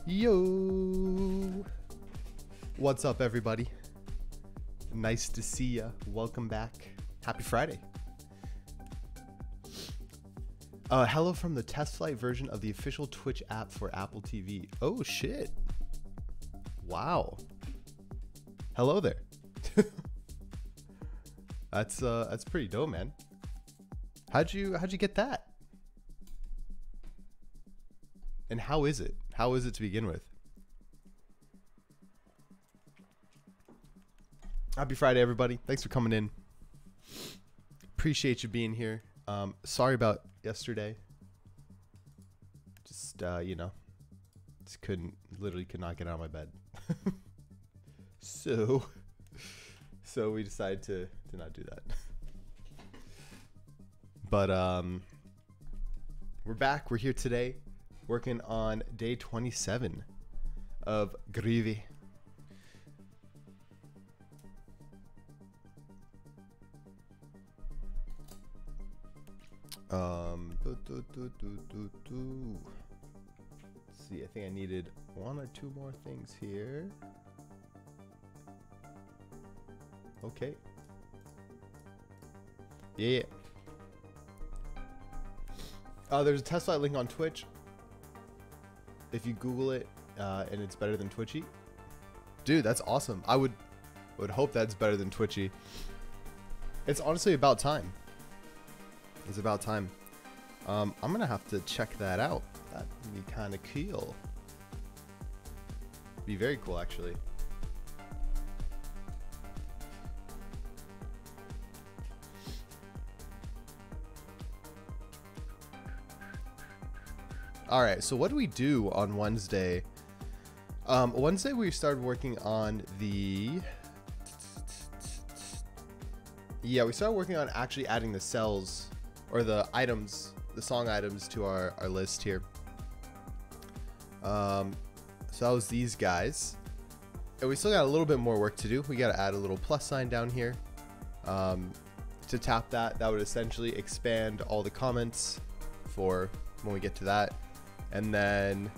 Yo, what's up everybody? Nice to see ya. Welcome back. Happy Friday. Hello from the test flight version of the official Twitch app for Apple TV. Oh shit. Wow. Hello there. That's pretty dope, man. How'd you get that? And how is it? How is it to begin with? Happy Friday, everybody. Thanks for coming in. Appreciate you being here. Sorry about yesterday. Just, you know, just literally could not get out of my bed. So we decided to not do that. But, we're back. We're here today working on day 27 of Grivi. Let's see, I think I needed one or two more things here. Okay. Yeah. There's a test flight link on Twitch. If you Google it, and it's better than Twitchy. Dude, that's awesome. I would hope that's better than Twitchy. It's honestly about time. It's about time. I'm gonna have to check that out. That'd be kind of cool. Be very cool, actually. All right, so what do we do on Wednesday? Wednesday we started working on the... Yeah, we started working on actually adding the cells or the items, the song items to our list here. So that was these guys. And we still got a little bit more work to do. We got to add a little plus sign down here. To tap that would essentially expand all the comments for when we get to that. And then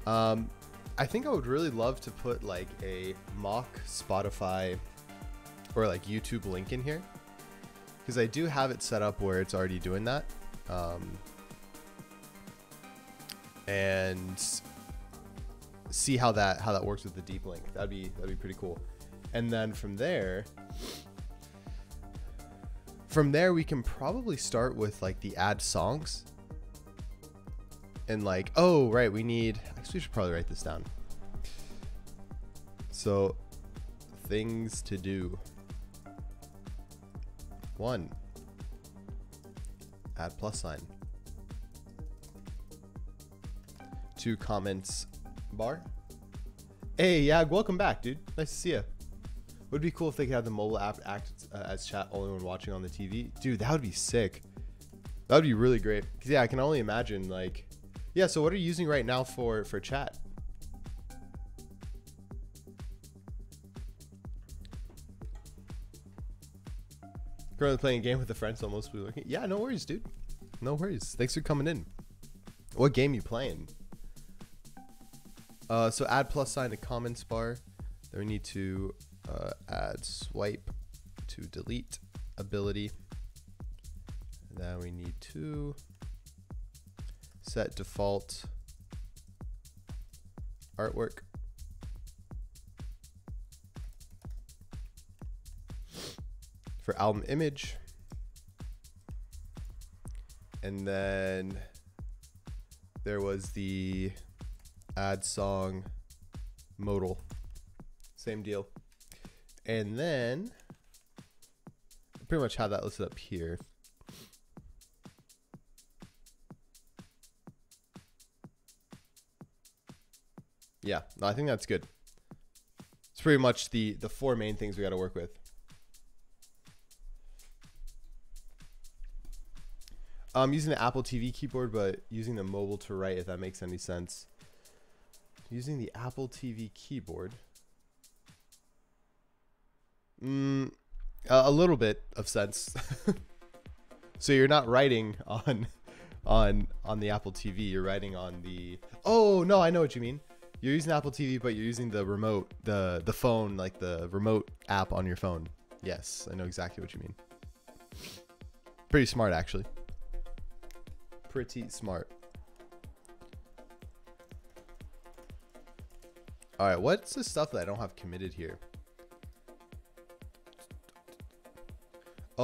I think I would really love to put like a mock Spotify or like YouTube link in here, because I do have it set up where it's already doing that. And see how that works with the deep link. That'd be pretty cool. And then from there we can probably start with like the add songs. And like, oh, right, we should probably write this down. So, things to do. 1, add plus sign. 2, comments bar. Hey, Yag, welcome back, dude. Nice to see you. Would be cool if they could have the mobile app act as chat only when watching on the TV. Dude, that would be sick. That would be really great. Because, yeah, I can only imagine, like... Yeah, so what are you using right now for chat? Currently playing a game with a friend, so mostly working. Yeah, no worries, dude. No worries. Thanks for coming in. What game you playing? So add plus sign to comments bar. Then we need to add swipe to delete ability. And then we need to set default artwork. For album image. And then there was the add song modal. Same deal. And then I pretty much have that listed up here. Yeah, no, I think that's good. It's pretty much the 4 main things we got to work with. I'm using the Apple TV keyboard, but using the mobile to write, if that makes any sense. Using the Apple TV keyboard. A little bit of sense. So you're not writing on the Apple TV. You're writing on the... Oh, no, I know what you mean. You're using Apple TV, but you're using the remote, the phone, like the remote app on your phone. Yes, I know exactly what you mean. Pretty smart, actually. Pretty smart. All right, what's the stuff that I don't have committed here?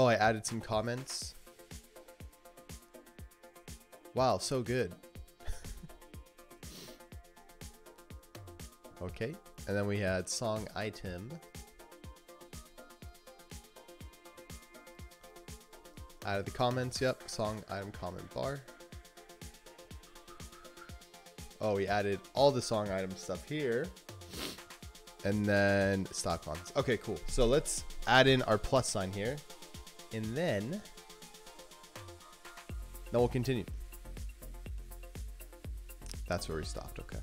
Oh, I added some comments. Wow, so good. Okay, and then we had song item. Added the comments, yep, song item comment bar. Oh, we added all the song item stuff here. And then stock ones. Okay, cool. So let's add in our plus sign here. And then we'll continue. That's where we stopped, okay.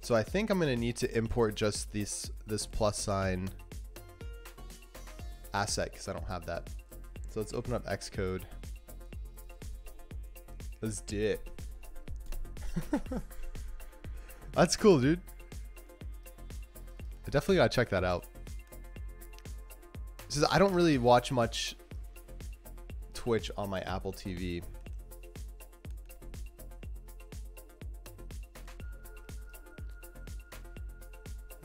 So I think I'm gonna need to import just this plus sign asset because I don't have that. So let's open up Xcode. Let's do it. That's cool, dude. I definitely gotta check that out. Says I don't really watch much Twitch on my Apple TV.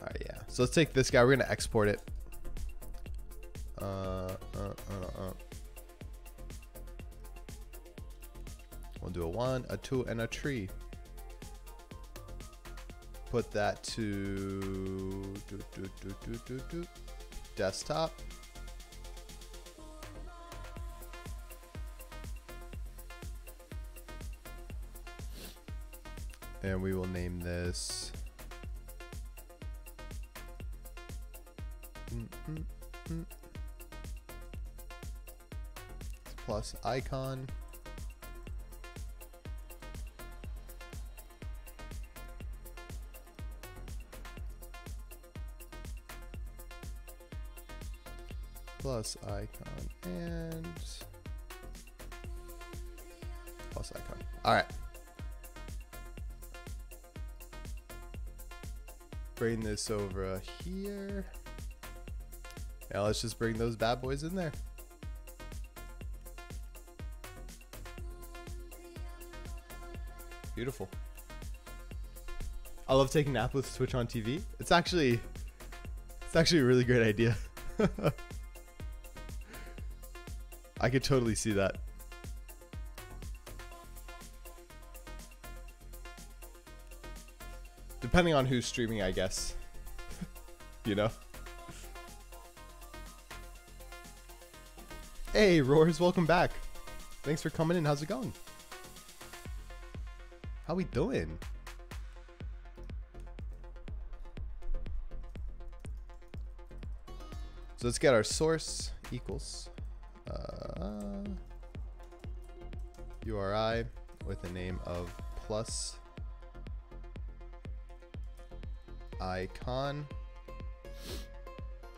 Alright, yeah. So let's take this guy. We're gonna export it. We'll do a 1, a 2, and a 3. Put that to desktop. And we will name this plus icon. Plus icon and plus icon. All right. Bring this over here. Now let's just bring those bad boys in there. Beautiful. I love taking nap with Twitch on TV. It's actually a really great idea. I could totally see that. Depending on who's streaming, I guess. You know? Hey, Roars, welcome back. Thanks for coming in. How's it going? How we doing? So let's get our source equals URI with the name of plus icon.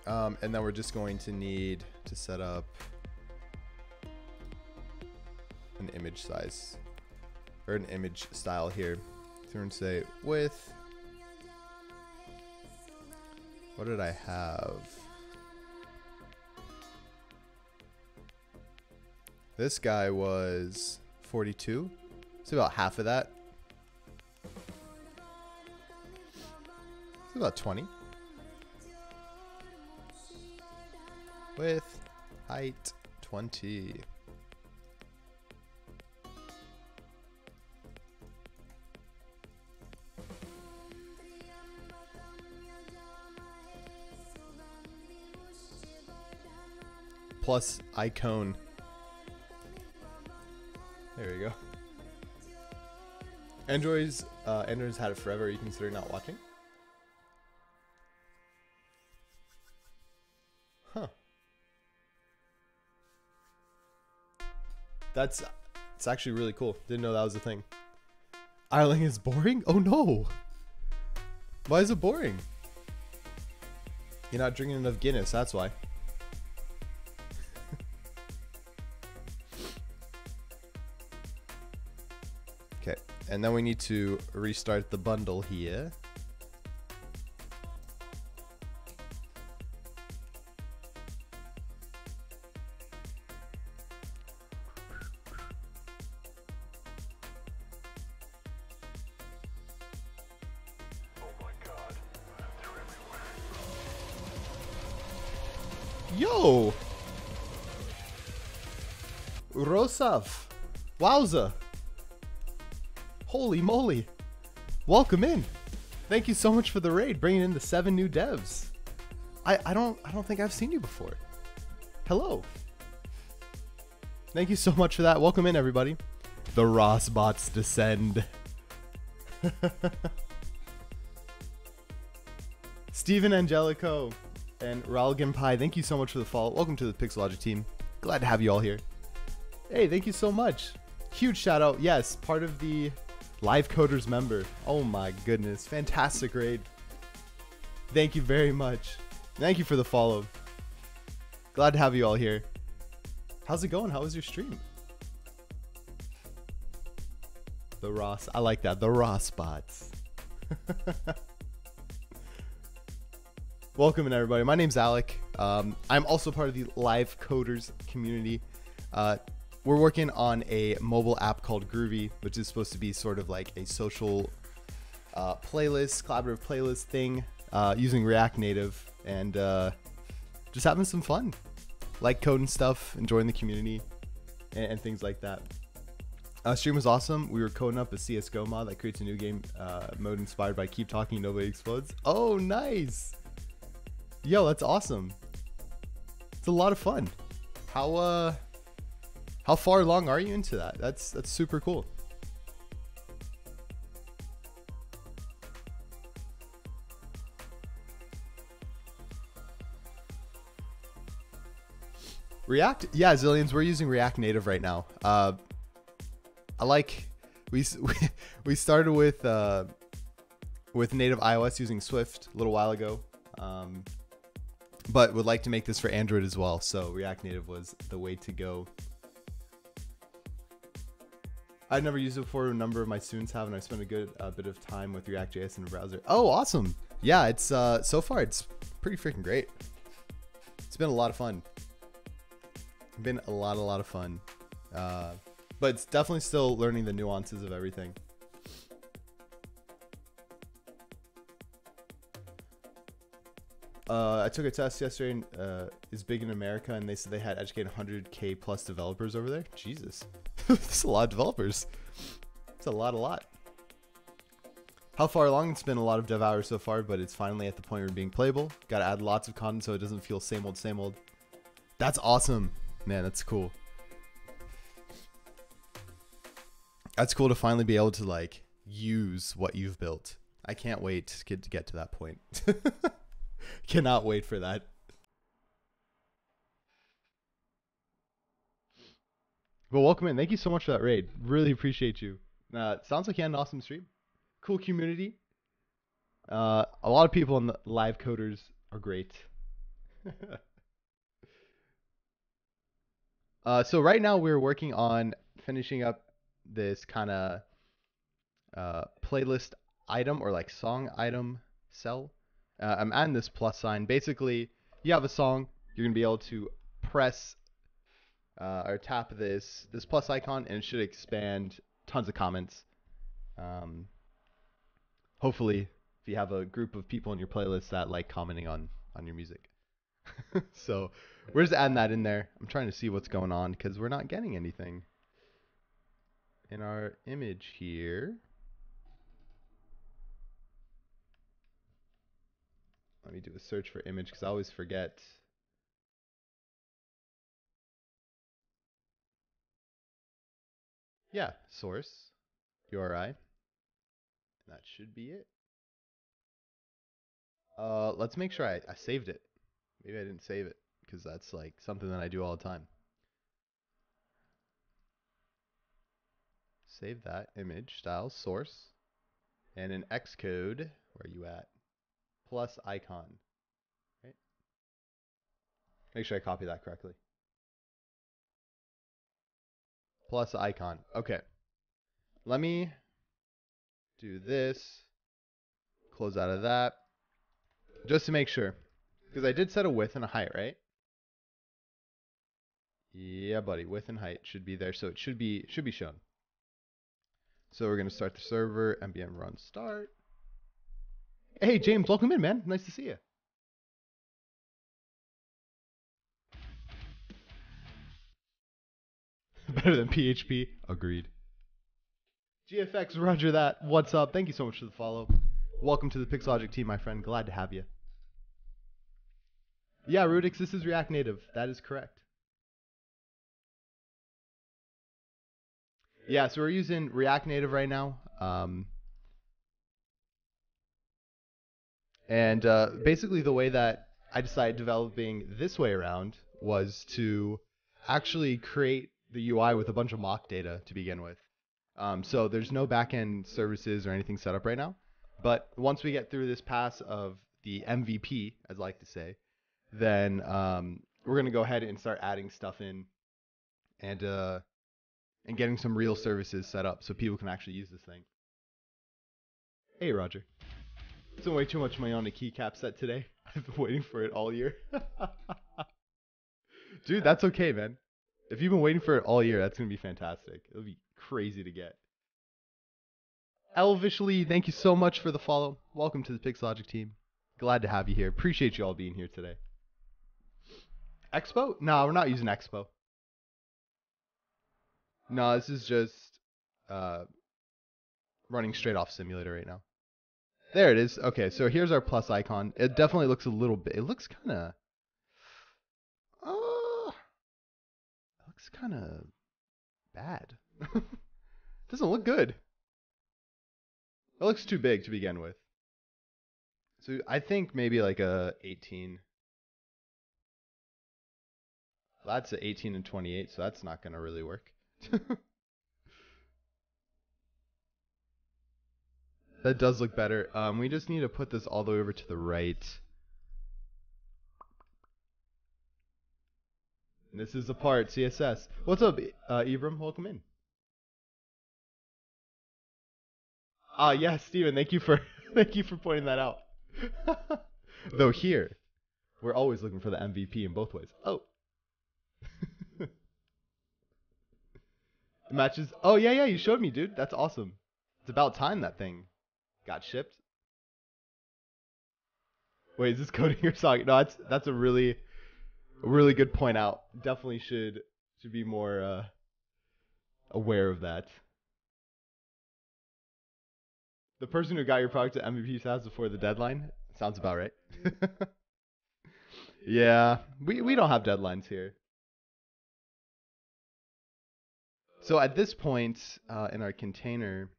And then we're just going to need to set up an image size or an image style here. So we're going to say width. What did I have? This guy was 42. It's about half of that. It's about 20. Width, height, 20. Plus icon. There we go. Android's had it forever. Are you considering not watching? Huh. It's actually really cool. Didn't know that was a thing. Idling is boring? Oh no. Why is it boring? You're not drinking enough Guinness, that's why. Okay, and then we need to restart the bundle here. Yo! Rosav. Wowza. Holy moly. Welcome in. Thank you so much for the raid, bringing in the 7 new devs. I don't think I've seen you before. Hello. Thank you so much for that. Welcome in, everybody. The Ross bots descend. Steven Angelico and Raul Gimpai, thank you so much for the follow. Welcome to the Pixelogic team. Glad to have you all here. Hey, thank you so much. Huge shout out. Yes, part of the Live Coders member. Oh my goodness. Fantastic raid. Thank you very much. Thank you for the follow. Glad to have you all here. How's it going? How was your stream? The Ross. I like that. The Ross bots. Welcome in, everybody. My name's Alec. I'm also part of the Live Coders community. We're working on a mobile app called Groovy, which is supposed to be sort of like a social playlist, collaborative playlist thing using React Native, and just having some fun. Like coding stuff, enjoying the community, and things like that. Stream was awesome. We were coding up a CSGO mod that creates a new game mode inspired by Keep Talking, Nobody Explodes. Oh, nice. Yo, that's awesome. It's a lot of fun. How far along are you into that? That's super cool. React? Yeah, Zillions, we're using React Native right now. We started with native iOS using Swift a little while ago. But would like to make this for Android as well, so React Native was the way to go. I've never used it before. A number of my students have, and I spent a good bit of time with React.js in the browser. Oh, awesome! Yeah, it's so far it's pretty freaking great. It's been a lot of fun. Been a lot of fun, but it's definitely still learning the nuances of everything. I took a test yesterday, and it's big in America, and they said they had educated 100K plus developers over there. Jesus, that's a lot of developers. It's a lot. How far along? It's been a lot of dev hours so far, but it's finally at the point where it's being playable. Got to add lots of content so it doesn't feel same old. That's awesome, man. That's cool. That's cool to finally be able to like use what you've built. I can't wait to get to that point. Cannot wait for that. Well, welcome in. Thank you so much for that raid. Really appreciate you. Sounds like you had an awesome stream. Cool community. A lot of people in the Live Coders are great. So right now we're working on finishing up this kind of playlist item or like song item cell. I'm adding this plus sign. Basically, you have a song, you're gonna be able to press or tap this plus icon, and it should expand tons of comments. Hopefully, if you have a group of people in your playlist that like commenting on your music. So we're just adding that in there. I'm trying to see what's going on because we're not getting anything in our image here. Let me do a search for image because I always forget. Yeah, source, URI. That should be it. Let's make sure I saved it. Maybe I didn't save it because that's like something that I do all the time. Save that image, style, source, and in Xcode, where are you at? Plus icon, right? Make sure I copy that correctly. Plus icon. Okay. Let me do this. Close out of that. Just to make sure. Because I did set a width and a height, right? Yeah, buddy. Width and height should be there. So it should be shown. So we're going to start the server. npm run start. Hey, James. Welcome in, man. Nice to see you. Better than PHP. Agreed. GFX, roger that. What's up? Thank you so much for the follow. Welcome to the Pixologic team, my friend. Glad to have you. Yeah, Rudix, this is React Native. That is correct. Yeah, so we're using React Native right now. And basically the way that I decided developing this way around was to actually create the UI with a bunch of mock data to begin with. So there's no backend services or anything set up right now. But once we get through this pass of the MVP, as I like to say, then we're going to go ahead and start adding stuff in and getting some real services set up so people can actually use this thing. Hey, Roger. Spent way too much money on a keycap set today. I've been waiting for it all year. Dude, that's okay, man. If you've been waiting for it all year, that's going to be fantastic. It'll be crazy to get. Elvishly, thank you so much for the follow. Welcome to the Pixologic team. Glad to have you here. Appreciate you all being here today. Expo? No, we're not using Expo. No, this is just running straight off simulator right now. There it is. Okay, so here's our plus icon. It definitely looks a little bit. It looks kind of. It looks kind of bad. Doesn't look good. It looks too big to begin with. So I think maybe like a 18. That's a 18 and 28, so that's not going to really work. That does look better. We just need to put this all the way over to the right. And this is the part, CSS. What's up, Ibram? Welcome in. Yeah, Steven, thank you for pointing that out. Though here, we're always looking for the MVP in both ways. Oh. The matches. Oh, yeah, you showed me, dude. That's awesome. It's about time that thing got shipped. Wait, is this coding or song? No, that's a really good point out. Definitely should be more aware of that. The person who got your product to MVP status before the deadline? Sounds about right. Yeah, we don't have deadlines here. So at this point in our container,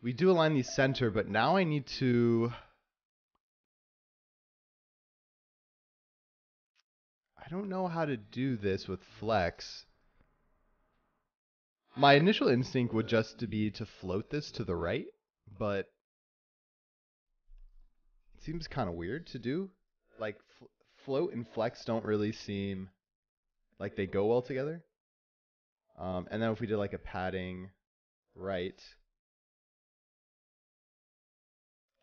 we do align these center, but now I need to... I don't know how to do this with Flex. My initial instinct would just to be to float this to the right, but it seems kind of weird to do. Like, float and Flex don't really seem like they go well together. And then if we did like a padding right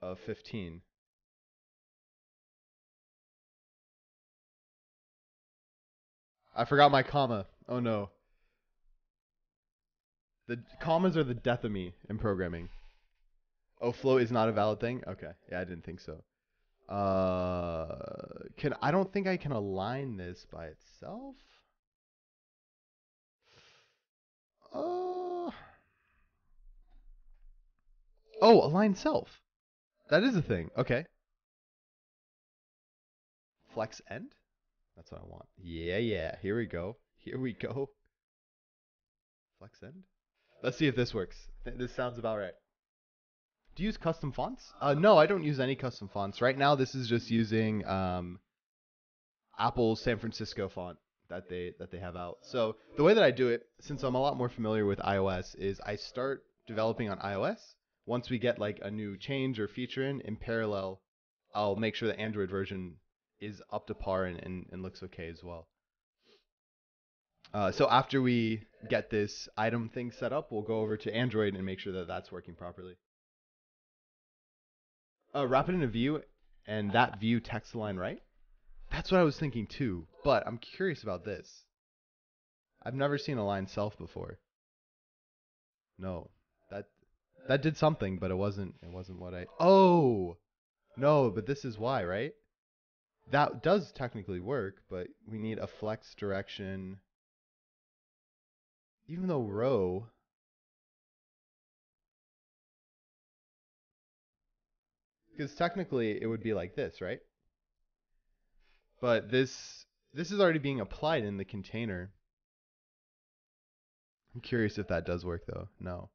of 15. I forgot my comma. Oh no. The commas are the death of me in programming. Oh, float is not a valid thing? Okay. Yeah, I didn't think so. I don't think I can align this by itself. Oh, align self. That is a thing. Okay. Flex end? That's what I want. Yeah. Here we go. Flex end? Let's see if this works. This sounds about right. Do you use custom fonts? No, I don't use any custom fonts. Right now, this is just using Apple's San Francisco font that they have out. So the way that I do it, since I'm a lot more familiar with iOS, is I start developing on iOS. Once we get like a new change or feature in parallel, I'll make sure the Android version is up to par and looks okay as well. So after we get this item thing set up, we'll go over to Android and make sure that that's working properly. Wrap it in a view, and that view text align right? That's what I was thinking too, but I'm curious about this. I've never seen align self before. No, that did something, but it wasn't what I... Oh! No, but this is why, right? That does technically work, but we need a flex direction. Even though row, because technically it would be like this, right? But this is already being applied in the container. I'm curious if that does work though. No.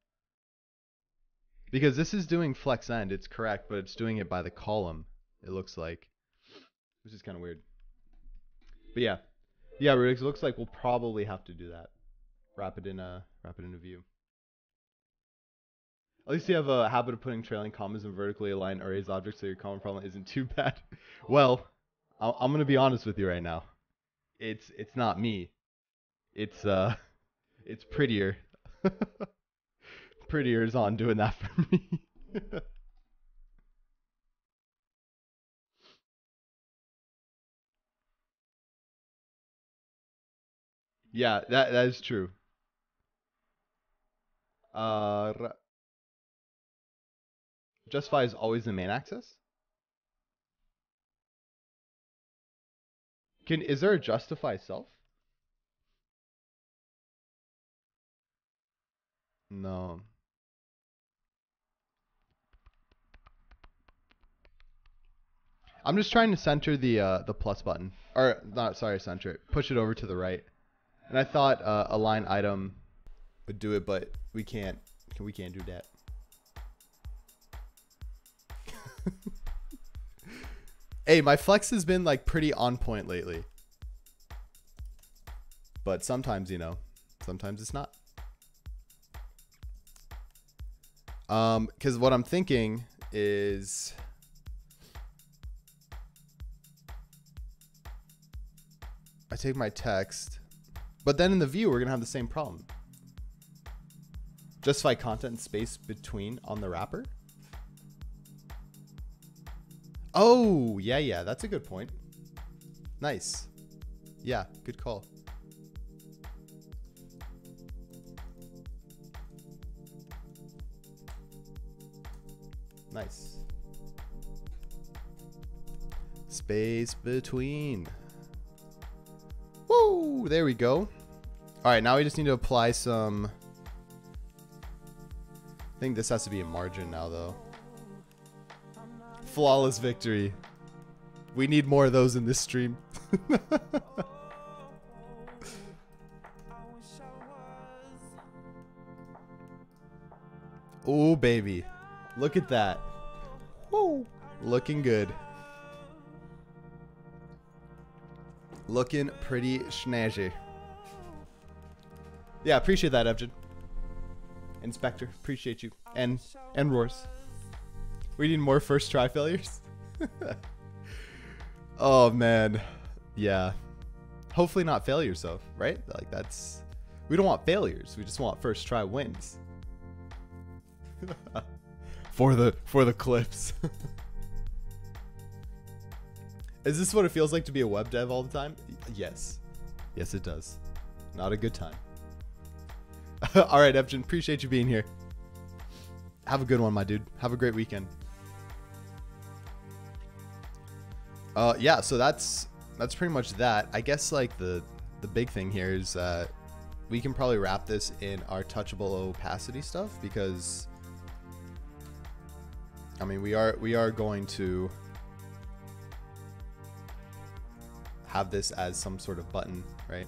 Because this is doing flex end, it's correct, but it's doing it by the column, it looks like. Which is kind of weird. But yeah. Yeah, it looks like we'll probably have to do that. Wrap it in a view. At least you have a habit of putting trailing commas in vertically aligned arrays objects, so your common problem isn't too bad. Well, I'm gonna be honest with you right now. It's not me. It's prettier. Prettier is on doing that for me. Yeah, that is true. Justify is always the main axis. Is there a justify self? No. I'm just trying to center the plus button, or not. Sorry, center it. Push it over to the right. And I thought align item would do it, but we can't. We can't do that. Hey, my flex has been like pretty on point lately. But sometimes, you know, sometimes it's not. Because what I'm thinking is I take my text, but then in the view, we're going to have the same problem. Justify content and space between on the wrapper. Oh, yeah, that's a good point. Nice. Yeah, good call. Nice. Space between. Woo! There we go. All right, now we just need to apply some. I think this has to be a margin now, though. Flawless victory. We need more of those in this stream. Oh, baby. Look at that. Woo! Looking good. Looking pretty snazzy. Yeah, appreciate that, Evgen. Inspector, appreciate you. And Roars. We need more first try failures. Oh man. Yeah. Hopefully not failures though, right? Like that's, we don't want failures. We just want first try wins. for the clips. Is this what it feels like to be a web dev all the time? Yes. Yes, it does. Not a good time. All right, Evgen, appreciate you being here. Have a good one, my dude. Have a great weekend. Yeah, so that's pretty much that. I guess like the big thing here is we can probably wrap this in our touchable opacity stuff, because I mean we are going to have this as some sort of button, right?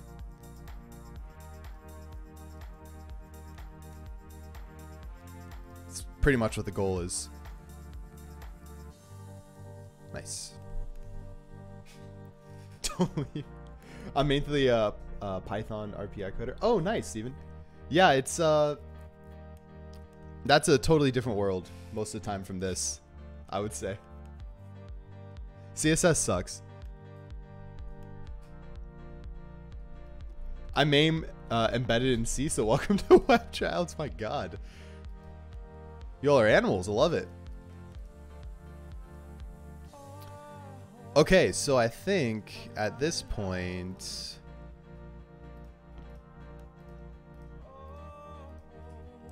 It's pretty much what the goal is. Nice. Totally. I'm mainly a Python RPI coder. Oh, nice, Steven. Yeah, it's that's a totally different world most of the time from this, I would say. CSS sucks. I MAME embedded in C, so welcome to Web Childs. My God. Y'all are animals. I love it. Okay, so I think at this point,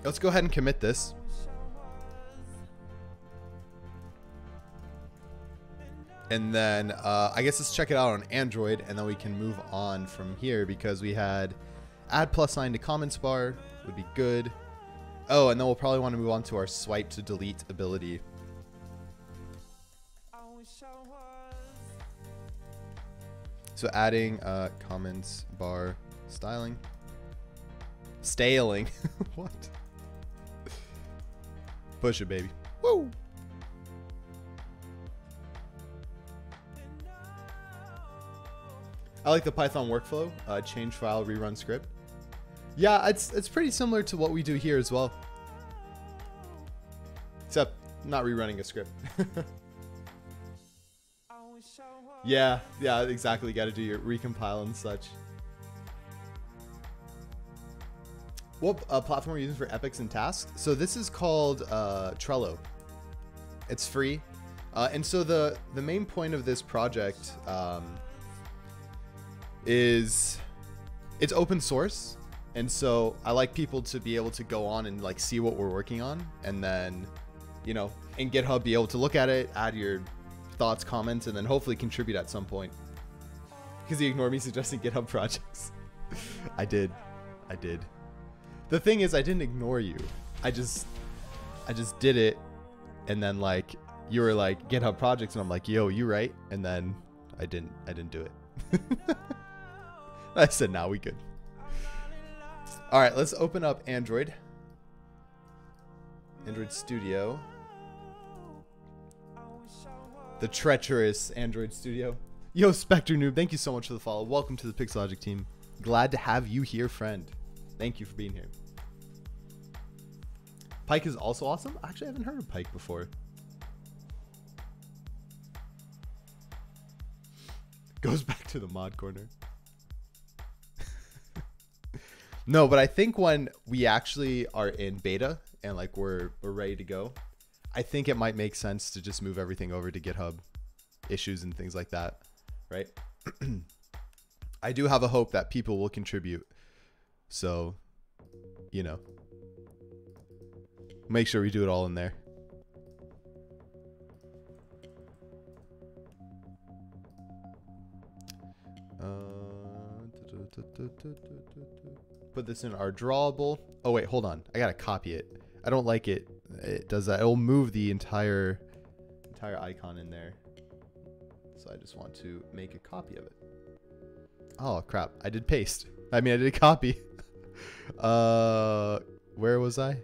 let's go ahead and commit this. And then I guess let's check it out on Android, and then we can move on from here because we had add plus sign to comments bar would be good. Oh, and then we'll probably want to move on to our swipe to delete ability. So adding comments bar styling. Staling. What? Push it, baby. Woo! I like the Python workflow. Change file, rerun script. Yeah, it's pretty similar to what we do here as well. Except not rerunning a script. Yeah, exactly. Got to do your recompile and such. What platform are you using for epics and tasks? So this is called Trello. It's free. And so the main point of this project is it's open source. And so I like people to be able to go on and like see what we're working on. And then, you know, in GitHub, be able to look at it, add your thoughts, comments, and then hopefully contribute at some point. Because you ignored me suggesting GitHub projects. I did. The thing is, I didn't ignore you. I just did it, and then like you were like GitHub projects, and I'm like, yo, you right? And then I didn't do it. I said, nah, we good. All right, let's open up Android Studio. The treacherous Android Studio. Yo, Spectre Noob, thank you so much for the follow. Welcome to the Pixologic team. Glad to have you here, friend. Thank you for being here. Pike is also awesome. Actually, I haven't heard of Pike before. Goes back to the mod corner. No, but I think when we actually are in beta and like we're ready to go, I think it might make sense to just move everything over to GitHub issues and things like that, right? I do have a hope that people will contribute. So, you know, make sure we do it all in there. Put this in our drawable. Oh wait, hold on. I gotta copy it. I don't like it. It does that. It'll move the entire icon in there. So I just want to make a copy of it. Oh crap! I did paste. I mean, I did copy. Where was I?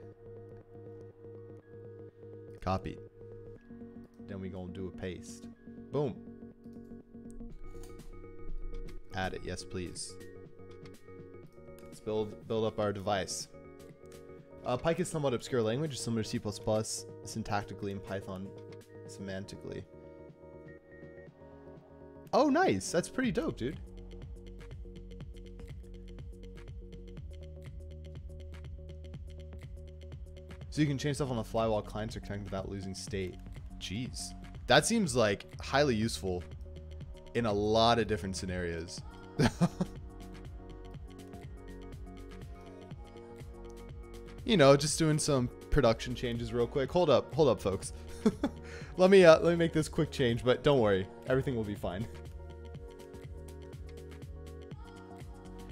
Copy. Then we gonna do a paste. Boom. Add it. Yes, please. Let's build up our device. Pike is somewhat obscure language, similar to C++, syntactically, and Python semantically. Oh, nice. That's pretty dope, dude. So you can change stuff on the fly while clients are connected without losing state. Jeez. That seems like highly useful in a lot of different scenarios. You know, just doing some production changes real quick. Hold up, folks. let me make this quick change, but don't worry, everything will be fine.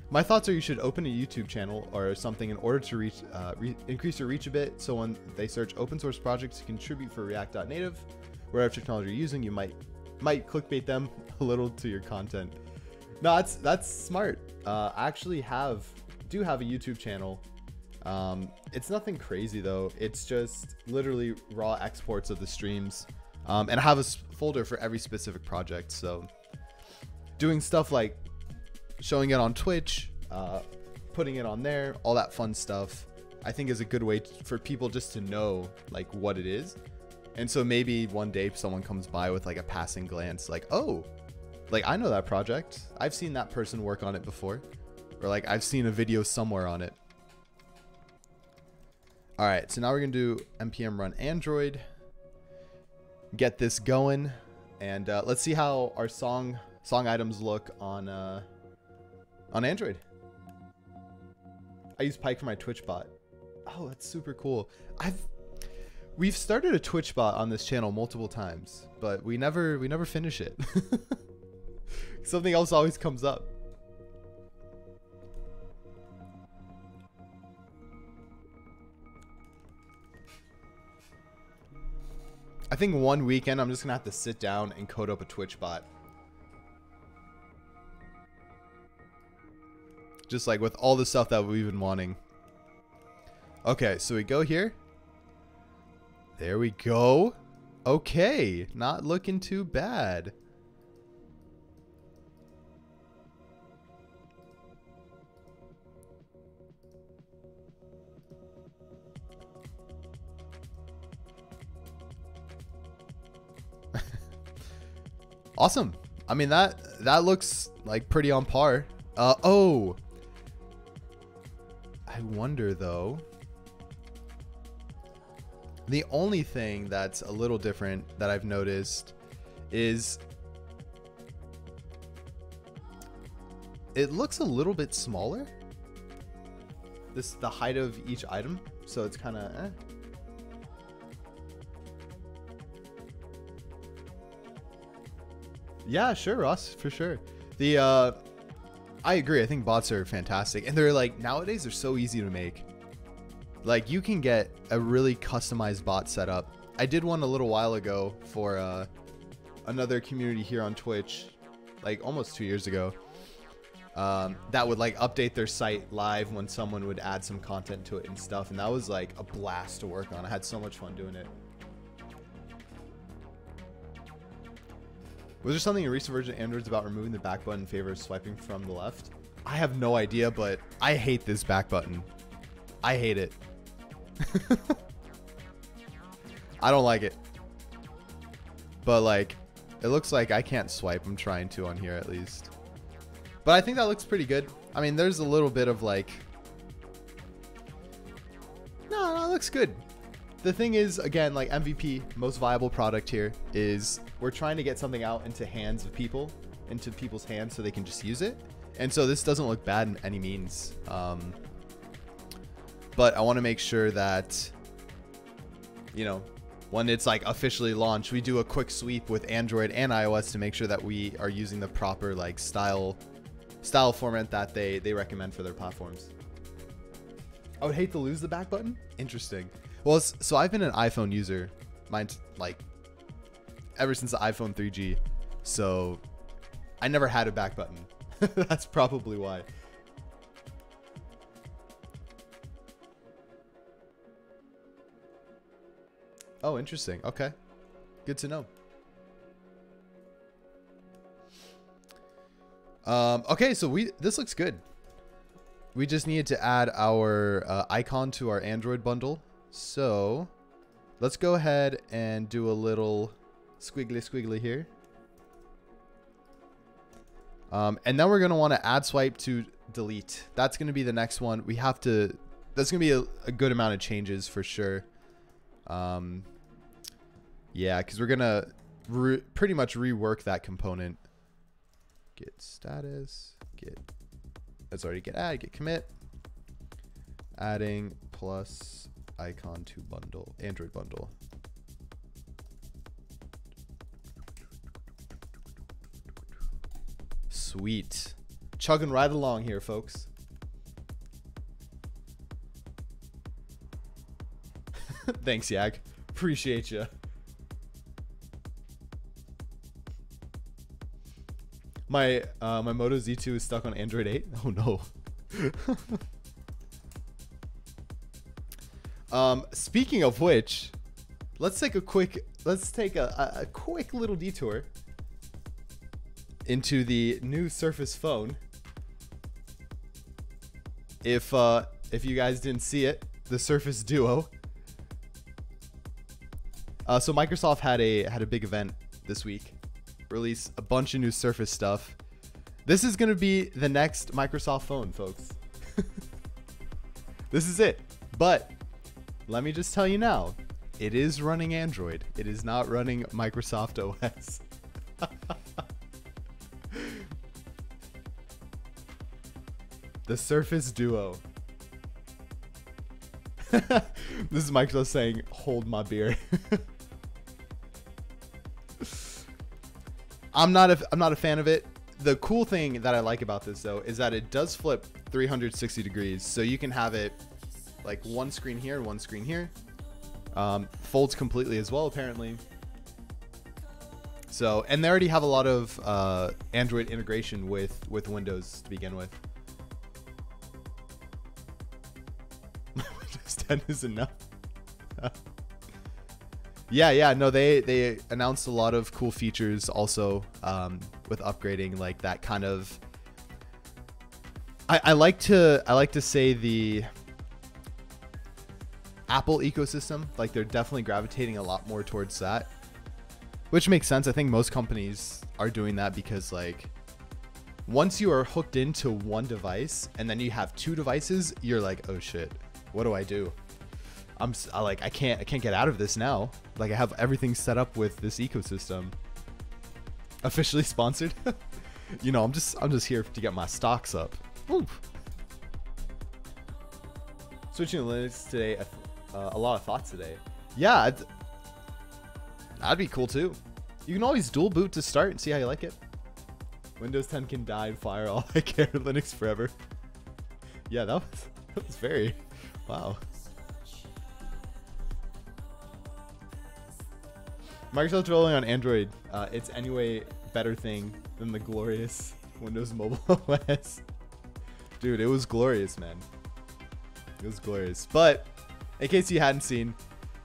My thoughts are you should open a YouTube channel or something in order to reach, increase your reach a bit. So when they search open source projects to contribute for React.native, whatever technology you're using, you might clickbait them a little to your content. No, that's smart. I actually do have a YouTube channel. It's nothing crazy though. It's just literally raw exports of the streams. And I have a folder for every specific project. So doing stuff like showing it on Twitch, putting it on there, all that fun stuff, I think is a good way for people just to know like what it is. And so maybe one day someone comes by with like a passing glance, like, oh, like I know that project. I've seen that person work on it before. Or like I've seen a video somewhere on it. All right, so now we're gonna do npm run Android, get this going, and let's see how our song items look on Android. I use Pike for my Twitch bot. Oh, that's super cool. We've started a Twitch bot on this channel multiple times, but we never finish it. Something else always comes up. I think one weekend I'm just gonna have to sit down and code up a Twitch bot. Just like with all the stuff that we've been wanting. Okay, so we go here. There we go. Okay, not looking too bad. Awesome. I mean, that looks like pretty on par. Oh. I wonder though. The only thing that's a little different that I've noticed is it looks a little bit smaller. The height of each item, so it's kind of Yeah, sure, Ross, for sure. I agree. I think bots are fantastic, and they're like nowadays they're so easy to make. Like you can get a really customized bot set up. I did one a little while ago for another community here on Twitch, like almost 2 years ago. That would like update their site live when someone would add some content to it and stuff, and that was like a blast to work on. I had so much fun doing it. Was there something in recent version of Android's about removing the back button in favor of swiping from the left? I have no idea, but I hate this back button. I hate it. I don't like it. But like, it looks like I can't swipe. I'm trying to on here at least. But I think that looks pretty good. I mean, there's a little bit of like... No, it looks good. The thing is, again, like MVP, most viable product here is we're trying to get something out into hands of people, into people's hands so they can just use it. And so this doesn't look bad in any means. But I want to make sure that, you know, when it's like officially launched, we do a quick sweep with Android and iOS to make sure that we are using the proper like style format that they recommend for their platforms. I would hate to lose the back button. Interesting. Well, so I've been an iPhone user, like ever since the iPhone 3G, so I never had a back button. That's probably why. Oh, interesting. Okay, good to know. Okay, so this looks good. We just needed to add our icon to our Android bundle. So let's go ahead and do a little squiggly here. And then we're going to want to add swipe to delete. That's going to be the next one. We have to, that's going to be a good amount of changes for sure. Yeah, because we're going to pretty much rework that component. Get status, that's already get add, get commit. Adding plus icon to bundle, Android bundle. Sweet. Chugging right along here, folks. Thanks, Yag. Appreciate you. My Moto Z2 is stuck on Android 8. Oh no. Speaking of which, let's take a quick little detour into the new Surface phone. If you guys didn't see it, the Surface Duo. So Microsoft had a big event this week. Release a bunch of new Surface stuff. This is gonna be the next Microsoft phone, folks. This is it. But let me just tell you now, it is running Android. It is not running Microsoft OS. The Surface Duo. This is Microsoft saying, hold my beer. I'm not a fan of it. The cool thing that I like about this though is that it does flip 360 degrees. So you can have it like one screen here, one screen here. Folds completely as well, apparently. So, and they already have a lot of Android integration with Windows to begin with. Windows 10 is enough. Yeah, no, they announced a lot of cool features also with upgrading, like that kind of. I like to say the Apple ecosystem, like they're definitely gravitating a lot more towards that, which makes sense. I think most companies are doing that because like once you are hooked into one device and then you have two devices, you're like, oh shit, what do I do? I can't get out of this now. Like I have everything set up with this ecosystem. Officially sponsored. You know, I'm just here to get my stocks up. Woo. Switching to Linux today, a lot of thoughts today. Yeah, that'd be cool too. You can always dual boot to start and see how you like it. Windows 10 can die and fire all I care. Linux forever. Yeah, that was very wow. Microsoft rolling on Android. It's anyway better thing than the glorious Windows Mobile OS. Dude, it was glorious, man. It was glorious. But in case you hadn't seen,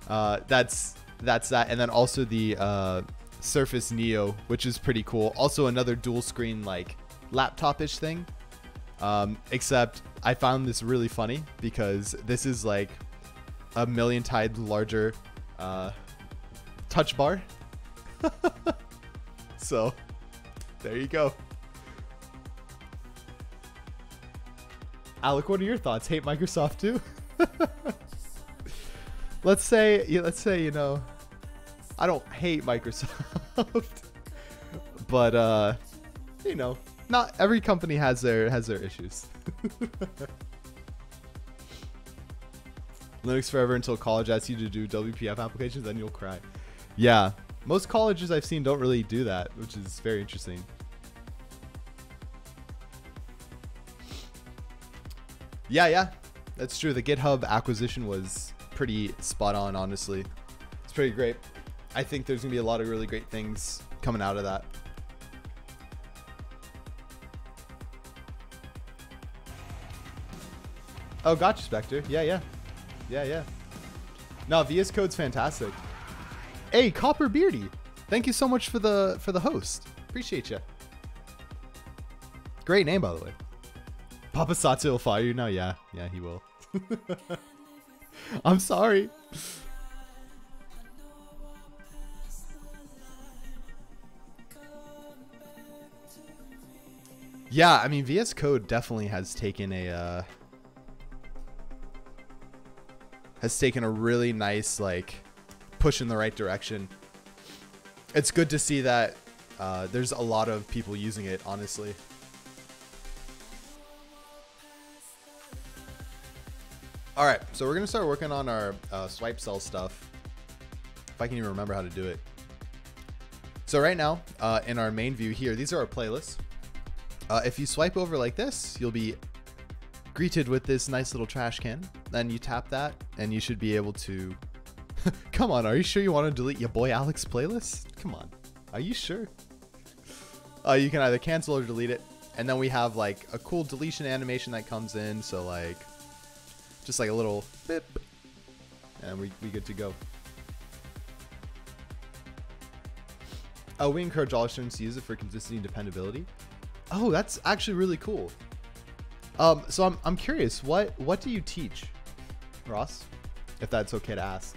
that's that. And then also the Surface Neo, which is pretty cool. Also another dual screen like laptop-ish thing. Except I found this really funny because this is like a million times larger touch bar. So there you go. Alec, what are your thoughts? Hate Microsoft too? let's say you know, I don't hate Microsoft, but you know, not every company has their issues. Linux forever until college asks you to do WPF applications, then you'll cry. Yeah, most colleges I've seen don't really do that, which is very interesting. Yeah, that's true. The GitHub acquisition was pretty spot on, honestly. It's pretty great. I think there's gonna be a lot of really great things coming out of that. Oh, gotcha, Spectre. Yeah. No, VS Code's fantastic. Hey, Copper Beardy, thank you so much for the host. Appreciate you. Great name, by the way. Papa Satsu will fire you now. Yeah, he will. I'm sorry. Yeah, I mean, VS Code definitely has taken a really nice like push in the right direction. It's good to see that there's a lot of people using it, honestly. All right, so we're gonna start working on our swipe cell stuff. If I can even remember how to do it. So right now, in our main view here, these are our playlists. If you swipe over like this, you'll be greeted with this nice little trash can. Then you tap that, and you should be able to. Come on, are you sure you want to delete your boy Alex playlist? Come on, are you sure? You can either cancel or delete it, and then we have like a cool deletion animation that comes in. So like. Just like a little bip, and we good to go. We encourage all students to use it for consistency and dependability. Oh, that's actually really cool. So I'm curious, what do you teach, Ross? If that's okay to ask.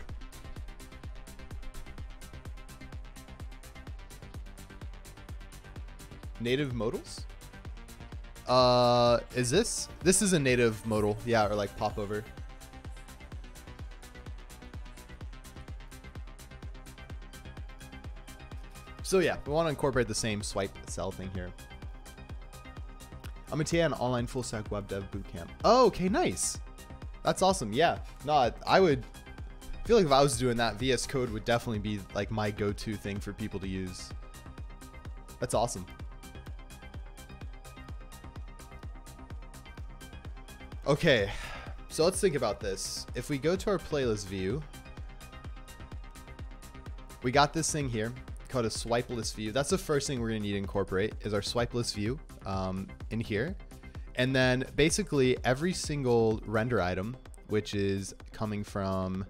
Native modals? Is this is a native modal, yeah, or like popover. So yeah, we want to incorporate the same swipe cell thing here. I'm a TA on online full stack web dev bootcamp. Oh, okay, nice. That's awesome. Yeah. No, I would feel like if I was doing that, VS Code would definitely be like my go-to thing for people to use. That's awesome. Okay, so let's think about this. If we go to our playlist view, we got this thing here called a swipeless view. That's the first thing we're gonna need to incorporate is our swipeless view in here. And then basically every single render item, which is coming from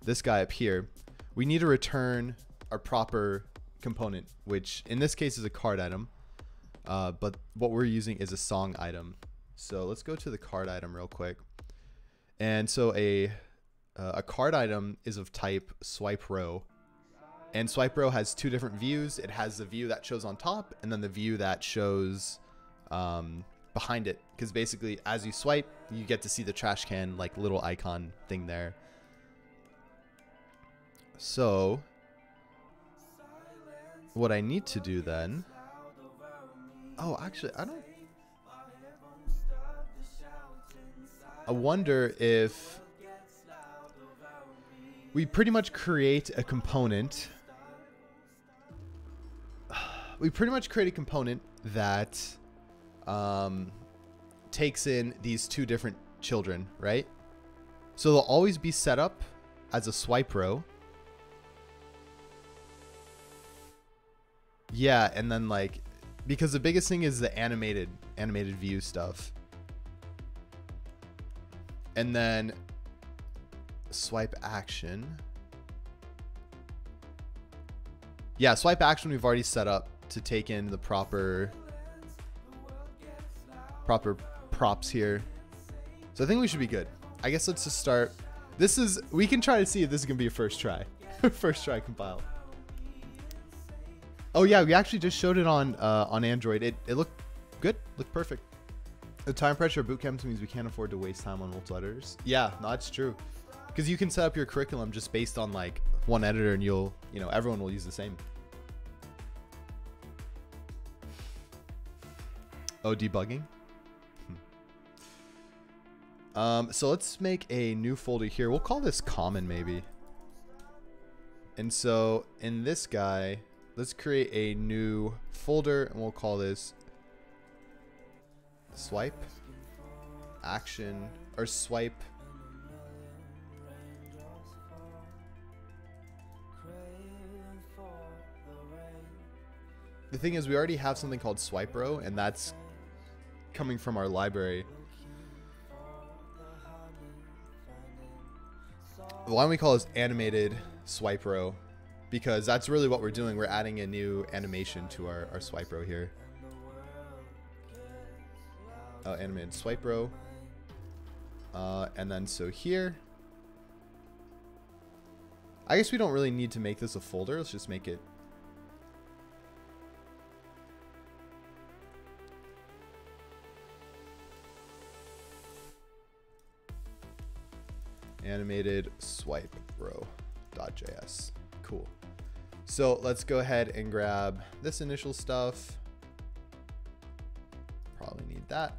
this guy up here, we need to return our proper component, which in this case is a card item. But what we're using is a song item. So let's go to the card item real quick. And so a card item is of type swipe row. And swipe row has two different views. It has the view that shows on top and then the view that shows behind it. Because basically as you swipe, you get to see the trash can like little icon thing there. So what I need to do then... Oh, actually, I wonder if we pretty much create a component. We pretty much create a component that takes in these two different children, right? So they'll always be set up as a swipe row. Yeah, and then like, because the biggest thing is the animated view stuff. And then swipe action. Yeah, swipe action we've already set up to take in the proper props here. So I think we should be good. I guess let's just start. We can try to see if this is gonna be a first try. First try compile. Oh yeah, we actually just showed it on Android. It looked good, looked perfect. The time pressure of boot camps means we can't afford to waste time on multiple editors. Yeah, no, that's true. Because you can set up your curriculum just based on like one editor and everyone will use the same. Oh, debugging? So let's make a new folder here. We'll call this common maybe. And so in this guy, let's create a new folder and we'll call this swipe action or swipe the thing is we already have something called swipe row and that's coming from our library. Why don't we call this animated swipe row, because that's really what we're doing. We're adding a new animation to our swipe row here. Animated swipe row. And then so here, I guess we don't really need to make this a folder. Let's just make it animated swipe row.js. Cool. So let's go ahead and grab this initial stuff. Probably need that.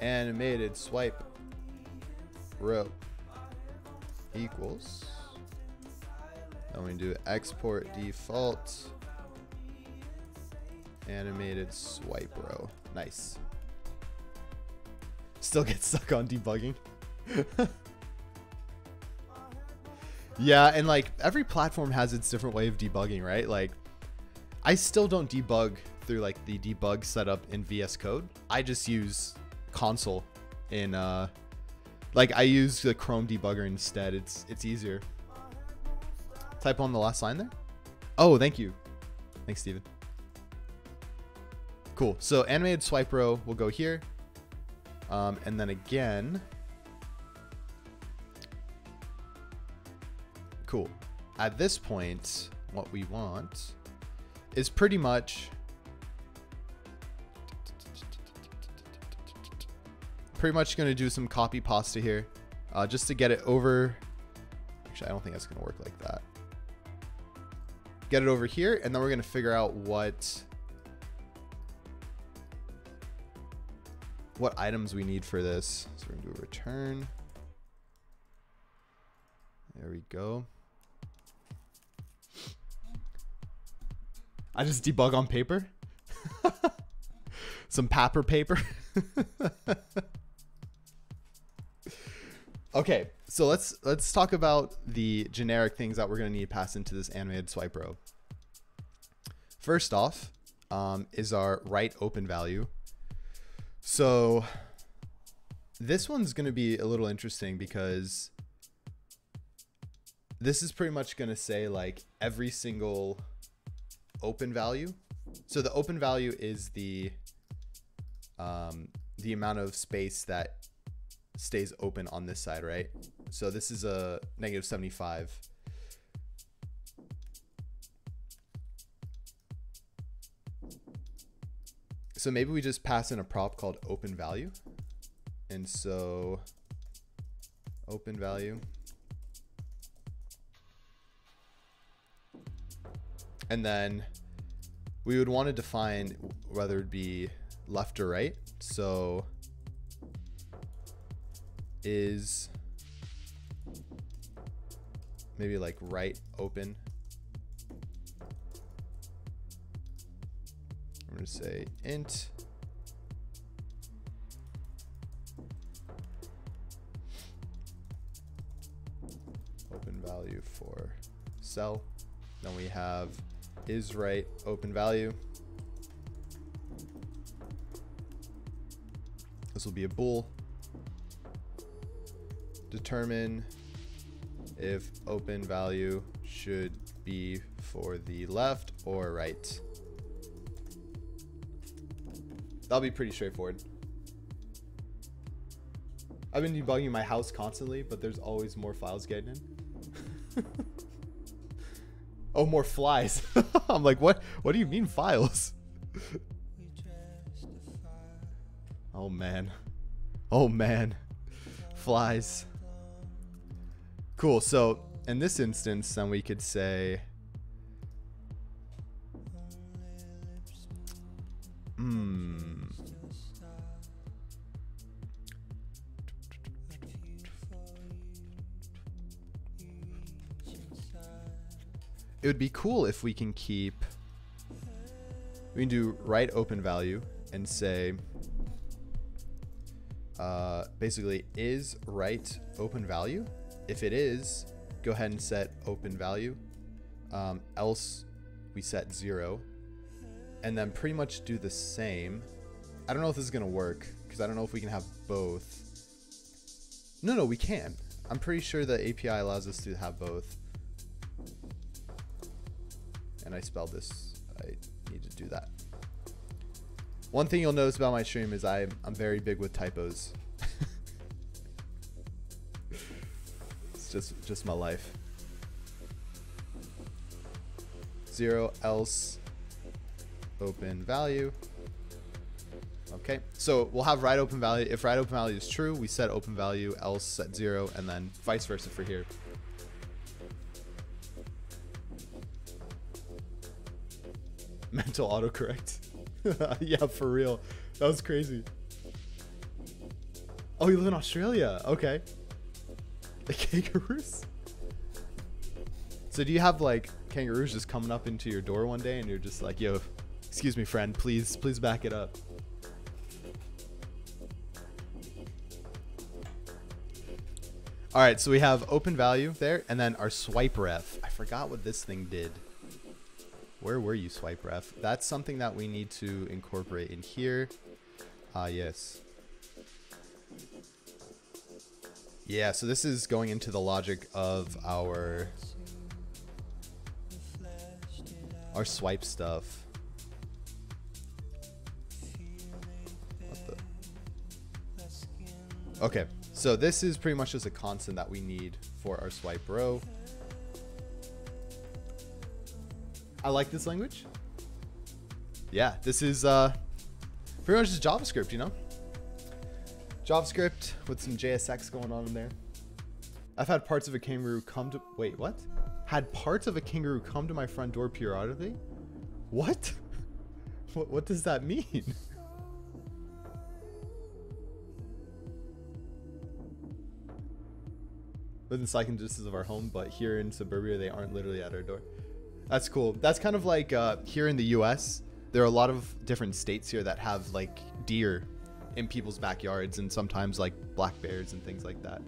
Animated swipe row equals. Then we do export default animated swipe row. Nice. Still get stuck on debugging. Yeah, and like every platform has its different way of debugging, right? Like I still don't debug through like the debug setup in VS Code. I just use console in like I use the Chrome debugger instead. It's easier. Type on the last line there. Oh, thank you. Thanks, Steven. Cool. So animated swipe row will go here. And then again. Cool. At this point, what we want is pretty much going to do some copy pasta here, just to get it over. Actually, I don't think that's going to work like that. Get it over here, and then we're going to figure out what what items we need for this. So we're gonna do a return. There we go. I just debug on paper. Some paper. Okay, so let's talk about the generic things that we're gonna need to pass into this animated swipe row. First off, is our write open value. So this one's gonna be a little interesting because this is pretty much gonna say like every single open value. So the open value is the amount of space that stays open on this side, right? So this is a -75. So maybe we just pass in a prop called open value. And so open value. And then we would want to define whether it be left or right. So is maybe like right open. I'm going to say int open value for cell. Then we have is right open value. This will be a bool. Determine if open value should be for the left or right. That'll be pretty straightforward. I've been debugging my house constantly, but there's always more files getting in. Oh, more flies. I'm like, what do you mean files? Oh man. Oh man. Flies. Cool. So in this instance, then we could say it would be cool if we can do write open value and say basically is write open value. If it is, go ahead and set open value. Else we set 0, and then pretty much do the same. I don't know if this is gonna work because I don't know if we can have both. No, we can. I'm pretty sure the API allows us to have both. And I spelled this. I need to do that. One thing you'll notice about my stream is I'm very big with typos. It's just my life. 0 else open value. Okay, so we'll have write open value. If write open value is true, we set open value, else set 0, and then vice versa for here. Mental autocorrect. Yeah, for real. That was crazy. Oh, you live in Australia. Okay. The kangaroos? So do you have like kangaroos just coming up into your door one day and you're just like, yo, excuse me, friend, please back it up. All right, so we have open value there, and then our swipe ref. I forgot what this thing did. Where were you, swipe ref? That's something that we need to incorporate in here. Yes. Yeah, so this is going into the logic of our swipe stuff. What the? Okay, so this is pretty much just a constant that we need for our swipe row. I like this language. Yeah, this is pretty much just JavaScript, you know? JavaScript with some JSX going on in there. I've had parts of a kangaroo come to... Wait, what? Had parts of a kangaroo come to my front door periodically? What? What does that mean? within striking distance of our home, but here in suburbia, they aren't literally at our door. That's cool. That's kind of like here in the U.S., there are a lot of different states here that have like deer in people's backyards and sometimes like black bears and things like that.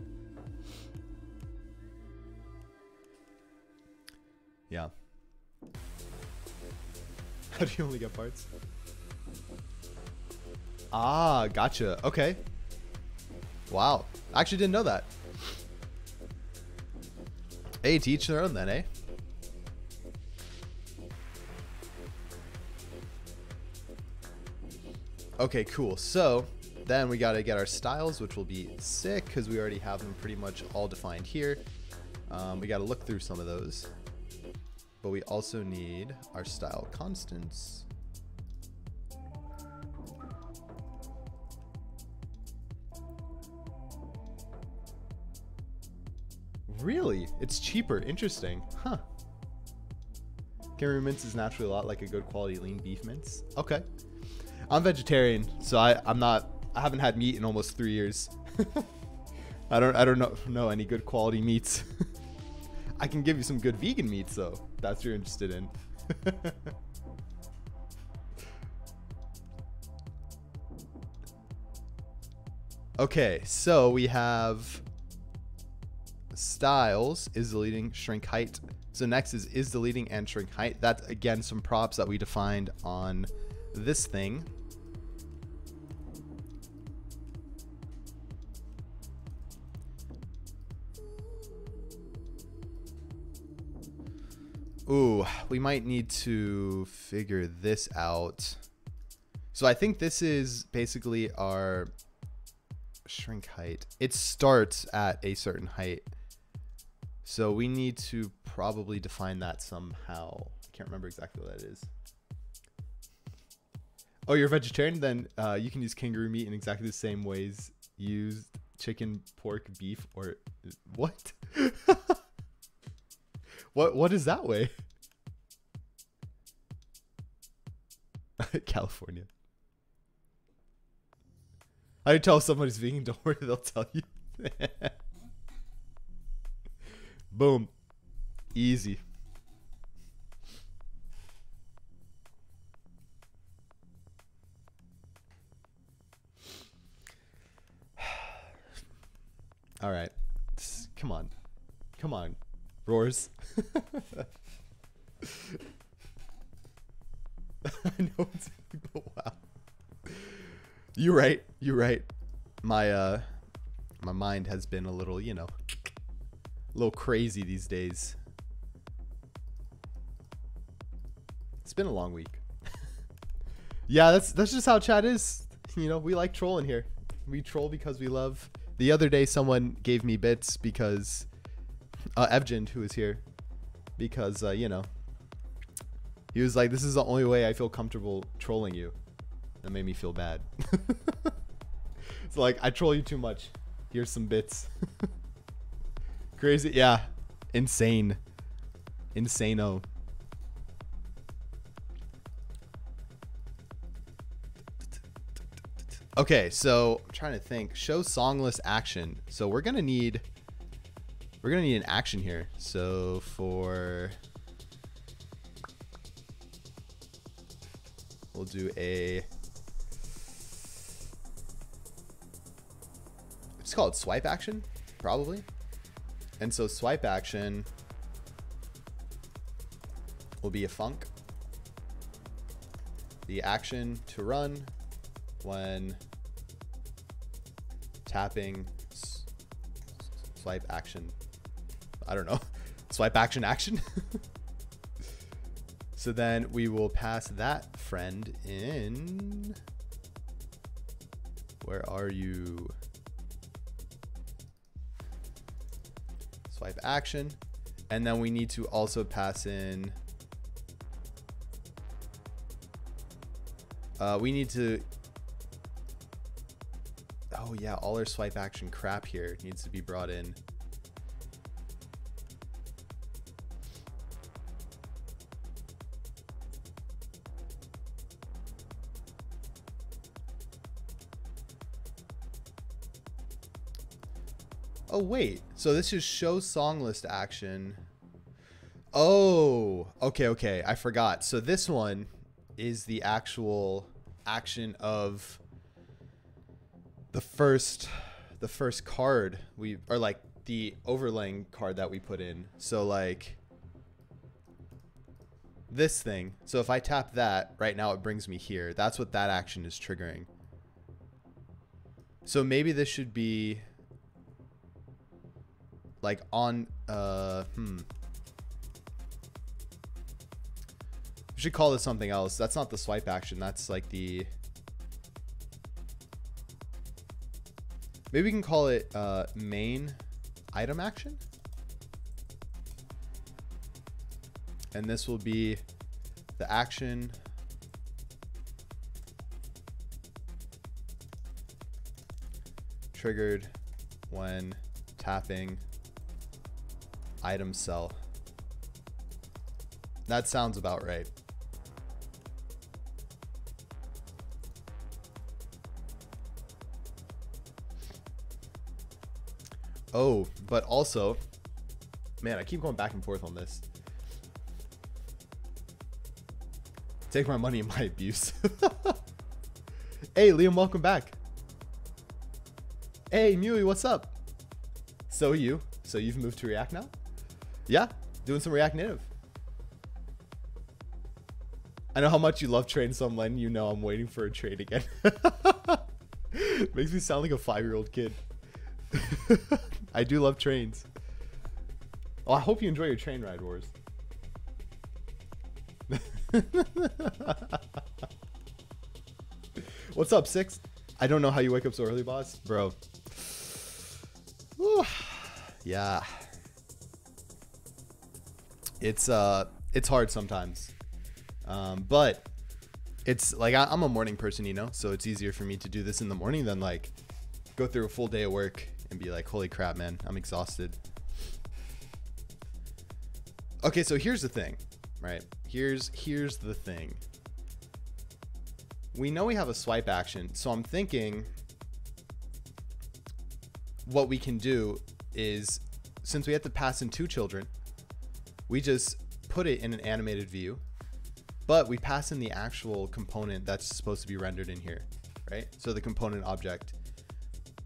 Yeah. How do you only get parts? Ah, gotcha. Okay. Wow. I actually didn't know that. Hey, to each their own then, eh? Okay, cool. So then we got to get our styles, which will be sick because we already have them pretty much all defined here. We got to look through some of those. But we also need our style constants. Really? It's cheaper. Interesting. Huh. Kangaroo mince is naturally a lot like a good quality lean beef mince. Okay. I'm vegetarian, so I haven't had meat in almost 3 years. I don't know any good quality meats. I can give you some good vegan meats though. That's what you're interested in. Okay, so we have styles is deleting shrink height. So next is deleting and shrink height. That's again some props that we defined on this thing. Ooh, we might need to figure this out. So I think this is basically our shrink height. It starts at a certain height. So we need to probably define that somehow. I can't remember exactly what that is. Oh, you're a vegetarian? Then you can use kangaroo meat in exactly the same ways used chicken, pork, beef, or what? What is that way? California. How do you tell if somebody's vegan? Don't worry, they'll tell you. Boom. Easy. All right. Come on. Come on. Roars. I know it's but wow. You're right. You're right. My mind has been a little, you know, a little crazy these days. It's been a long week. Yeah, that's just how chat is. You know, we like trolling here. We troll because we love. The other day someone gave me bits because Evgen, who is here, because you know, he was like, this is the only way I feel comfortable trolling you. That made me feel bad. It's like, I troll you too much. Here's some bits. Crazy. Yeah. Insane. Insano. Okay, so I'm trying to think. Show songless action. So we're gonna need an action here. So for we'll do a, let's call it swipe action, probably. And so swipe action will be a funk. The action to run when tapping swipe action. I don't know. Swipe action action. So then we will pass that friend in. Where are you? Swipe action. And then we need to also pass in. We need to. Oh yeah, all our swipe action crap here needs to be brought in. Oh, wait. So this is show song list action. Oh, okay. I forgot. So this one is the actual action of the first card or like the overlaying card that we put in. So like this thing. So if I tap that right now, it brings me here. That's what that action is triggering. So maybe this should be like on, we should call this something else. That's not the swipe action. That's like the, maybe we can call it main item action. And this will be the action triggered when tapping item cell. That sounds about right. Oh, but also, man, I keep going back and forth on this. Take my money and my abuse. Hey, Liam, welcome back. Hey, Mui, what's up? So you've moved to React now? Yeah, doing some React Native. I know how much you love train, so I'm letting you know I'm waiting for a train again. Makes me sound like a 5-year-old kid. I do love trains. Oh, I hope you enjoy your train ride, Wars. What's up, Six? I don't know how you wake up so early, boss. Bro. Whew. Yeah. It's hard sometimes. But it's like I'm a morning person, you know, so it's easier for me to do this in the morning than like go through a full day of work and be like, holy crap, man, I'm exhausted. Okay, so here's the thing, right? Here's the thing. We know we have a swipe action, so I'm thinking what we can do is, since we have to pass in 2 children, we just put it in an animated view, but we pass in the actual component that's supposed to be rendered in here, right? So the component object,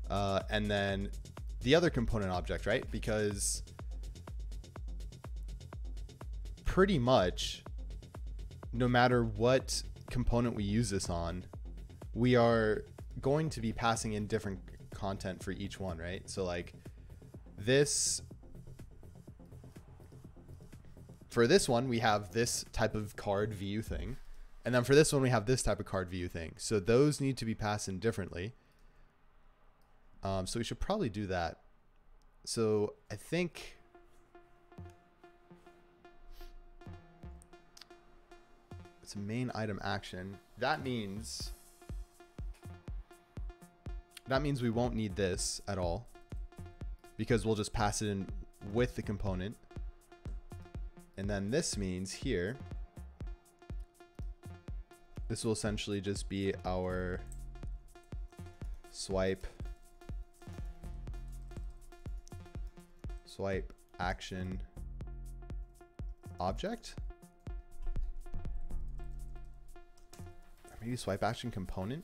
and then the other component object, right? Because pretty much no matter what component we use this on, we are going to be passing in different content for each one, right? So like this, for this one, we have this type of card view thing. And then for this one, we have this type of card view thing. So those need to be passed in differently. So we should probably do that. So I think it's a main item action. That means we won't need this at all, because we'll just pass it in with the component. And then this means here, this will essentially just be our swipe action object. Or maybe swipe action component.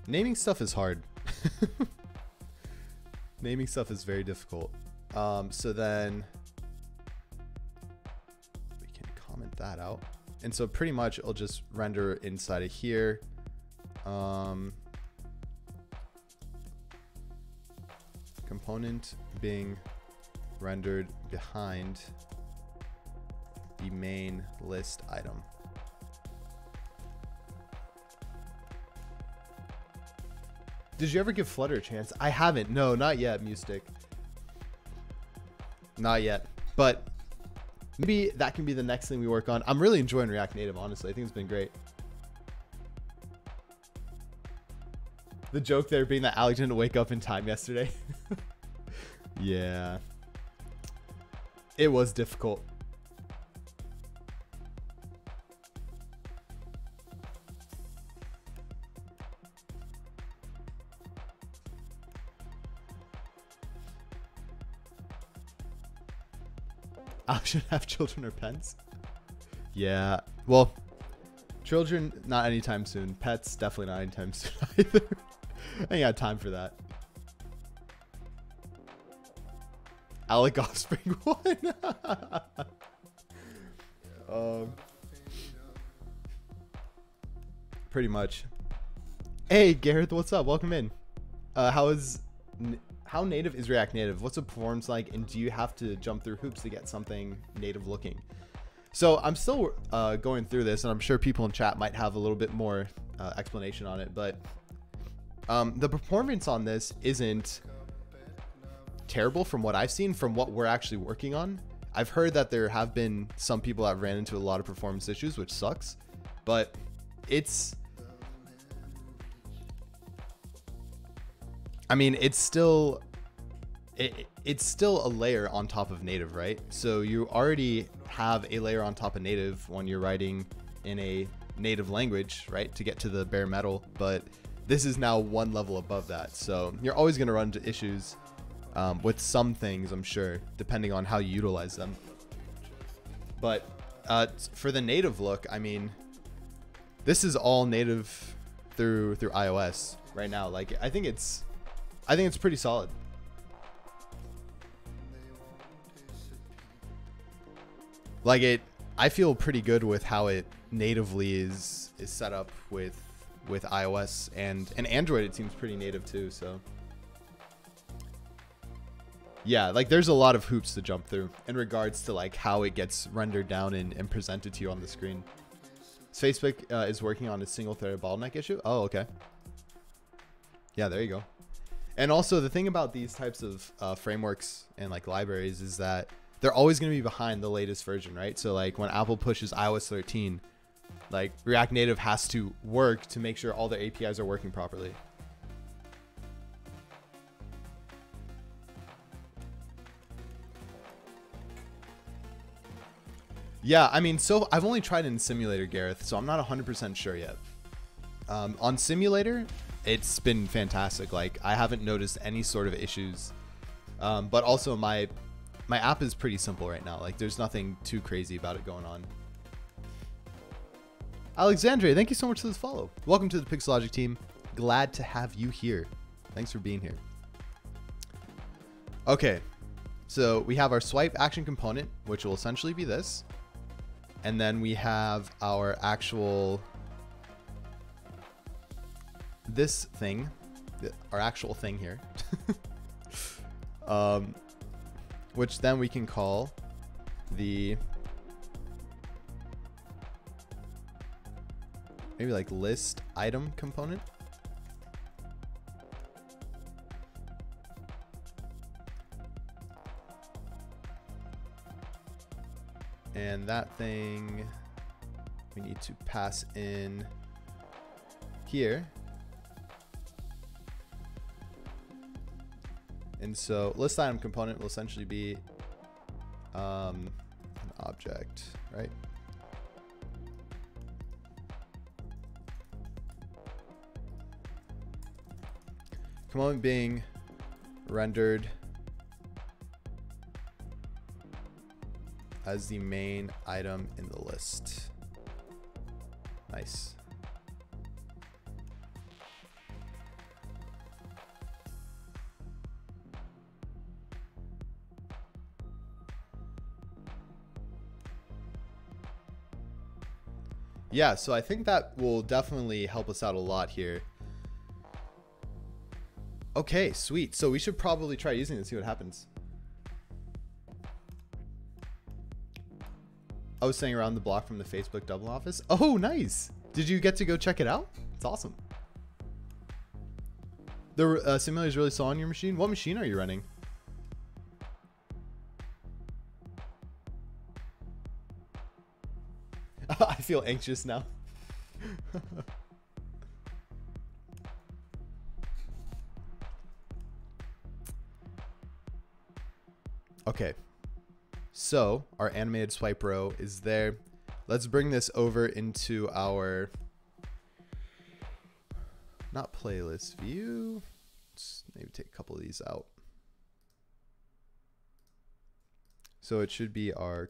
Naming stuff is hard. Naming stuff is very difficult. So then we can comment that out. And so pretty much it'll just render inside of here. Component being rendered behind the main list item. Did you ever give Flutter a chance? I haven't. No, not yet, Mustick. Not yet. But maybe that can be the next thing we work on. I'm really enjoying React Native, honestly. I think it's been great. The joke there being that Alec didn't wake up in time yesterday. Yeah. It was difficult. Option have children or pets? Yeah. Well, children, not anytime soon. Pets, definitely not anytime soon either. I ain't got time for that. Alec Offspring one. Pretty much. Hey, Gareth, what's up? Welcome in. How native is React Native? What's the performance like? And do you have to jump through hoops to get something native looking? So I'm still going through this, and I'm sure people in chat might have a little bit more explanation on it. But the performance on this isn't terrible from what I've seen, from what we're actually working on. I've heard that there have been some people that ran into a lot of performance issues, which sucks. But it's... I mean, it's still a layer on top of native, right? So you already have a layer on top of native when you're writing in a native language, right? To get to the bare metal, but this is now one level above that. So you're always going to run into issues with some things, I'm sure, depending on how you utilize them. But for the native look, I mean, this is all native through iOS right now. Like, I think it's pretty solid. Like I feel pretty good with how it natively is set up with iOS and Android. It seems pretty native too. So yeah, like there's a lot of hoops to jump through in regards to like how it gets rendered down and presented to you on the screen. So Facebook is working on a single-threaded bottleneck issue. Oh, okay. Yeah, there you go. And also the thing about these types of frameworks and like libraries is that they're always going to be behind the latest version, right? So like when Apple pushes iOS 13, like React Native has to work to make sure all their APIs are working properly. Yeah, I mean, so I've only tried it in Simulator, Gareth, so I'm not 100% sure yet. On Simulator, it's been fantastic. Like I haven't noticed any sort of issues, but also my app is pretty simple right now. Like there's nothing too crazy about it going on. Alexandre, thank you so much for this follow. Welcome to the Pixologic team. Glad to have you here. Thanks for being here. Okay, so we have our swipe action component, which will essentially be this. And then we have our actual, this thing, our actual thing here. Which then we can call the, maybe like list item component. And that thing we need to pass in here. And so list item component will essentially be an object, right? Component being rendered as the main item in the list. Nice. Yeah, so I think that will definitely help us out a lot here. Okay, sweet. So we should probably try using it and see what happens. I was saying around the block from the Facebook Dublin office. Oh, nice. Did you get to go check it out? It's awesome. The simulator is really slow on your machine. What machine are you running? I feel anxious now. Okay. So our animated swipe row is there. Let's bring this over into our, not playlist view. Let's maybe take a couple of these out. So it should be our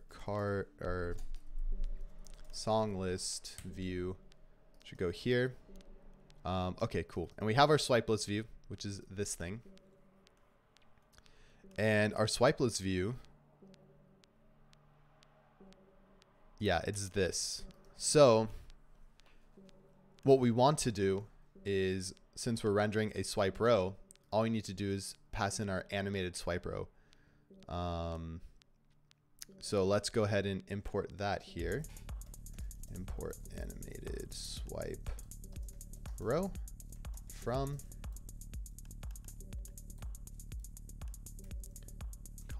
song list view. Should go here. Okay, cool. And we have our swipe list view, which is this thing. And our swipe list view, yeah, it's this. So what we want to do is, since we're rendering a swipe row, all we need to do is pass in our animated swipe row. So let's go ahead and import that here. Import animated swipe row from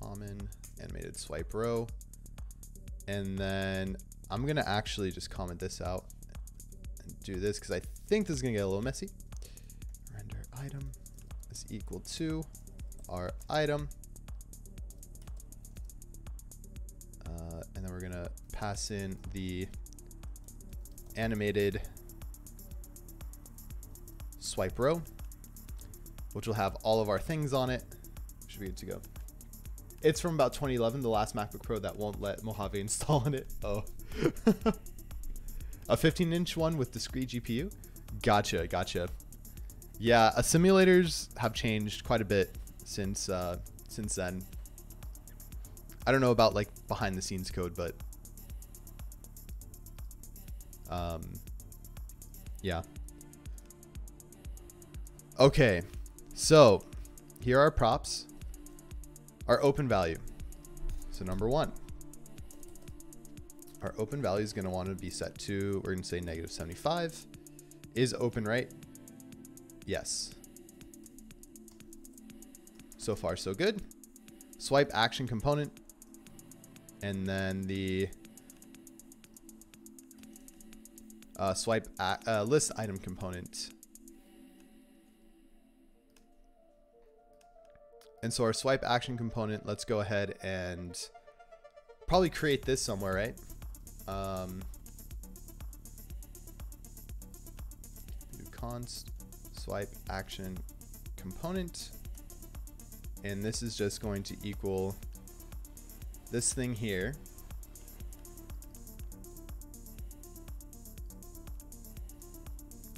common animated swipe row. And then I'm going to actually just comment this out and do this because I think this is going to get a little messy. Render item is equal to our item. And then we're going to pass in the animated swipe row, which will have all of our things on it. Should be good to go. It's from about 2011, the last MacBook Pro that won't let Mojave install on it. Oh. A 15-inch one with discrete GPU? Gotcha, gotcha. Yeah, simulators have changed quite a bit since then. I don't know about like behind the scenes code, but yeah. Okay, so here are props. Our open value. So number one, our open value is going to want to be set to, we're going to say -75. Is open right? Yes. So far, so good. Swipe action component. And then the swipe list item component. And so our swipe action component, let's go ahead and probably create this somewhere, right? Do const swipe action component. And this is just going to equal this thing here.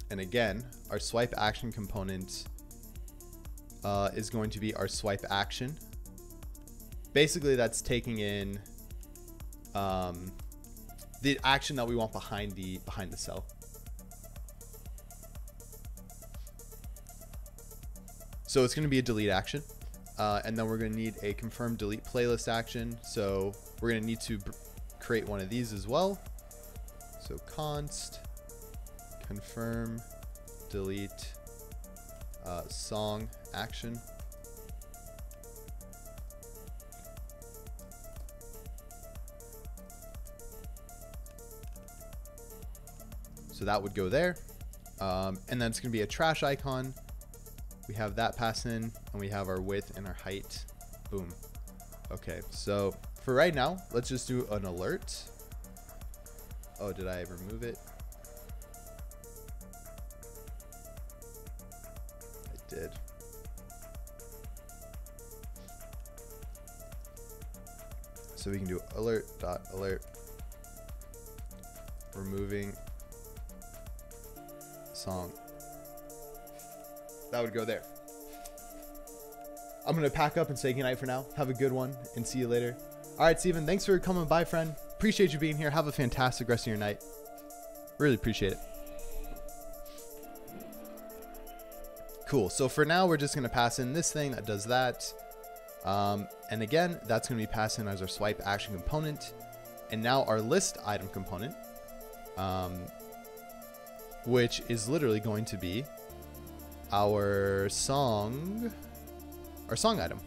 And again, our swipe action component is going to be our swipe action. Basically, that's taking in the action that we want behind the cell. So it's going to be a delete action. And then we're going to need a confirm delete playlist action. So we're going to need to create one of these as well. So const confirm delete song action. So that would go there. And then it's going to be a trash icon. We have that pass in, and we have our width and our height. Boom. Okay, so for right now, let's just do an alert. Oh, did I remove it? I did. So we can do alert.alert, removing song. That would go there. I'm going to pack up and say goodnight for now. Have a good one and see you later. All right, Steven, thanks for coming by, friend. Appreciate you being here. Have a fantastic rest of your night. Really appreciate it. Cool. So for now, we're just going to pass in this thing that does that. And again, that's going to be passed in as our swipe action component. And now our list item component, which is literally going to be our song item.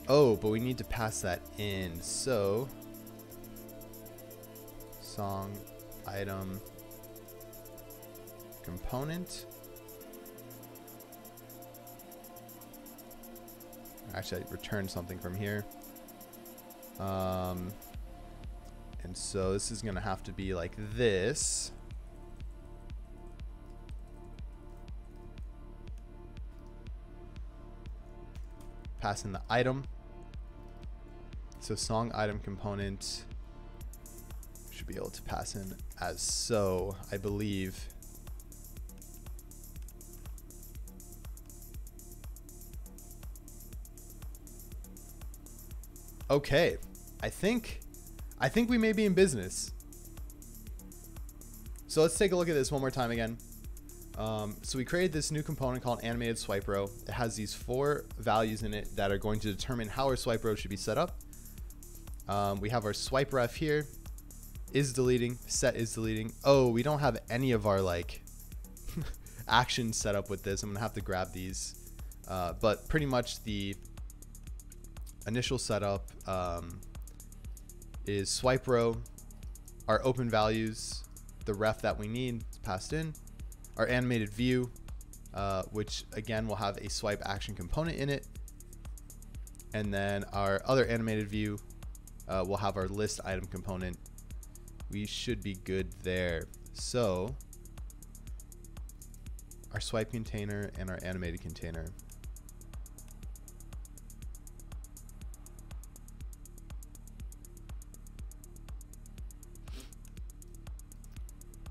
Oh, but we need to pass that in. So song item component. Actually, I returned something from here. And so this is going to have to be like this. Pass in the item. So song item component should be able to pass in as so, I believe. Okay, I think we may be in business. So let's take a look at this one more time again. So we created this new component called animated swipe row. It has these 4 values in it that are going to determine how our swipe row should be set up. We have our swipe ref here, is deleting, set is deleting. Oh, we don't have any of our like actions set up with this. I'm gonna have to grab these, but pretty much the initial setup is swipe row, our open values, the ref that we need is passed in, our animated view, which again will have a swipe action component in it, and then our other animated view will have our list item component. We should be good there. So our swipe container and our animated container.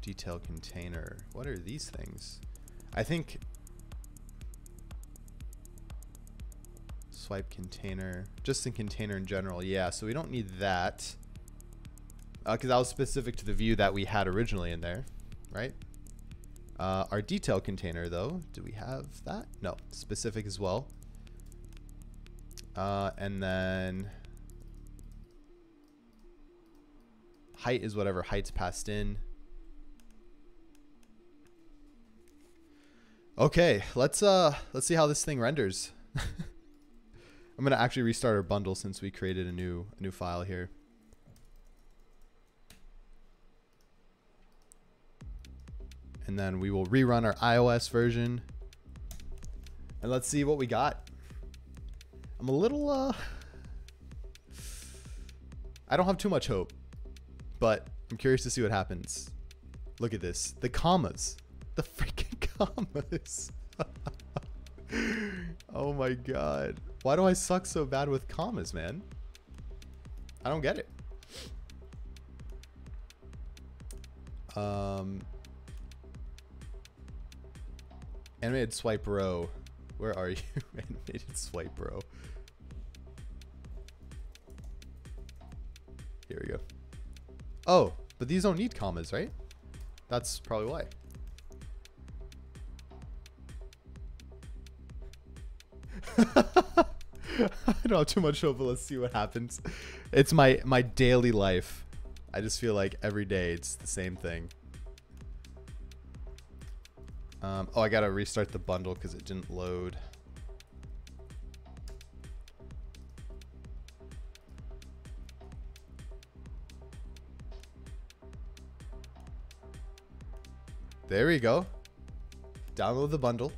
Detail container. What are these things? I think swipe container, just in container in general. Yeah, so we don't need that because that was specific to the view that we had originally in there, right? Our detail container though, do we have that? No, specific as well. And then height is whatever height's passed in. Okay, let's see how this thing renders. I'm gonna actually restart our bundle since we created a new file here. And then we will rerun our iOS version. And let's see what we got. I'm a little I don't have too much hope, but I'm curious to see what happens. Look at this. The commas. The freaking commas. Oh my god. Why do I suck so bad with commas, man? I don't get it. Animated swipe row. Where are you? Animated swipe row. Here we go. Oh, but these don't need commas, right? That's probably why. I don't have too much hope, but let's see what happens. It's my daily life. I just feel like every day it's the same thing. Oh, I gotta restart the bundle because it didn't load. There we go. Download the bundle.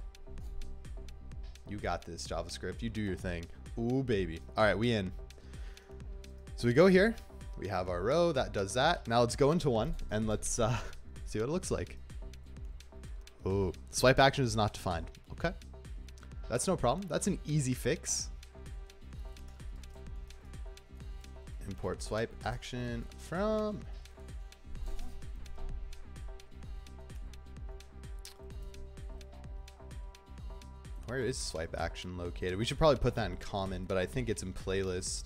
You got this, JavaScript. You do your thing. Ooh, baby. All right, we in. So we go here. We have our row that does that. Now let's go into one and let's see what it looks like. Ooh, swipe action is not defined. Okay, that's no problem. That's an easy fix. Import swipe action from. Where is swipe action located? We should probably put that in common, but I think it's in playlist.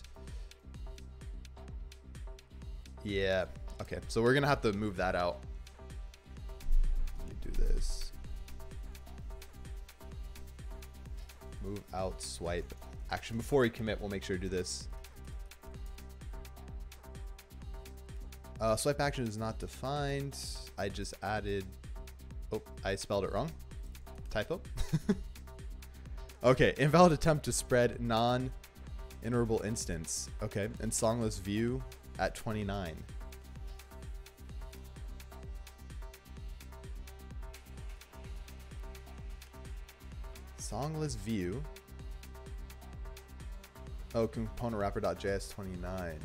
Yeah. Okay, so we're gonna have to move that out. Let me do this. Move out swipe action. Before we commit, we'll make sure to do this. Swipe action is not defined. I just added. Oh, I spelled it wrong. Typo. Okay, invalid attempt to spread non-iterable instance. Okay, and songless view at 29. Song list view. Oh, component wrapper.js29.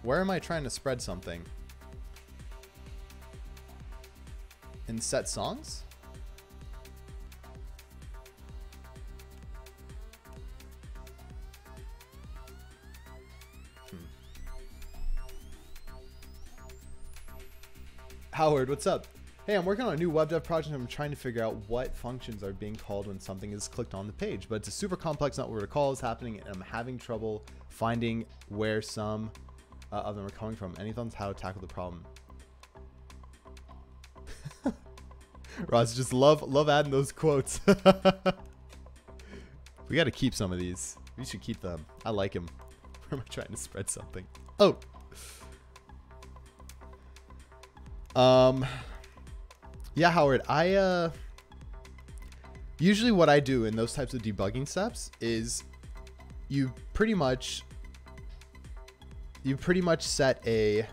Where am I trying to spread something? In set songs? Howard, what's up? Hey, I'm working on a new web dev project and I'm trying to figure out what functions are being called when something is clicked on the page. But it's a super complex network of calls happening and I'm having trouble finding where some of them are coming from. Any thoughts how to tackle the problem? Ross, just love adding those quotes. We got to keep some of these. We should keep them. I like him. Where am I trying to spread something? Oh. Yeah, Howard, I usually what I do in those types of debugging steps is you pretty much set a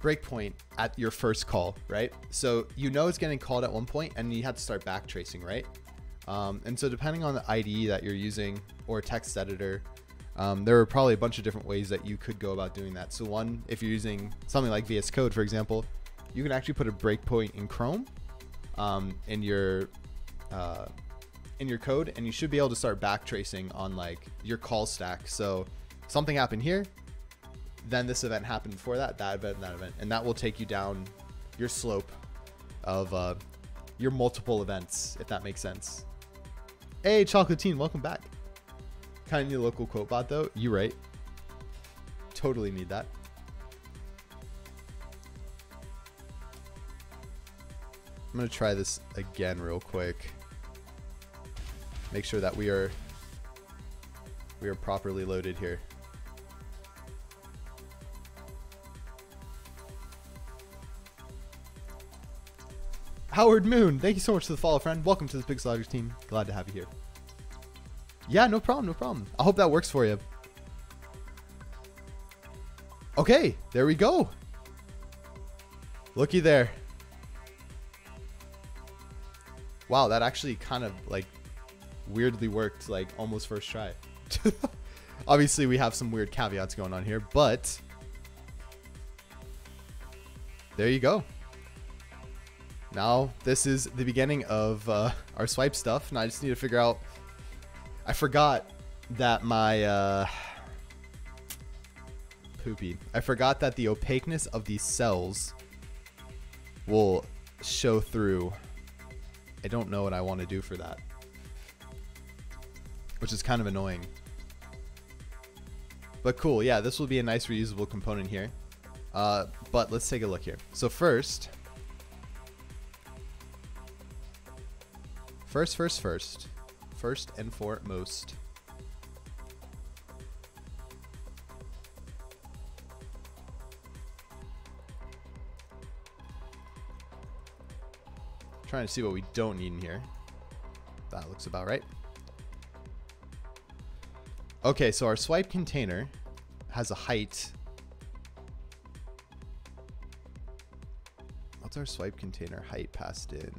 breakpoint at your first call, right? So you know it's getting called at one point and you have to start backtracing, right? And so depending on the IDE that you're using or text editor, there are probably a bunch of different ways that you could go about doing that. So one, if you're using something like VS Code, for example, you can actually put a breakpoint in Chrome in your code, and you should be able to start backtracing on like your call stack. So something happened here, then this event happened before that event, and that event, and that will take you down your slope of your multiple events, if that makes sense. Hey, Chocolatine, welcome back. Kind of need a local quote bot though. You right. Totally need that. I'm going to try this again real quick. Make sure that we are properly loaded here. Howard Moon, thank you so much for the follow, friend. Welcome to the Pixel team. Glad to have you here. Yeah, no problem, no problem. I hope that works for you. Okay, there we go. Looky there. Wow, that actually kind of like weirdly worked, like almost first try. Obviously, we have some weird caveats going on here, but there you go. Now, this is the beginning of our swipe stuff, and I just need to figure out... I forgot that my... Poopy. I forgot that the opaqueness of these cells will show through. I don't know what I want to do for that, which is kind of annoying. But cool, yeah, this will be a nice reusable component here. But let's take a look here. So first and foremost, trying to see what we don't need in here. That looks about right. Okay, so our swipe container has a height. What's our swipe container height passed in?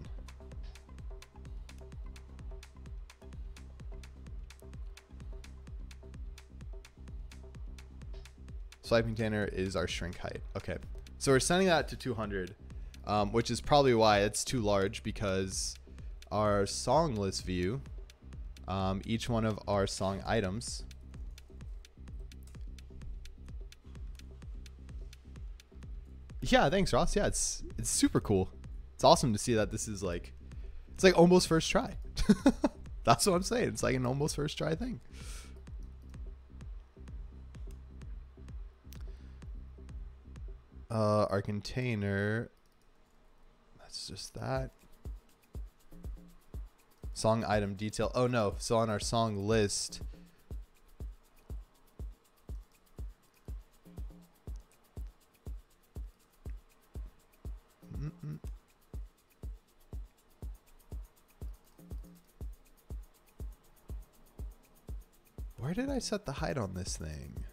Swipe container is our shrink height. Okay, so we're sending that to 200, which is probably why it's too large, because our song list view, each one of our song items, yeah, thanks, Ross. Yeah, it's super cool. It's awesome to see that this is like, it's like almost first try. That's what I'm saying. It's like an almost first try thing. Our container, that's just that. Song item detail. Oh no, so on our song list, where did I set the height on this thing?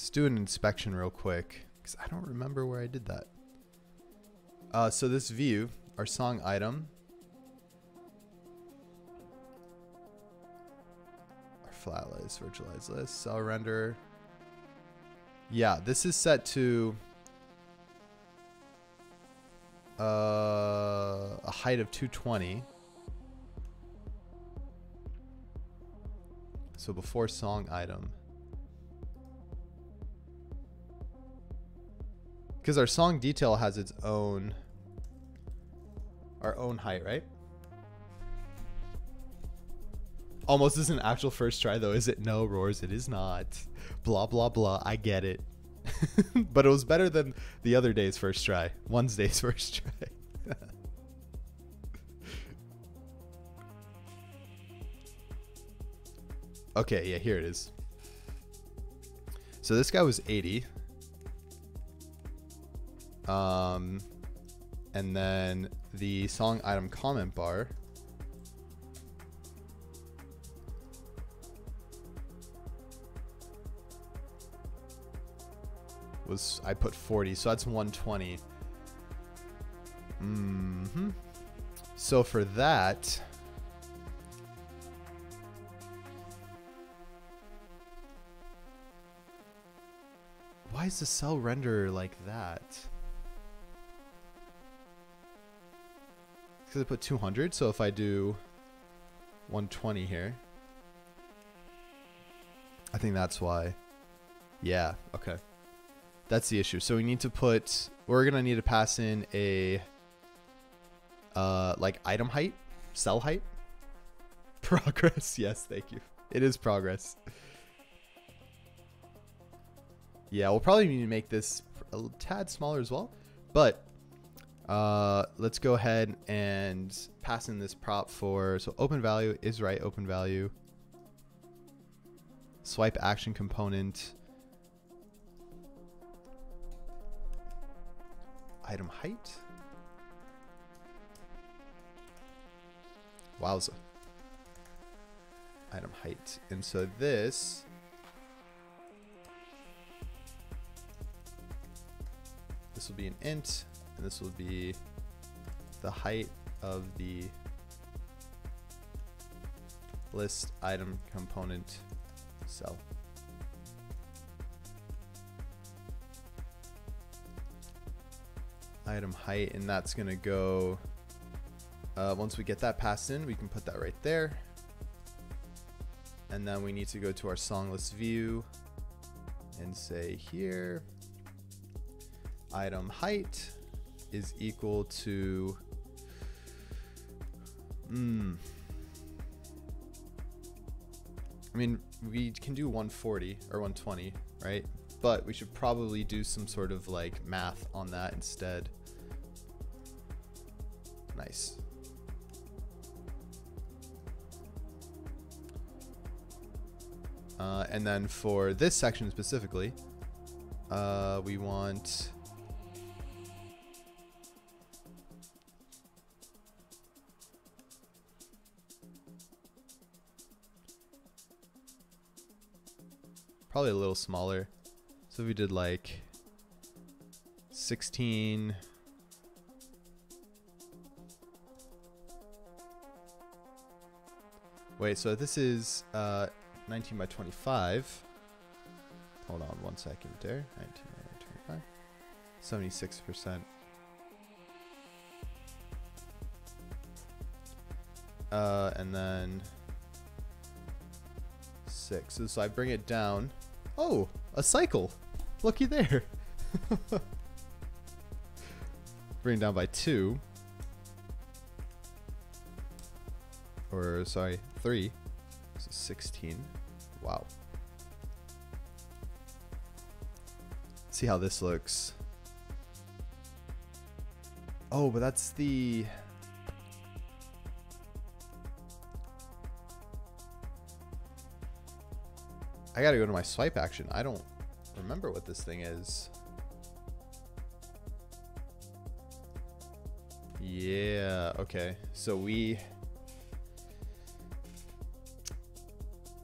Let's do an inspection real quick because I don't remember where I did that. So this view, our song item, our flat list, virtualized list, cell renderer. Yeah, this is set to a height of 220. So before song item. Because our song detail has its own, our own height, right? Almost is an actual first try though, is it? No, Roars, it is not. Blah, blah, blah, I get it. But it was better than the other day's first try. Wednesday's first try. Okay, yeah, here it is. So this guy was 80. And then the song item comment bar was, I put 40, so that's 120. So for that, why is the cell renderer like that? Because I put 200, so if I do 120 here, I think that's why. Yeah, okay. That's the issue. So we need to put, we're going to need to pass in a, like item height, cell height. Progress, yes, thank you. It is progress. Yeah, we'll probably need to make this a tad smaller as well, but let's go ahead and pass in this prop for, so open value is right, open value, swipe action component, item height. Wowza. Item height. And so this will be an int, and this will be the height of the list item component cell. Item height, and that's gonna go, once we get that passed in, we can put that right there. And then we need to go to our song list view and say here, item height is equal to, I mean, we can do 140 or 120, right? But we should probably do some sort of like math on that instead. Nice. And then for this section specifically, we want probably a little smaller. So we did like 16. Wait, so this is 19 by 25. Hold on 1 second there. 19 by 25. 76%. And then 6. So I bring it down. Oh, a cycle. Looky there. Bring it down by 2. Or sorry, 3. So 16. Wow. See how this looks. Oh, but that's the... I gotta go to my swipe action. I don't remember what this thing is. Yeah, okay. So we...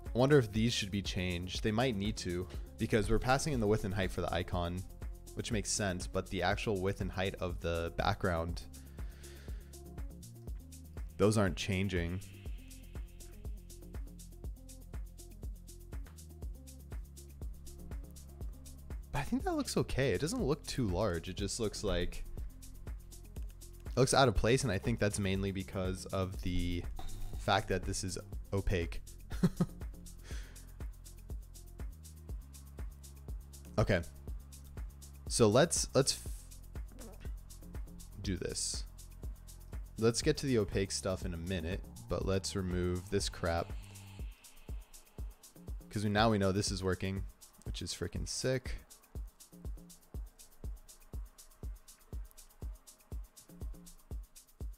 I wonder if these should be changed. They might need to, because we're passing in the width and height for the icon, which makes sense, but the actual width and height of the background, those aren't changing. But I think that looks okay. It doesn't look too large. It just looks like, it looks out of place, and I think that's mainly because of the fact that this is opaque. Okay. So let's do this. Let's get to the opaque stuff in a minute, but let's remove this crap, because now we know this is working, which is freaking sick.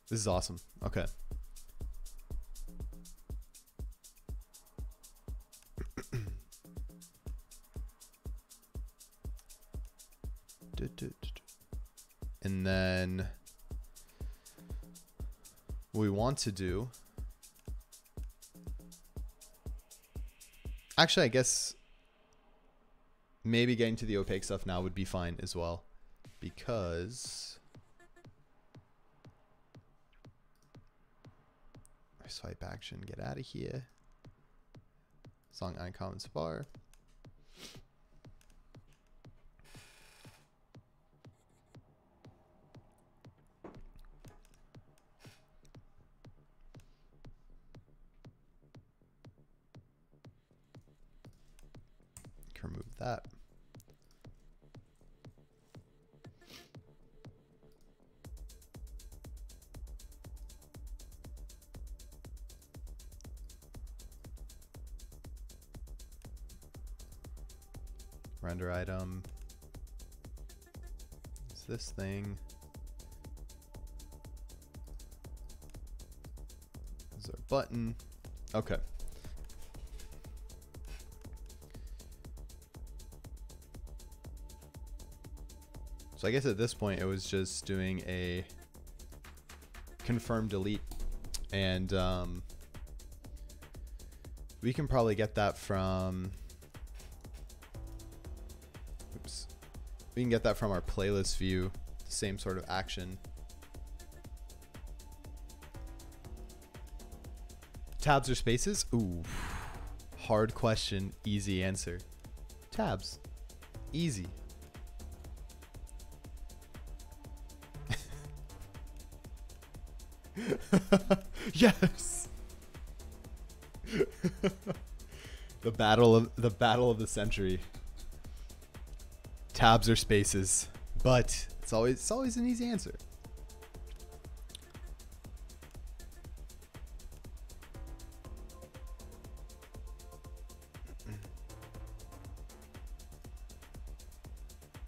This is awesome. Okay. And then what we want to do, actually, I guess maybe getting to the opaque stuff now would be fine as well, because swipe action, get out of here. Song icon bar. Can remove that. Render item. It's this thing. Is our button. Okay. So I guess at this point it was just doing a confirm delete, and we can probably get that from, oops, we can get that from our playlist view, the same sort of action. Tabs or spaces? Ooh, hard question, easy answer. Tabs, easy. Yes. the battle of the century. Tabs or spaces, but it's always an easy answer.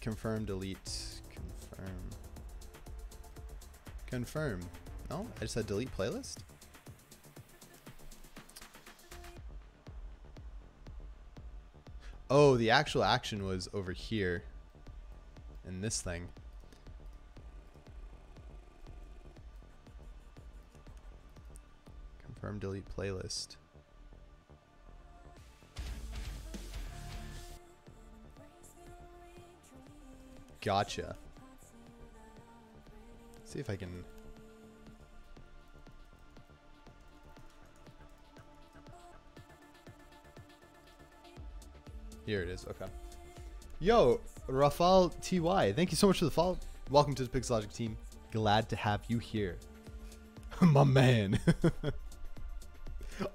Confirm, delete, confirm. No, I just said delete playlist. Oh, the actual action was over here in this thing. Confirm, delete playlist. Gotcha. Let's see if I can. Here it is. Okay. Yo, Rafal TY, thank you so much for the follow. Welcome to the Pixologic team. Glad to have you here. My man.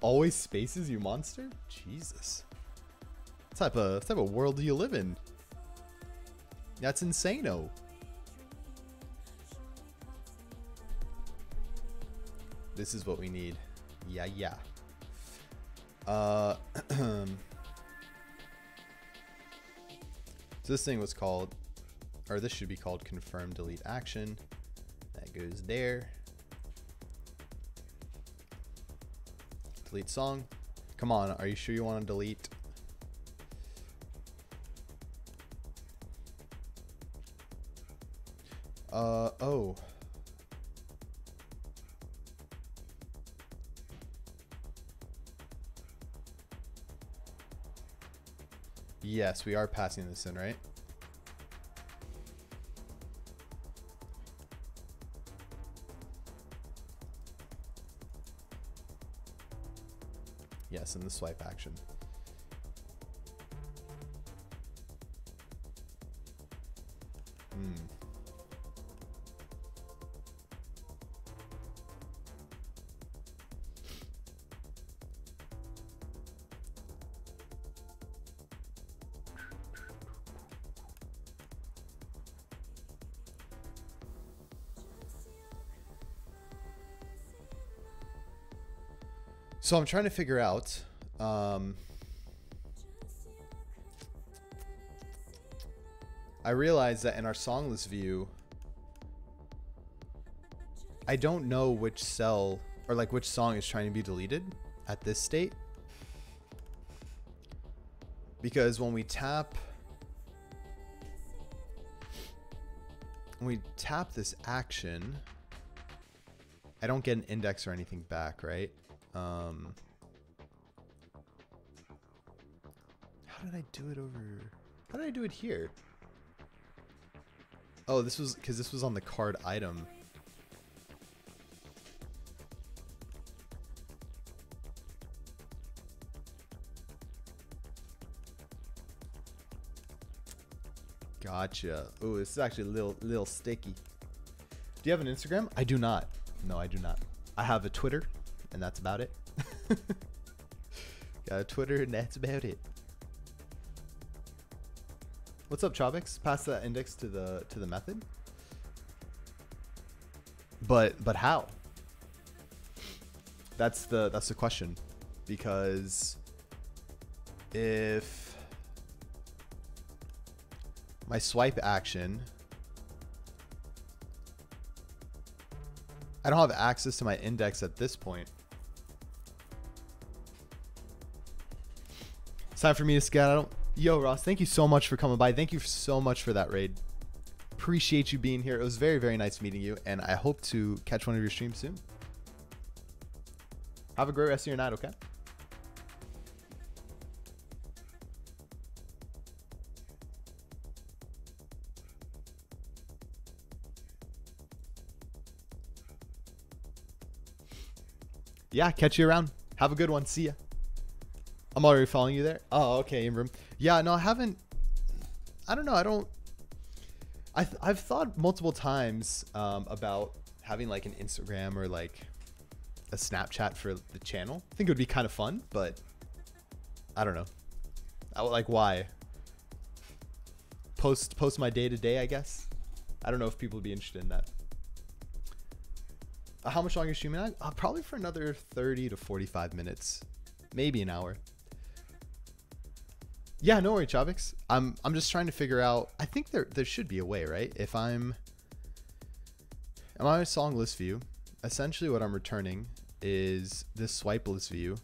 Always spaces, you monster? Jesus. What type of world do you live in? That's insane-o. This is what we need. Yeah, yeah. So this thing was called, or this should be called confirm delete action. That goes there. Delete song. Come on, are you sure you want to delete? Oh. Yes, we are passing this in, right? Yes, in the swipe action. So I'm trying to figure out, I realized that in our song list view, I don't know which cell or like which song is trying to be deleted at this state. Because when we tap this action, I don't get an index or anything back, right? How did I do it over? How did I do it here? Oh, this was because this was on the card item. Gotcha. Oh, this is actually a little sticky. Do you have an Instagram? I do not. No, I do not. I have a Twitter, and that's about it. Got a Twitter, and that's about it. What's up, Chobix? Pass that index to the method. But how? That's the question, because if my swipe action, I don't have access to my index at this point. It's time for me to skedaddle. Yo, Ross, thank you so much for coming by. Thank you so much for that raid. Appreciate you being here. It was very, very nice meeting you, and I hope to catch one of your streams soon. Have a great rest of your night, okay? Yeah, catch you around. Have a good one. See ya. I'm already following you there. Oh, okay, Imram. Yeah, no, I haven't. I don't know. I've thought multiple times about having like an Instagram or like a Snapchat for the channel. I think it would be kind of fun, but I don't know. Like, why? Post my day to day, I guess. I don't know if people would be interested in that. How much longer are you streaming? Probably for another 30 to 45 minutes, maybe an hour. Yeah, no worry, Chavix. I'm just trying to figure out. I think there should be a way, right? If I'm on a song list view, essentially what I'm returning is this swipe list view,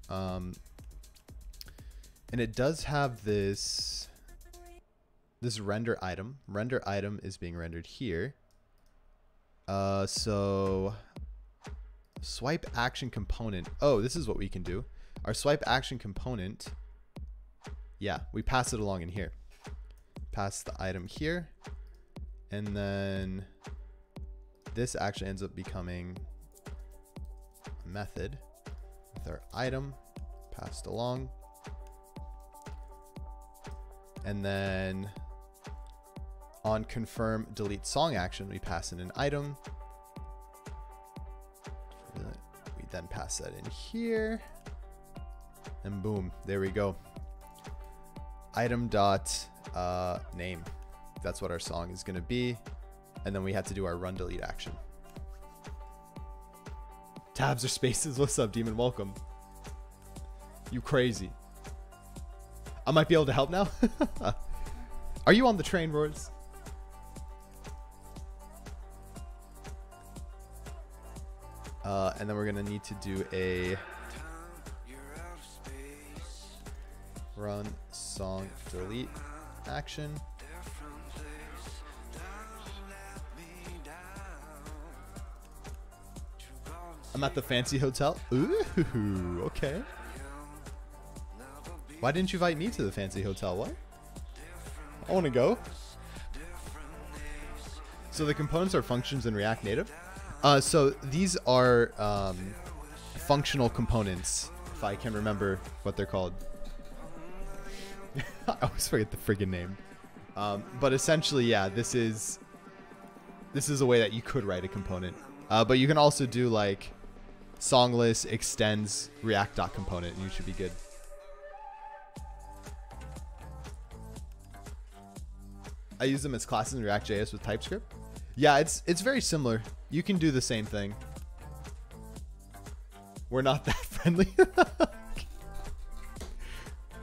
and it does have this render item. Render item is being rendered here. So swipe action component. Oh, this is what we can do. Our swipe action component. Yeah, we pass it along in here. Pass the item here. And then this actually ends up becoming a method with our item passed along. And then on confirm delete song action, we pass in an item. We then pass that in here. And boom, there we go. Item dot name. That's what our song is going to be. And then we have to do our run delete action. Tabs or spaces. What's up, Demon? Welcome. You crazy. I might be able to help now. Are you on the train, Roars? And then we're going to need to do a run song delete action. I'm at the fancy hotel. Ooh, okay. Why didn't you invite me to the fancy hotel? What? I want to go. So the components are functions in React Native. So these are functional components, if I can remember what they're called. I always forget the friggin' name. But essentially, yeah, this is a way that you could write a component. But you can also do like songless extends react.component and you should be good. I use them as classes in React.js with TypeScript. Yeah, it's very similar. You can do the same thing. We're not that friendly.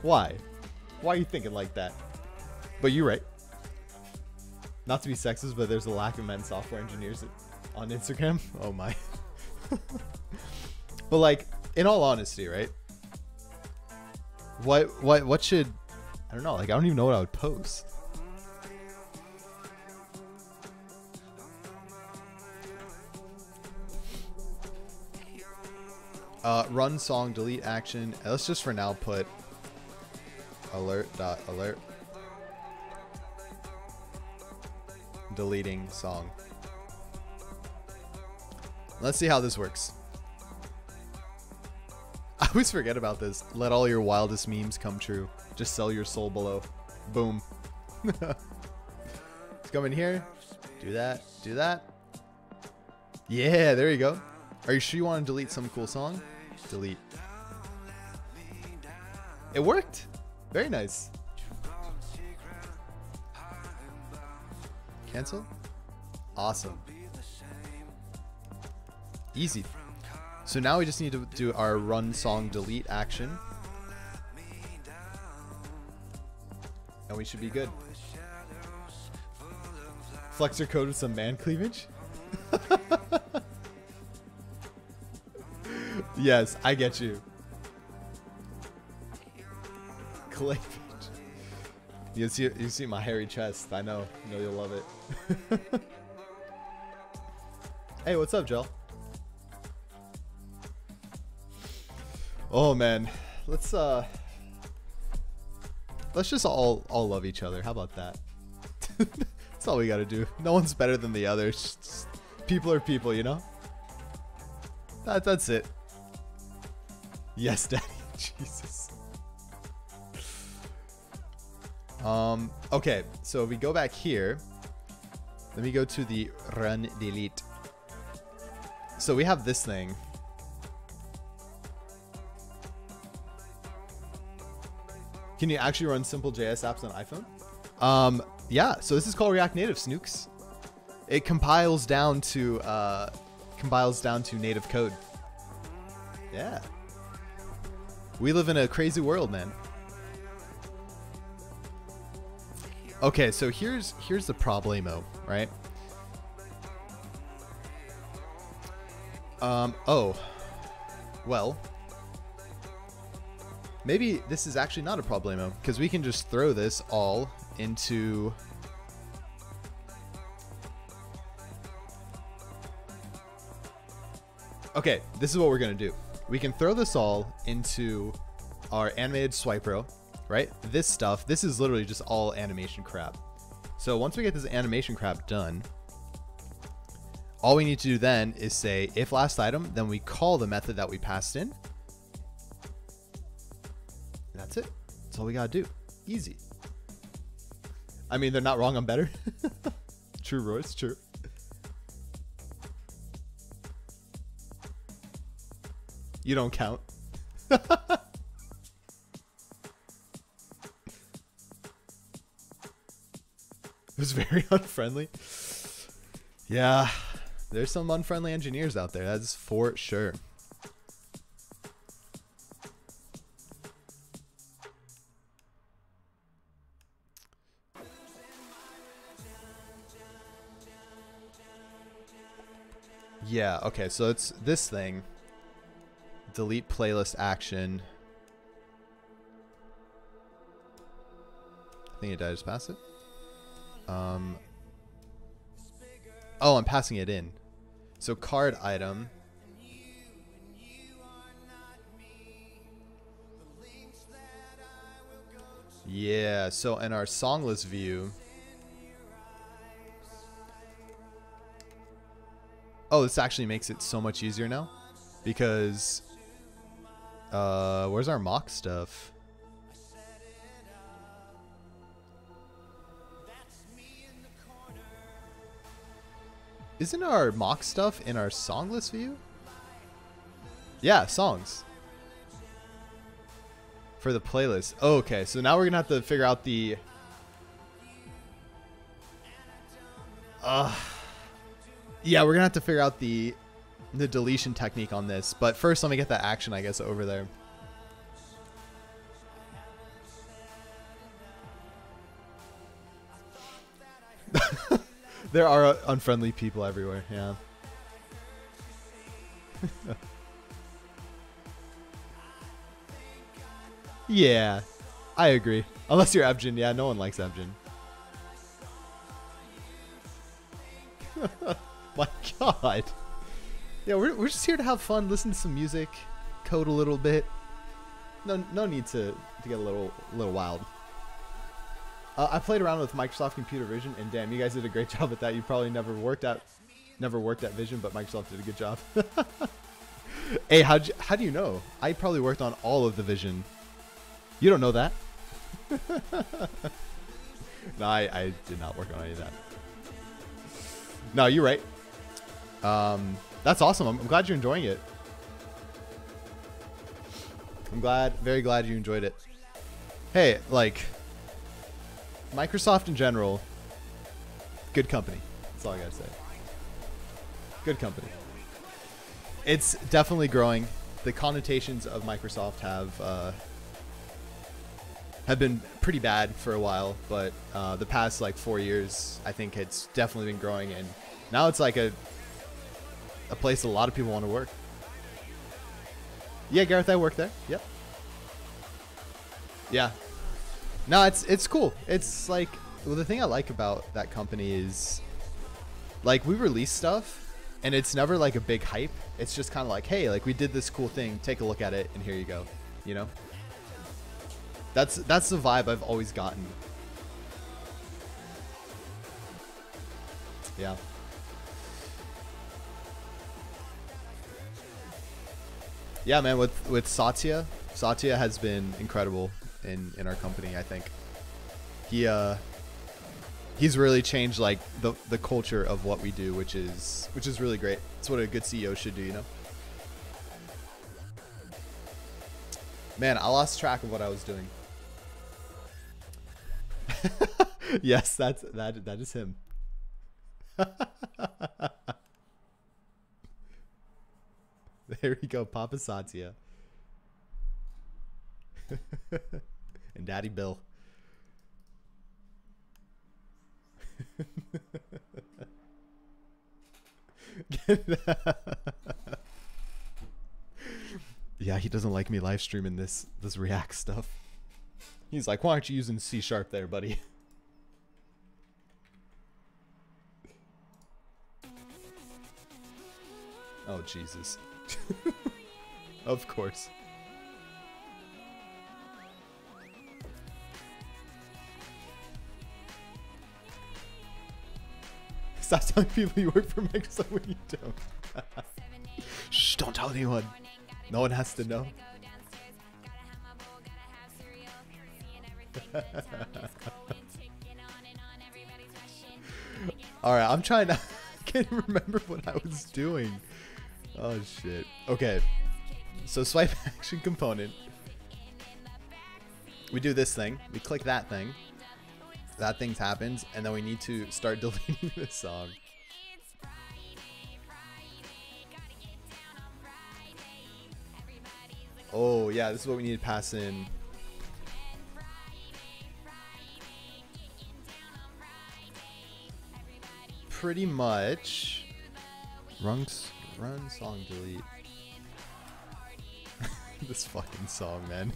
Why? Why are you thinking like that? But you're right. Not to be sexist, but there's a lack of men software engineers on Instagram. Oh my. But like, in all honesty, right? What should, I don't know, like I don't even know what I would post. Run song delete action. Let's just for now put alert.alert deleting song. Let's see how this works. I always forget about this. Let all your wildest memes come true. Just sell your soul below. Boom. Let's come in here. Do that. Do that. Yeah, there you go. Are you sure you want to delete some cool song? Delete. It worked. Very nice. Cancel. Awesome. Easy. So now we just need to do our run song delete action. And we should be good. Flex your code with some man cleavage. Yes, I get you. Cleavage. You see my hairy chest. I know you'll love it. Hey, what's up, Jel? Oh man, let's just all love each other. How about that? That's all we gotta do. No one's better than the other. Just people are people, you know. That's it. Yes, Daddy. Jesus. Okay, so if we go back here, let me go to the run delete. So we have this thing. Can you actually run simple JS apps on iPhone? Yeah, so this is called React Native, Snooks. It compiles down to native code. Yeah. We live in a crazy world, man. Okay, so here's the problemo, right? Oh. Well. Maybe this is actually not a problemo, because we can just throw this all into... Okay, this is what we're going to do. We can throw this all into our animated swipe row, right? This stuff, this is literally just all animation crap. So once we get this animation crap done, all we need to do then is say if last item, then we call the method that we passed in. And that's it. That's all we gotta do. Easy. I mean, they're not wrong, I'm better. True, Royce, true. You don't count. It was very unfriendly. Yeah, there's some unfriendly engineers out there, that's for sure. Yeah, okay, so it's this thing. Delete playlist action. I think did I just pass it? Oh, I'm passing it in. So card item. Yeah, so in our songless view. Oh, this actually makes it so much easier now. Because where's our mock stuff? Isn't our mock stuff in our songless view? Yeah, songs. For the playlist. Oh, okay, so now we're gonna have to figure out the yeah, we're gonna have to figure out the deletion technique on this. But first let me get that action, I guess, over there. There are unfriendly people everywhere, yeah. Yeah, I agree. Unless you're Ebjin, yeah, no one likes Ebjin. My god. Yeah, we're just here to have fun, listen to some music, code a little bit. No need to get a little wild. I played around with Microsoft Computer Vision, and damn, you guys did a great job at that. You probably never worked at Vision, but Microsoft did a good job. Hey, how do you know? I probably worked on all of the Vision. You don't know that? No, I did not work on any of that. No, you're right. That's awesome. I'm glad you're enjoying it. I'm very glad you enjoyed it. Hey, like, Microsoft in general, good company. That's all I gotta say. Good company. It's definitely growing. The connotations of Microsoft have been pretty bad for a while, but the past like 4 years, I think it's definitely been growing, and now it's like a place a lot of people want to work. Yeah, Gareth, I work there. Yep. Yeah. No, it's cool. It's like, well, the thing I like about that company is, like, we release stuff, and it's never like a big hype. It's just kind of like, hey, like, we did this cool thing. Take a look at it, and here you go. You know. That's the vibe I've always gotten. Yeah. Yeah, man, with Satya has been incredible in our company, I think. He's really changed like the culture of what we do, which is really great. It's what a good CEO should do, you know? Man, I lost track of what I was doing. Yes, that is him. There we go, Papa Satya. And Daddy Bill. Yeah, he doesn't like me live streaming this React stuff. He's like, why aren't you using C# there, buddy? Oh, Jesus. Of course. Stop telling people you work for Microsoft when you don't. Shh, don't tell anyone. No one has to know. Alright, I'm trying to... I can't remember what I was doing. Oh, shit. Okay. So, swipe action component. We do this thing. We click that thing. That thing happens. And then we need to start deleting this song. Oh, yeah. This is what we need to pass in. Pretty much. Run song delete. This fucking song, man.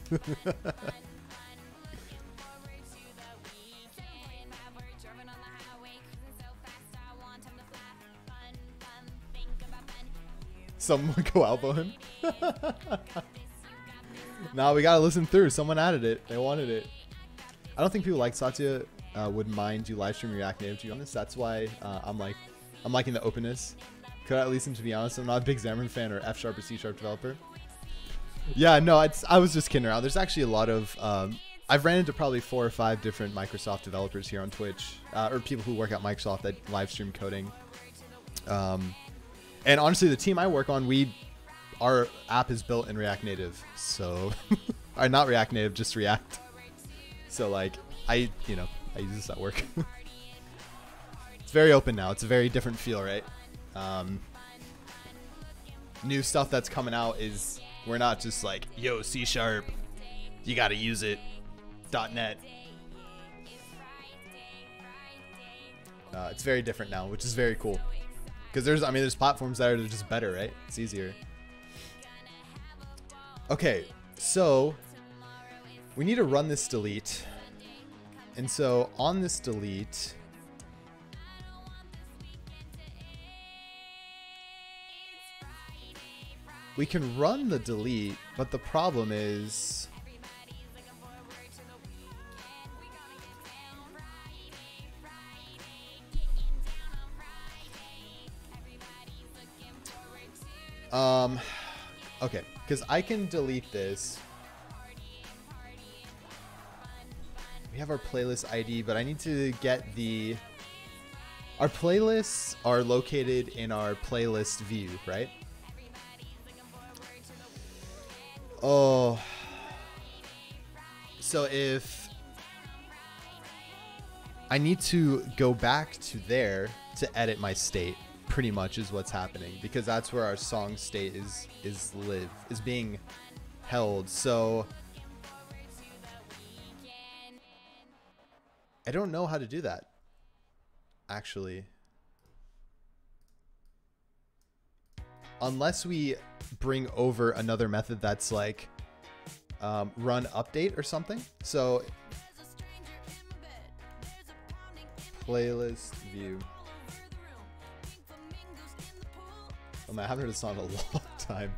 Someone go elbow him. Nah, we gotta listen through. Someone added it. They wanted it. I don't think people like Satya would mind you live stream React Native, to be honest. That's why I'm liking the openness. Could at least, to be honest, I'm not a big Xamarin fan or F# or C# developer. Yeah, no, I was just kidding around. There's actually a lot of I've ran into probably 4 or 5 different Microsoft developers here on Twitch, or people who work at Microsoft that live stream coding. And honestly, the team I work on, our app is built in React Native, so or not React Native, just React. So like I use this at work. It's very open now. It's a very different feel, right? New stuff that's coming out is we're not just like, yo, C#, you got to use it. .NET. It's very different now, which is very cool. Because there's platforms that are just better, right? It's easier. Okay, so we need to run this delete. And so on this delete, we can run the delete, but the problem is okay, because I can delete this. We have our playlist ID, but I need to get our playlists are located in our playlist view, right? Oh, so if I need to go back to there to edit my state, pretty much is what's happening, because that's where our song state is being held. So I don't know how to do that, actually, unless we bring over another method that's like run update or something. So playlist view. Oh man, I haven't heard this song in a long time.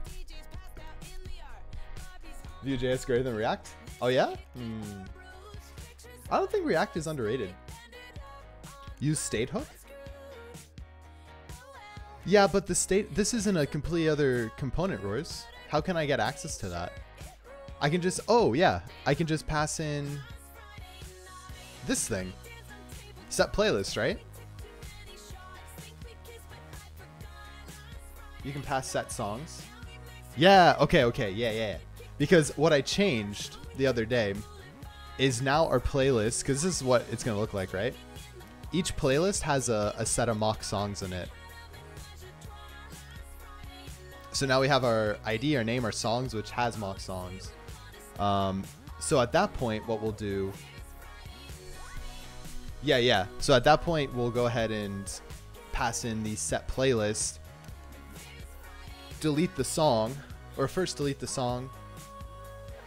Vue.js greater than React? Oh yeah? I don't think React is underrated. Use state hook? Yeah, but this isn't a completely other component, Royce. How can I get access to that? I can just, I can just pass in this thing. Set playlist, right? You can pass set songs. Yeah, okay, yeah. Because what I changed the other day is now our playlist, because this is what it's going to look like, right? Each playlist has a set of mock songs in it. So now we have our ID, our name, our songs, which has mock songs. So at that point, what we'll do... Yeah. So at that point, we'll go ahead and pass in the set playlist. Delete the song, or first delete the song,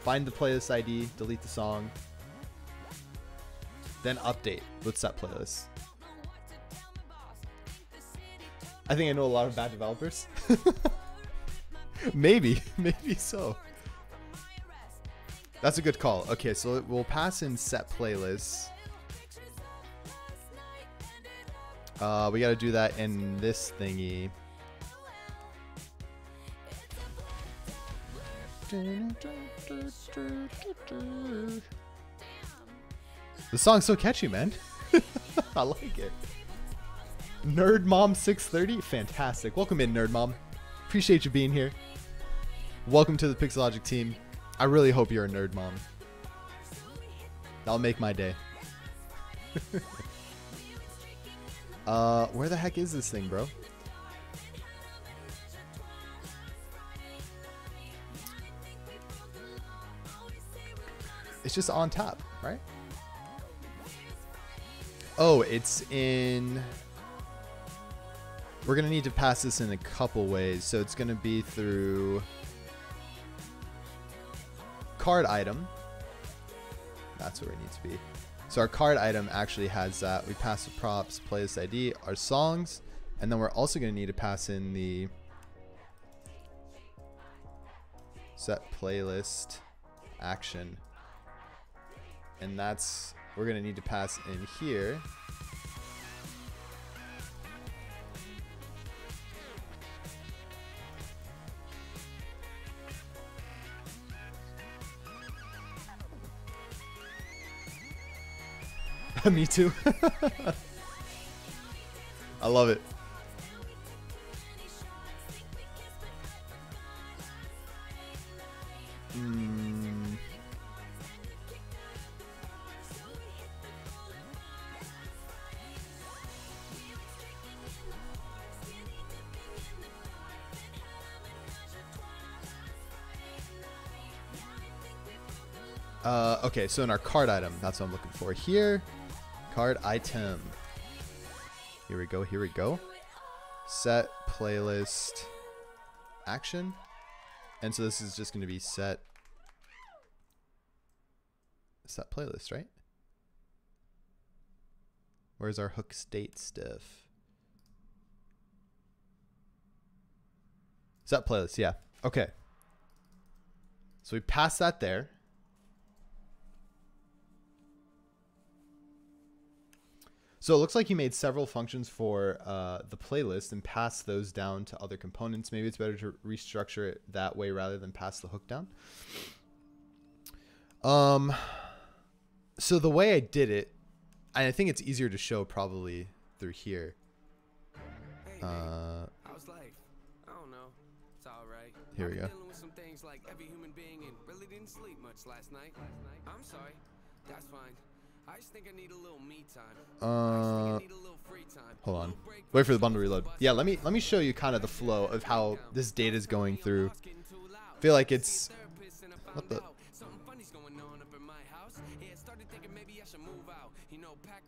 find the playlist ID, delete the song, then update with set playlist. I think I know a lot of bad developers. maybe so. That's a good call. Okay, so we'll pass in set playlists. We got to do that in this thingy. The song's so catchy, man. I like it. Nerd Mom 630, fantastic. Welcome in, Nerd Mom. Appreciate you being here. Welcome to the Pixelogic team. I really hope you're a nerd mom. That'll make my day. Where the heck is this thing, bro? It's just on top, right? Oh, it's in... We're going to need to pass this in a couple ways. So it's going to be through card item. That's where it needs to be. So our card item actually has that. We pass the props, playlist ID, our songs, and then we're also going to need to pass in the set playlist action. And that's we're going to need to pass in here. Me too. I love it. Okay, so in our card item, that's what I'm looking for here. Card item. Here we go, here we go. Set playlist action. And so this is just going to be set playlist, right? Where's our hook state stuff? Set playlist, yeah. Okay. So we pass that there. So it looks like you made several functions for the playlist and passed those down to other components. Maybe it's better to restructure it that way rather than pass the hook down. So the way I did it, I think it's easier to show probably through here. Hey, how's life? I don't know. It's all right. Here we go. Dealing with some things like every human being and really didn't sleep much last night. I'm sorry. That's fine. I just think I need a little me time. Hold on. Wait for the bundle reload. Yeah, let me show you kind of the flow of how this data is going through. I feel like it's what the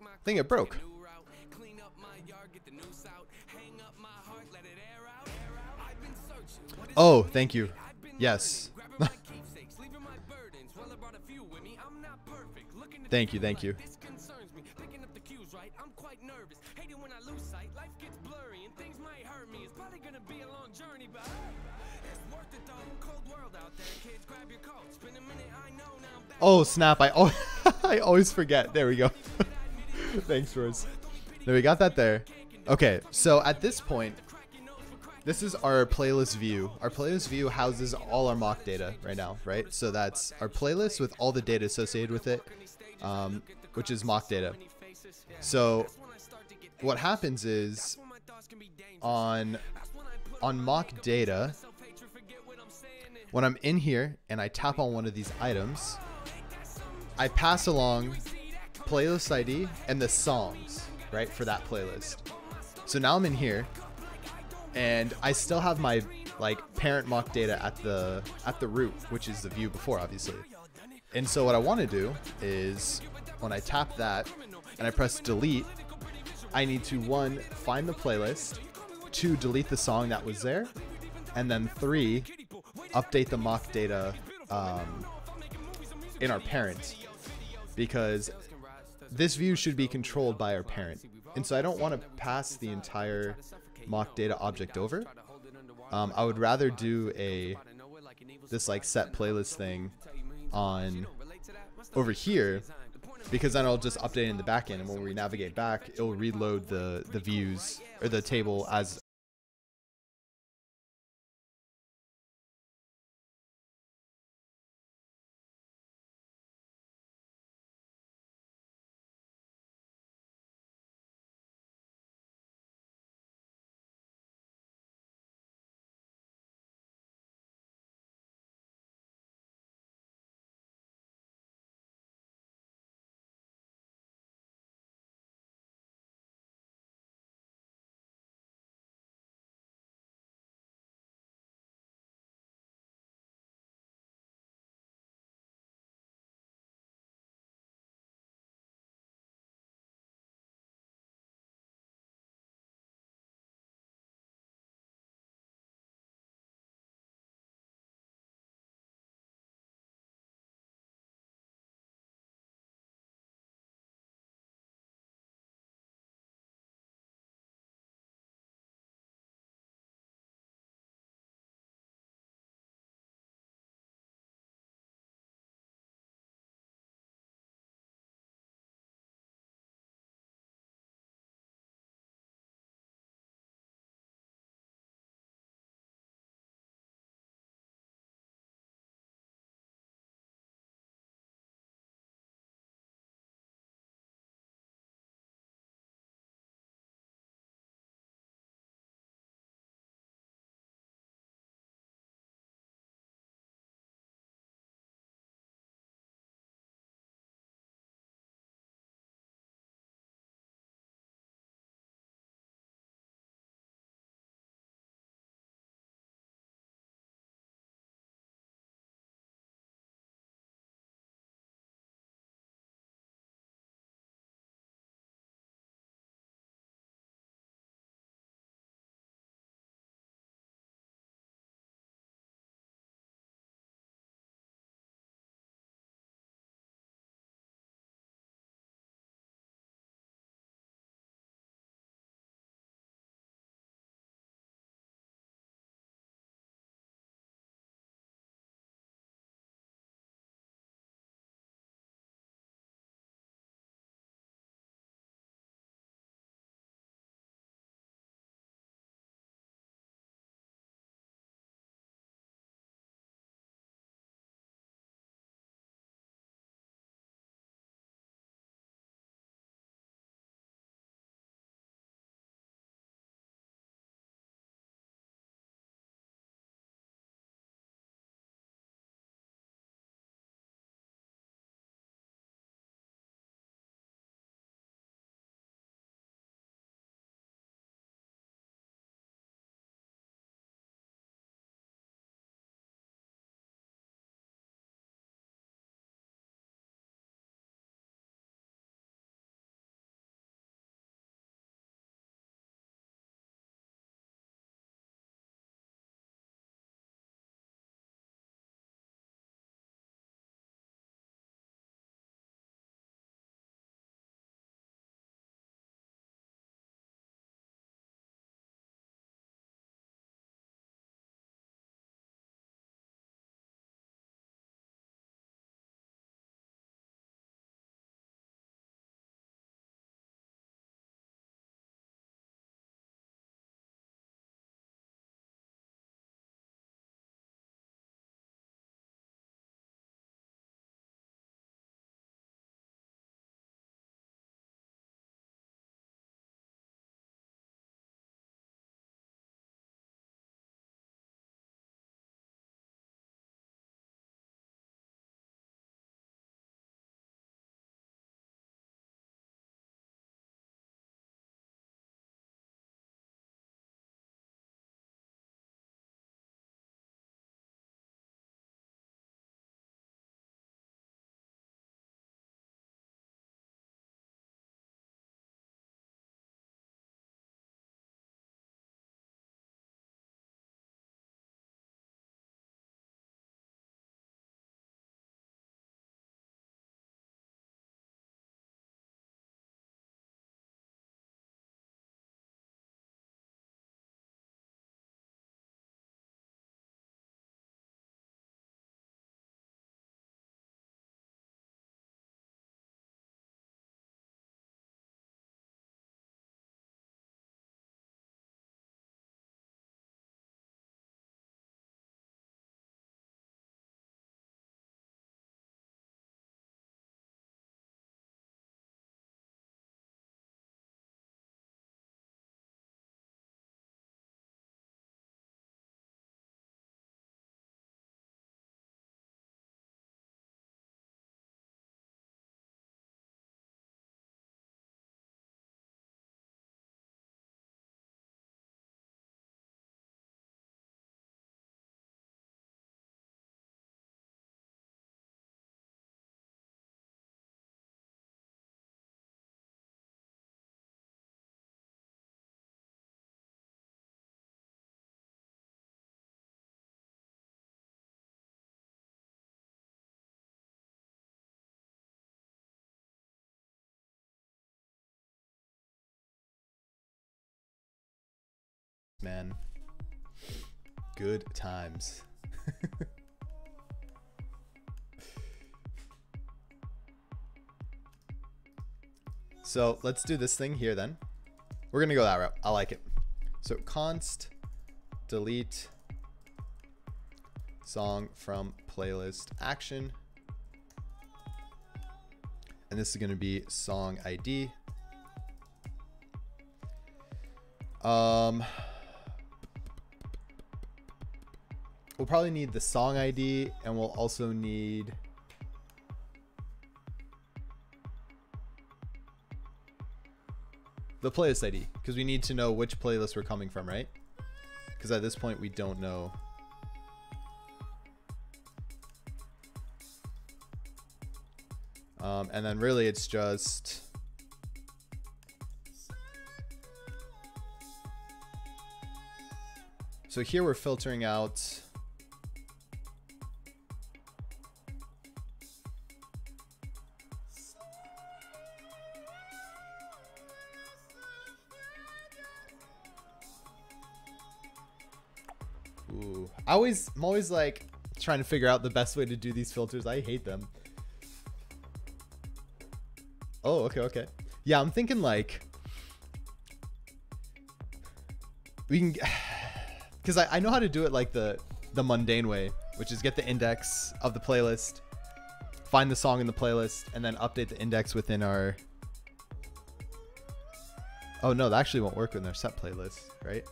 I think it broke. Oh, thank you. Yes. Thank you, thank you. I'm quite nervous. Hate it when I lose sight. Life gets blurry and things might hurt me. It's probably gonna be a long journey, but it's worth it though. Cold world out there. Kids, grab your coat. Spend a minute. I know now I'm back. Oh, snap. I always forget. There we go. Thanks, Rose. There, we got that there. Okay, so at this point, this is our playlist view. Our playlist view houses all our mock data right now, right? So that's our playlist with all the data associated with it, which is mock data. So what happens is on mock data, when I'm in here and I tap on one of these items, I pass along playlist ID and the songs, right, for that playlist. So now I'm in here and I still have my like parent mock data at the root, which is the view before, obviously. And so what I want to do is when I tap that and I press delete, I need to 1, find the playlist, 2, delete the song that was there, and then 3, update the mock data in our parent, because this view should be controlled by our parent. And so I don't want to pass the entire mock data object over. I would rather do this like set playlist thing on over here, because then I'll just update it in the backend, and when we navigate back, it'll reload the views or the table as man. Good times. So let's do this thing here then. We're gonna go that route. I like it. So const delete song from playlist action. And this is gonna be song ID. We'll probably need the song ID, and we'll also need the playlist ID, because we need to know which playlist we're coming from, right? Because at this point we don't know. And then really it's just so here we're filtering out I'm always like trying to figure out the best way to do these filters. I hate them. Oh, okay. Yeah, I'm thinking like we can, because I know how to do it like the mundane way, which is get the index of the playlist, find the song in the playlist, and then update the index within our. Oh no, that actually won't work in our set playlist, right?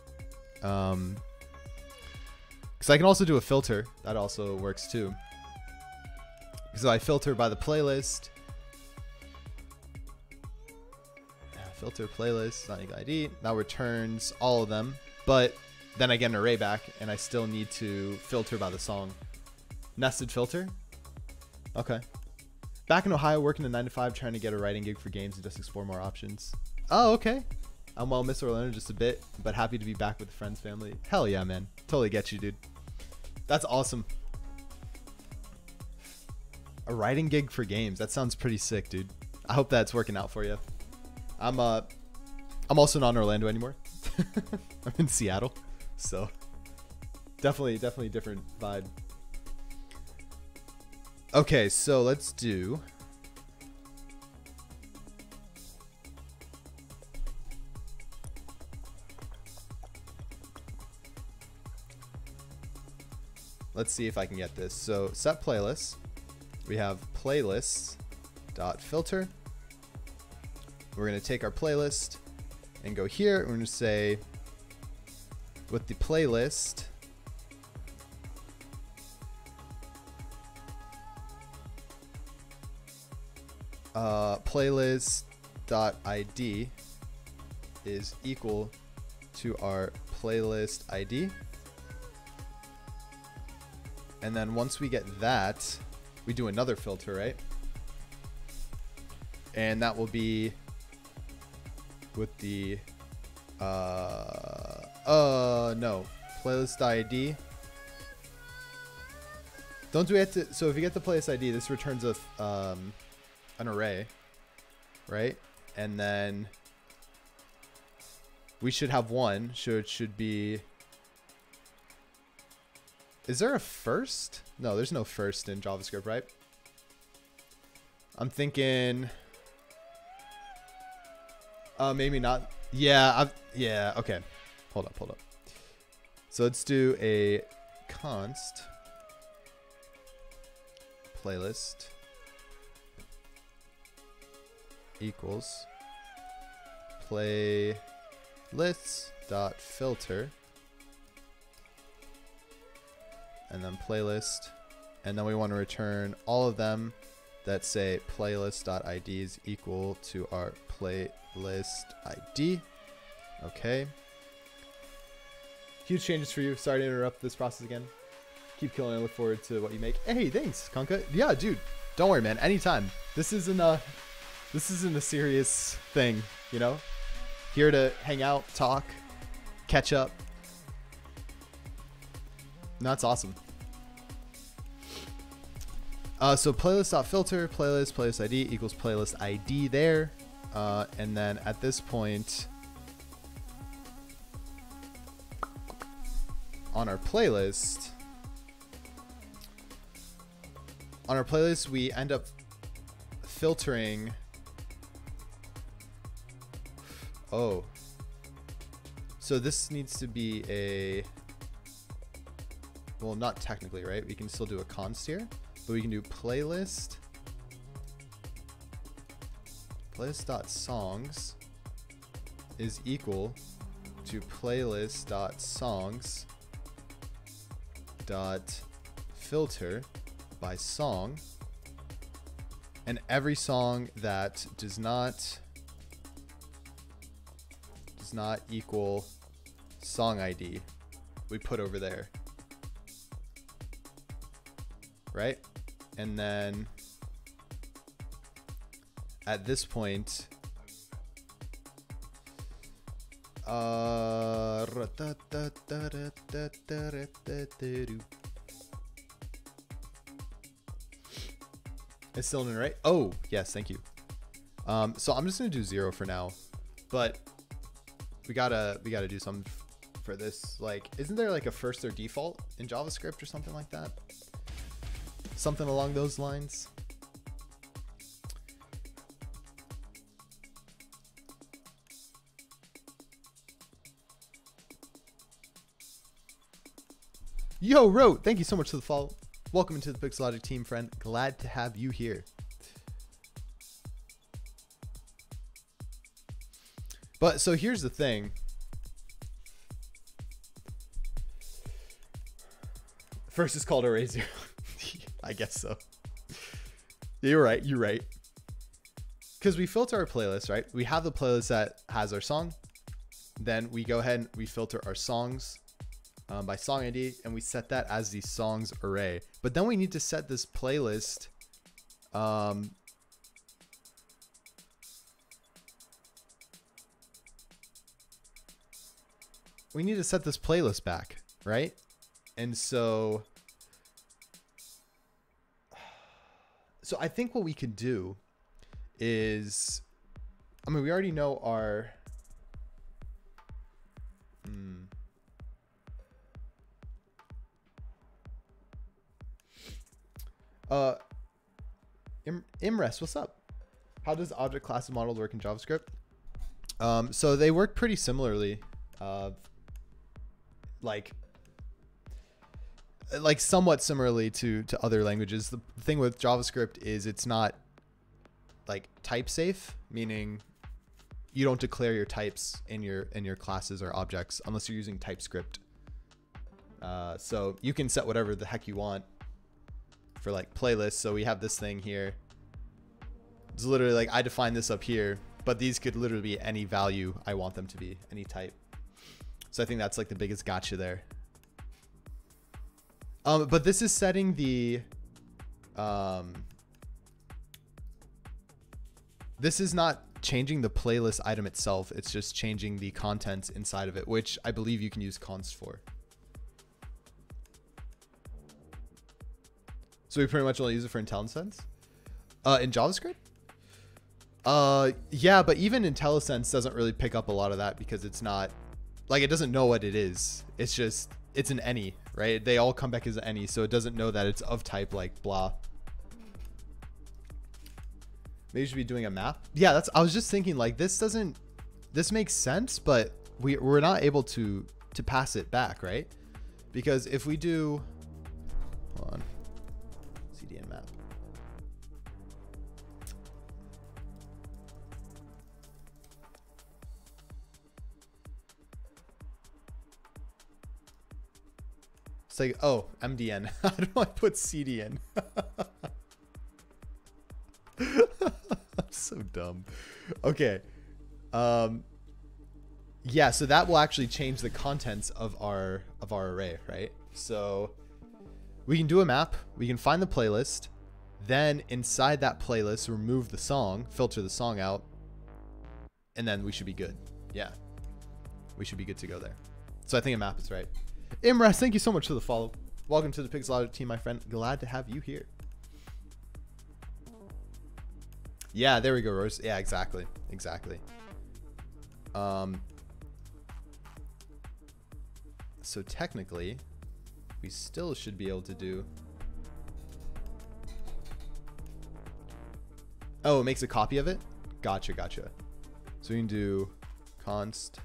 Because I can also do a filter. That also works too. So I filter by the playlist. Filter playlist, not ID. Now returns all of them. But then I get an array back, and I still need to filter by the song. Nested filter. Okay. Back in Ohio, working a 9 to 5, trying to get a writing gig for games and just explore more options. Oh, okay. I'm well, miss Orlando just a bit, but happy to be back with the friends, family. Hell yeah, man. Totally get you, dude. That's awesome. A writing gig for games. That sounds pretty sick, dude. I hope that's working out for you. I'm also not in Orlando anymore. I'm in Seattle. So definitely different vibe. Okay, so let's do let's see if I can get this. So set playlists. We have playlists.filter. We're going to take our playlist and go here. We're going to say with the playlist playlist.id is equal to our playlist ID. And then once we get that, we do another filter, right? And that will be with the no, playlist ID. Don't we have to? So if you get the playlist ID, this returns a an array, right? And then we should have one. So it should be. Is there a first? No, there's no first in JavaScript, right? I'm thinking. Maybe not. Yeah, yeah, okay. Hold up. So let's do a const playlist equals playlists.filter and then playlist, and then we want to return all of them that say playlist.id is equal to our playlist ID. Okay. Huge changes for you. Sorry to interrupt this process again. Keep killing. I look forward to what you make. Hey, thanks, Kanka. Yeah, dude. Don't worry, man. Anytime. This isn't a serious thing, you know? Here to hang out, talk, catch up. No, that's awesome. So playlist.filter, playlist ID equals playlist ID there. And then at this point, on our playlist, we end up filtering. Oh, so this needs to be a, well, not technically, right? We can still do a const here, but we can do playlist.songs is equal to playlist.songs.filter by song, and every song that does not equal song ID we put over there, right? And then at this point, it's still in, right? Oh, yes, thank you. So I'm just gonna do 0 for now, but we gotta do something for this. Like, isn't there like a first or default in JavaScript or something like that? Something along those lines. Yo, Ro, thank you so much for the follow. Welcome into the Pixologic team, friend. Glad to have you here. But so here's the thing. First is called Array 0. I guess so. You're right. You're right. Because we filter our playlist, right? We have the playlist that has our song. Then we go ahead and we filter our songs by song ID, and we set that as the songs array. But then we need to set this playlist. We need to set this playlist back, right? And so I think what we could do is, I mean, we already know our, Imres, what's up? How does object class model work in JavaScript? So they work pretty similarly, like somewhat similarly to other languages. The thing with JavaScript is it's not like type safe, meaning you don't declare your types in your classes or objects unless you're using TypeScript. So you can set whatever the heck you want for like playlists. So we have this thing here. It's literally like I define this up here, but these could literally be any value I want them to be, any type. So I think that's like the biggest gotcha there. But this is setting the, this is not changing the playlist item itself. It's just changing the contents inside of it, which I believe you can use const for. So we pretty much only use it for IntelliSense. In JavaScript? Yeah, but even IntelliSense doesn't really pick up a lot of that because it's not, like, it doesn't know what it is. It's just, it's an any, right? They all come back as an any, so it doesn't know that it's of type like blah. Maybe you should be doing a map. Yeah, that's, I was just thinking like this makes sense, but we're not able to pass it back, right? Because if we do, hold on, CDN map. It's like, oh, MDN. How do I put CDN? I'm so dumb. Okay. Yeah, so that will actually change the contents of our array, right? So we can do a map, we can find the playlist, then inside that playlist remove the song, filter the song out, and then we should be good. Yeah. We should be good to go there. So I think a map is right. Imras, thank you so much for the follow. Welcome to the Pixologic team, my friend. Glad to have you here. Yeah, there we go, Rose. Yeah, exactly. Exactly. So technically, we still should be able to do. Oh, it makes a copy of it? Gotcha, gotcha. So we can do const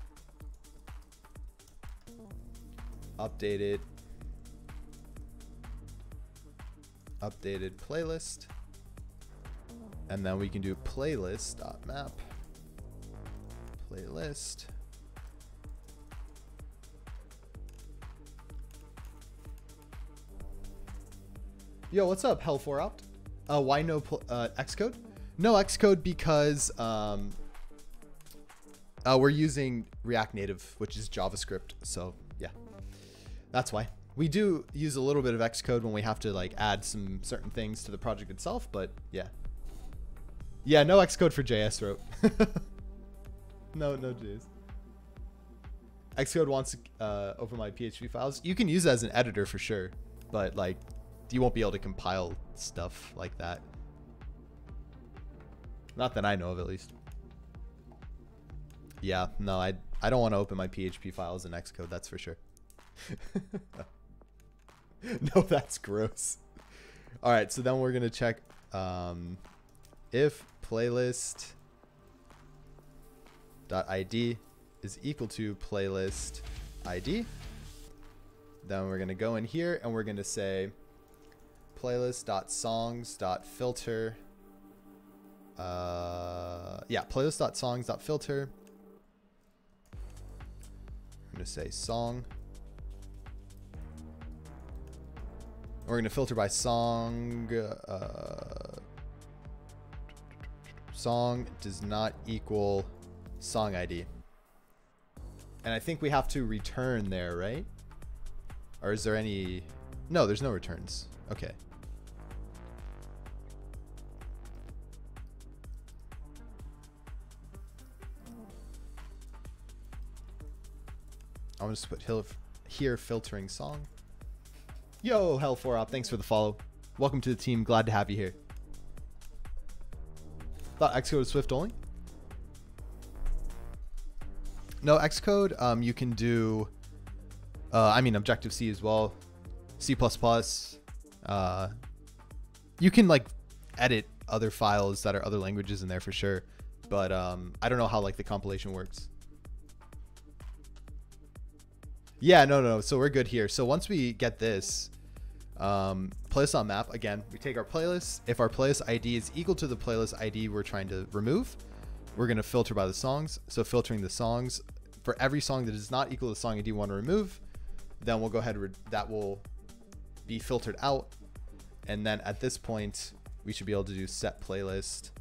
updated playlist, and then we can do playlist.map playlist. Yo, what's up, Hell4opt? Why no Xcode? No Xcode because we're using React Native, which is JavaScript. So yeah, that's why. We do use a little bit of Xcode when we have to like add some certain things to the project itself, but yeah. Yeah, no Xcode for JS wrote. No JS. Xcode wants to open my PHP files. You can use it as an editor for sure, but like you won't be able to compile stuff like that. Not that I know of, at least. Yeah, no, I don't want to open my PHP files in Xcode, that's for sure. No, that's gross. All right, so then we're going to check if playlist.id is equal to playlist ID. Then we're going to go in here and we're going to say playlist.songs.filter. Yeah, playlist.songs.filter. I'm going to say song. We're going to filter by song. Song does not equal song ID. And I think we have to return there, right? Or is there any... No, there's no returns. Okay. I'm just put here filtering song. Yo, Hell4op, thanks for the follow. Welcome to the team. Glad to have you here. Thought Xcode was Swift only? No, Xcode, you can do, I mean, Objective-C as well. C++. You can like edit other files that are other languages in there for sure. But I don't know how like the compilation works. Yeah, no. So we're good here. So once we get this, playlist on map, again, we take our playlist. If our playlist ID is equal to the playlist ID we're trying to remove, we're going to filter by the songs. So filtering the songs for every song that is not equal to the song ID we want to remove, then we'll go ahead, that will be filtered out. And then at this point, we should be able to do set playlist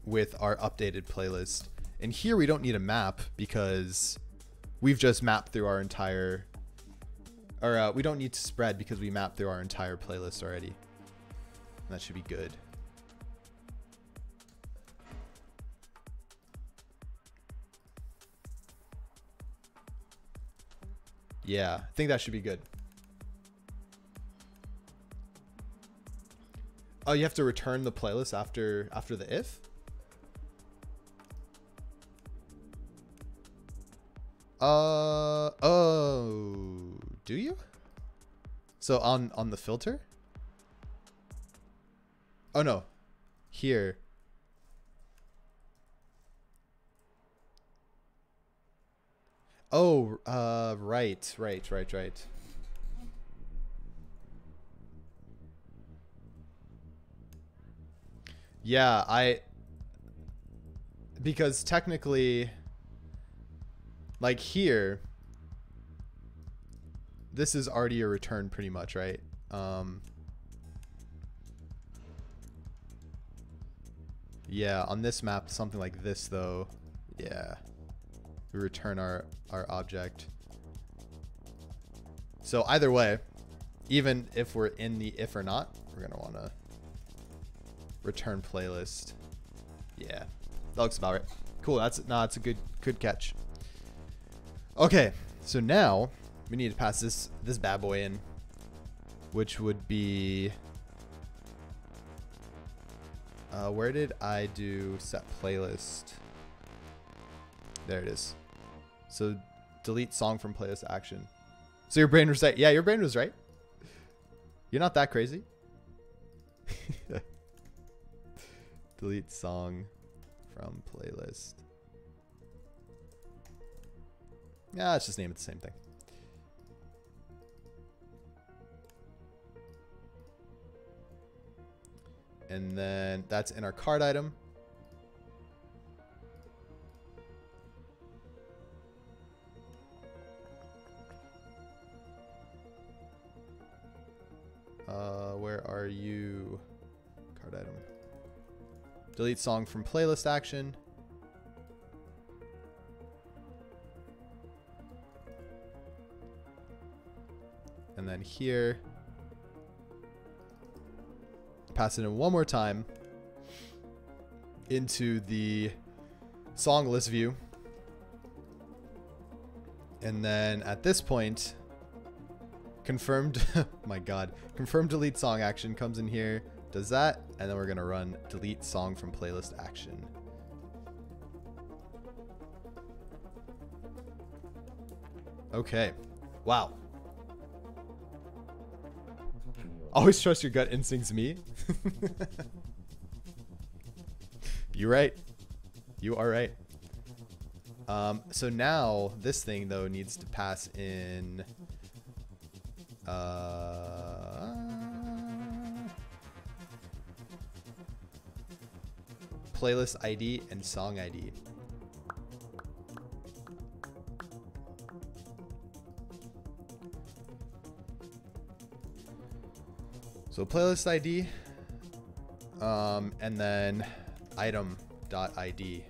with our updated playlist. And here we don't need a map because we've just mapped through our entire, or we don't need to spread because we mapped through our entire playlist already. And that should be good. Yeah, I think that should be good. Oh, you have to return the playlist after the if? Oh, do you? So on the filter? Oh no, here. Oh, right. Yeah, because technically, like here, this is already a return pretty much, right? Yeah, on this map, something like this though. Yeah, we return our object. So either way, even if we're in the if or not, we're gonna wanna return playlist. Yeah, that looks about right. Cool, that's a good catch. Okay, so now we need to pass this bad boy in, which would be, where did I do set playlist? There it is. So delete song from playlist action. So your brain was right. Yeah, your brain was right. You're not that crazy. Delete song from playlist. Yeah, let's just name it the same thing. And then that's in our card item. Where are you? Card item. Delete song from playlist action. And then here, pass it in one more time into the song list view. And then at this point, confirmed, my God, confirm delete song action comes in here, does that, and then we're gonna run delete song from playlist action. Okay, wow. Always trust your gut instincts, me. You're right. You are right. So now this thing though needs to pass in playlist ID and song ID. So playlist ID, and then item.id.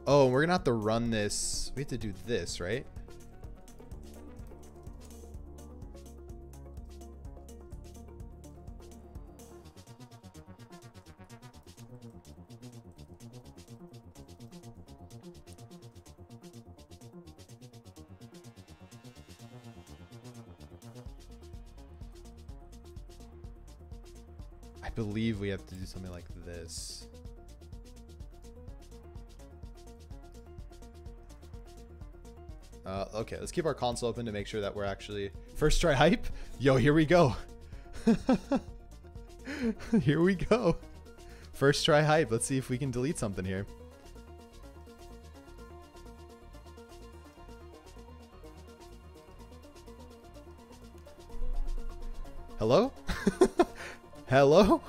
Oh, we're gonna have to run this. We have to do this, right? I believe we have to do something like this. Okay, let's keep our console open to make sure that we're actually first try hype. Yo, here we go. Here we go. First try hype. Let's see if we can delete something here. Hello? Hello?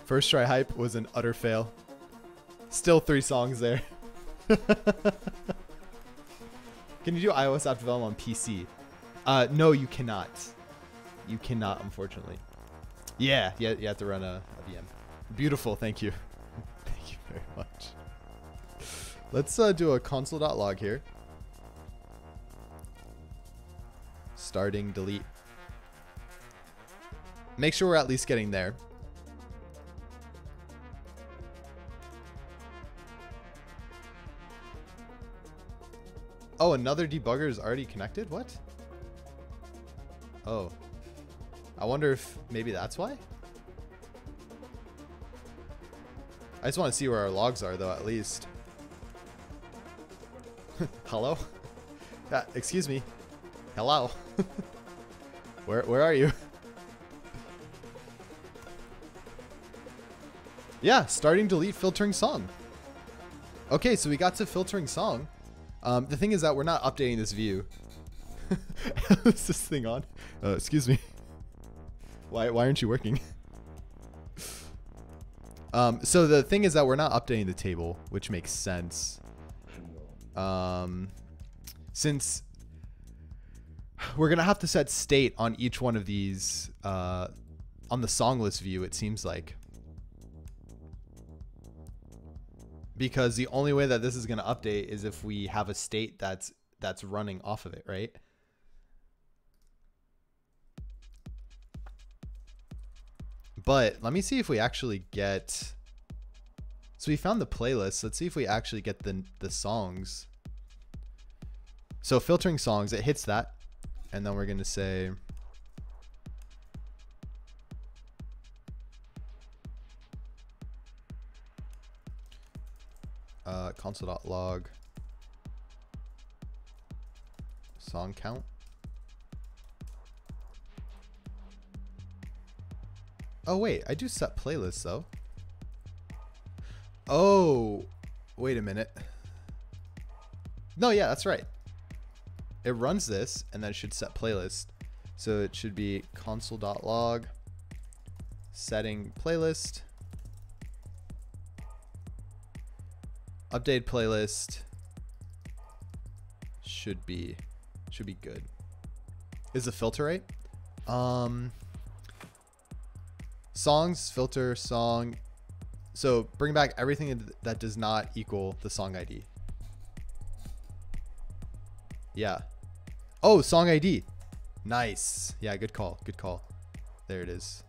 First try hype was an utter fail. Still 3 songs there. Can you do iOS app development on PC? No, you cannot. You cannot, unfortunately. Yeah, you have to run a VM. Beautiful, thank you. Thank you very much. Let's do a console.log here. Starting delete. Make sure we're at least getting there. Oh, another debugger is already connected? What? Oh. I wonder if maybe that's why? I just want to see where our logs are, though, at least. Hello? Excuse me. Hello? Where are you? Yeah, starting delete filtering song. Okay, so we got to filtering song. The thing is that we're not updating this view. Is this thing on? Excuse me. Why aren't you working? So the thing is that we're not updating the table, which makes sense. Since we're going to have to set state on each one of these on the song list view, it seems like. Because the only way that this is going to update is if we have a state that's running off of it, right? But let me see if we actually get... So we found the playlist. Let's see if we actually get the songs. So filtering songs, it hits that. And then we're going to say... console.log song count. Oh wait, I do set playlists though. Oh, wait a minute. No, yeah, that's right. It runs this and then it should set playlist. So it should be console.log setting playlist, update playlist should be good. Is the filter right? Songs, filter, song. So bring back everything that does not equal the song ID. Yeah. Oh, song ID. Nice. Yeah, good call. Good call. There it is.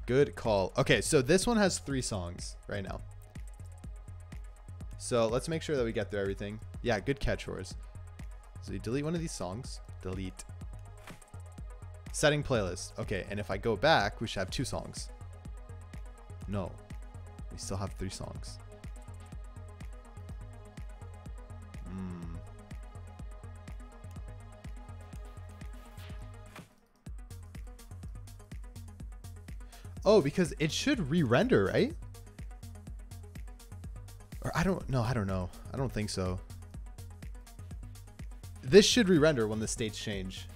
Good call. Okay, so this one has 3 songs right now. So let's make sure that we get through everything. Yeah, good catch, Roars. So you delete one of these songs. Delete. Setting playlist. Okay, and if I go back, we should have 2 songs. No. We still have 3 songs. Oh, because it should re-render, right? Or I don't know. I don't think so. This should re-render when the states change.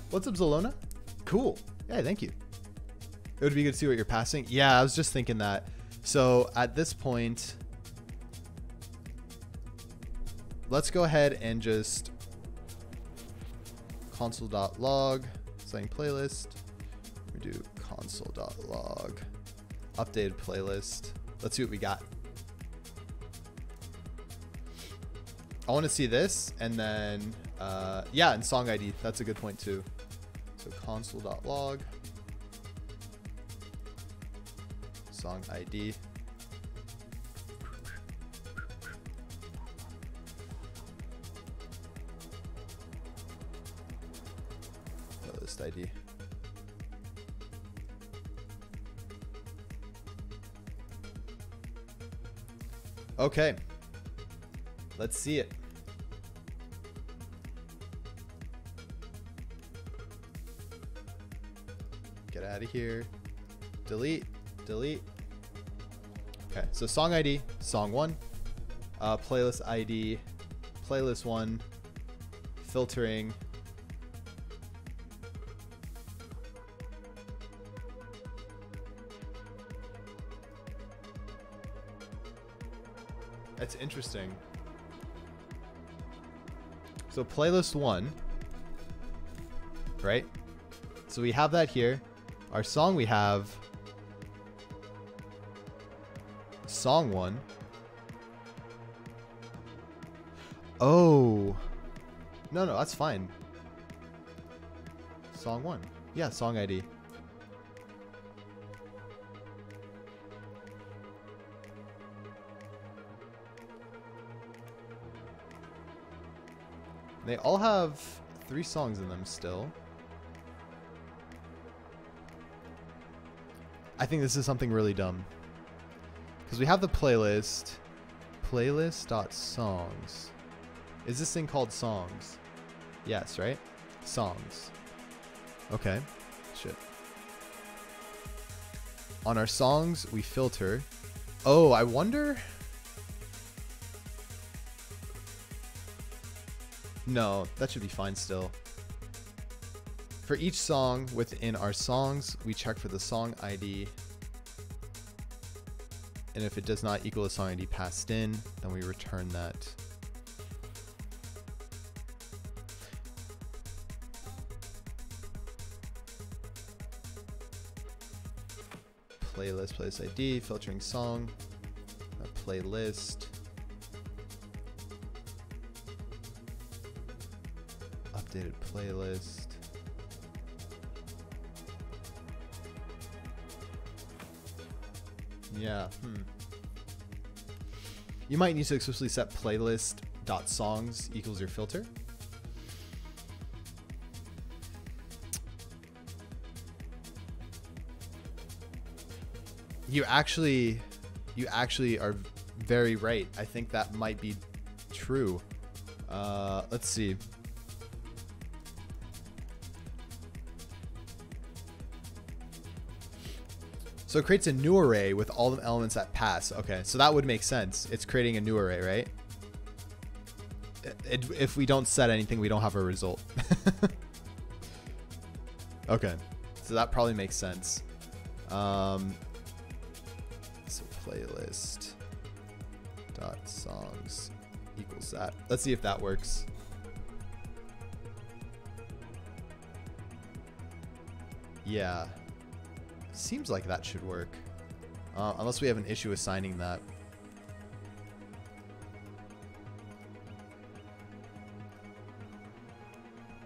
What's up, Zalona? Cool. Yeah, thank you. It would be good to see what you're passing. Yeah, I was just thinking that. So at this point, let's go ahead and just console.log setting playlist. We do console.log updated playlist. Let's see what we got. I want to see this, and then yeah, and song ID. That's a good point too. So console.log song ID. Playlist ID. Okay, let's see it. Get out of here. Delete, delete. Okay, so song ID, song 1. Playlist ID, playlist 1. Filtering. That's interesting. So playlist 1, right? So we have that here. Our song, we have song 1. Oh, no, that's fine. Song 1. Yeah, song ID. They all have 3 songs in them still. I think this is something really dumb. Because we have the playlist. Playlist.songs. Is this thing called songs? Yes, right? Songs. Okay. Shit. On our songs, we filter. Oh, I wonder... No, that should be fine still. For each song within our songs, we check for the song ID. And if it does not equal the song ID passed in, then we return that. Playlist ID, filtering song, a playlist. Updated playlist. Yeah. You might need to explicitly set playlist.songs equals your filter. You actually are very right. I think that might be true. Let's see. So it creates a new array with all the elements that pass. Okay, so that would make sense. It's creating a new array, right? If we don't set anything, we don't have a result. Okay, so that probably makes sense. So playlist dot songs equals that. Let's see if that works. Yeah, seems like that should work, unless we have an issue assigning that.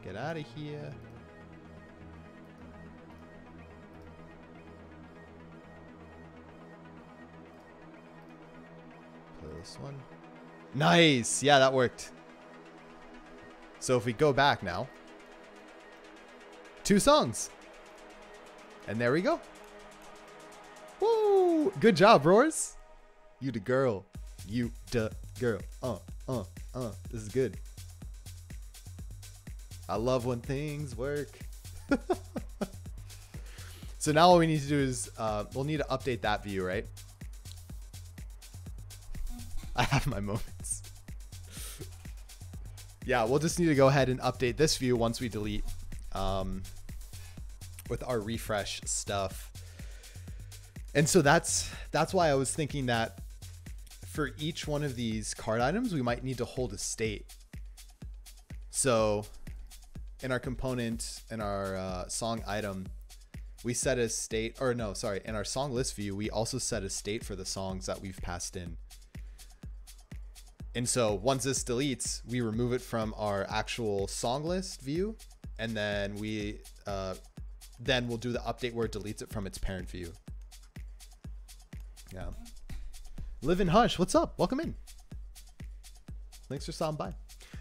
Get out of here. Play this one. Nice. Yeah, that worked. So if we go back now, 2 songs. And there we go. Woo! Good job, Roars. You the girl. You the girl. This is good. I love when things work. So now what we need to do is we'll need to update that view, right? I have my moments. Yeah, we'll just need to go ahead and update this view once we delete with our refresh stuff. And so that's why I was thinking that for each one of these card items, we might need to hold a state. So in our component, in our song item, we set a state, or no, sorry, in our song list view, we also set a state for the songs that we've passed in. And so once this deletes, we remove it from our actual song list view, and then we'll do the update where it deletes it from its parent view. Yeah. Live in Hush, what's up? Welcome in. Thanks for stopping by.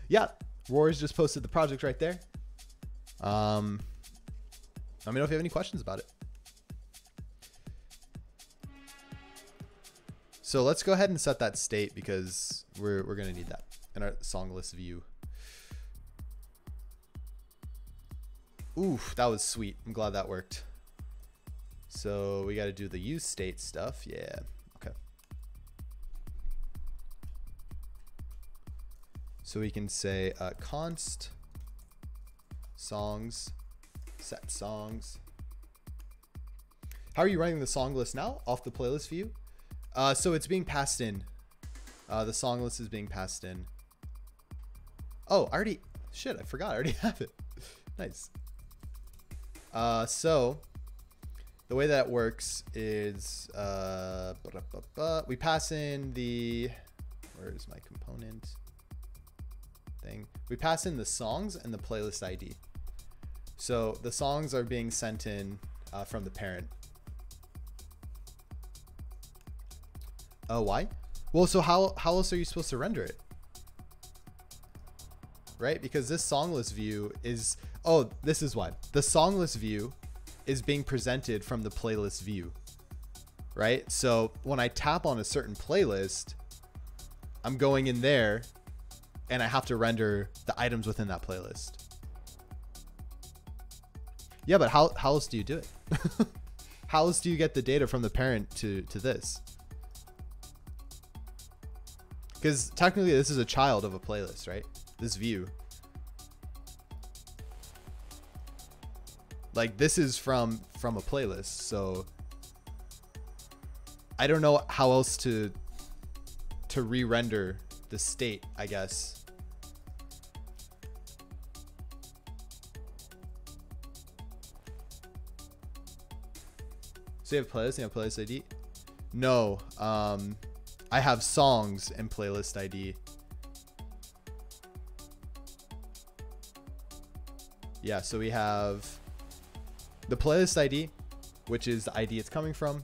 Yeah, Roars just posted the project right there. Let me know if you have any questions about it. So let's go ahead and set that state because we're gonna need that in our song list view. Oof, that was sweet. I'm glad that worked. So we got to do the use state stuff. Yeah. Okay. So we can say const songs set songs. How are you running the song list now off the playlist view? So it's being passed in. The song list is being passed in. Oh, I forgot. I already have it. Nice. So the way that works is we pass in the, where's my component thing? We pass in the songs and the playlist ID. So the songs are being sent in from the parent. Oh, why? Well, so how else are you supposed to render it? Right? Because this song list view is, oh, this is why. The song list view is being presented from the playlist view, right? So when I tap on a certain playlist, I'm going in there and I have to render the items within that playlist. Yeah, but how else do you do it? How else do you get the data from the parent to this? Because technically this is a child of a playlist, right? This view. Like this is from a playlist, so I don't know how else to re-render the state, I guess. So you have playlist and you have playlist ID? No, I have songs and playlist ID. Yeah, so we have the playlist ID, which is the ID it's coming from.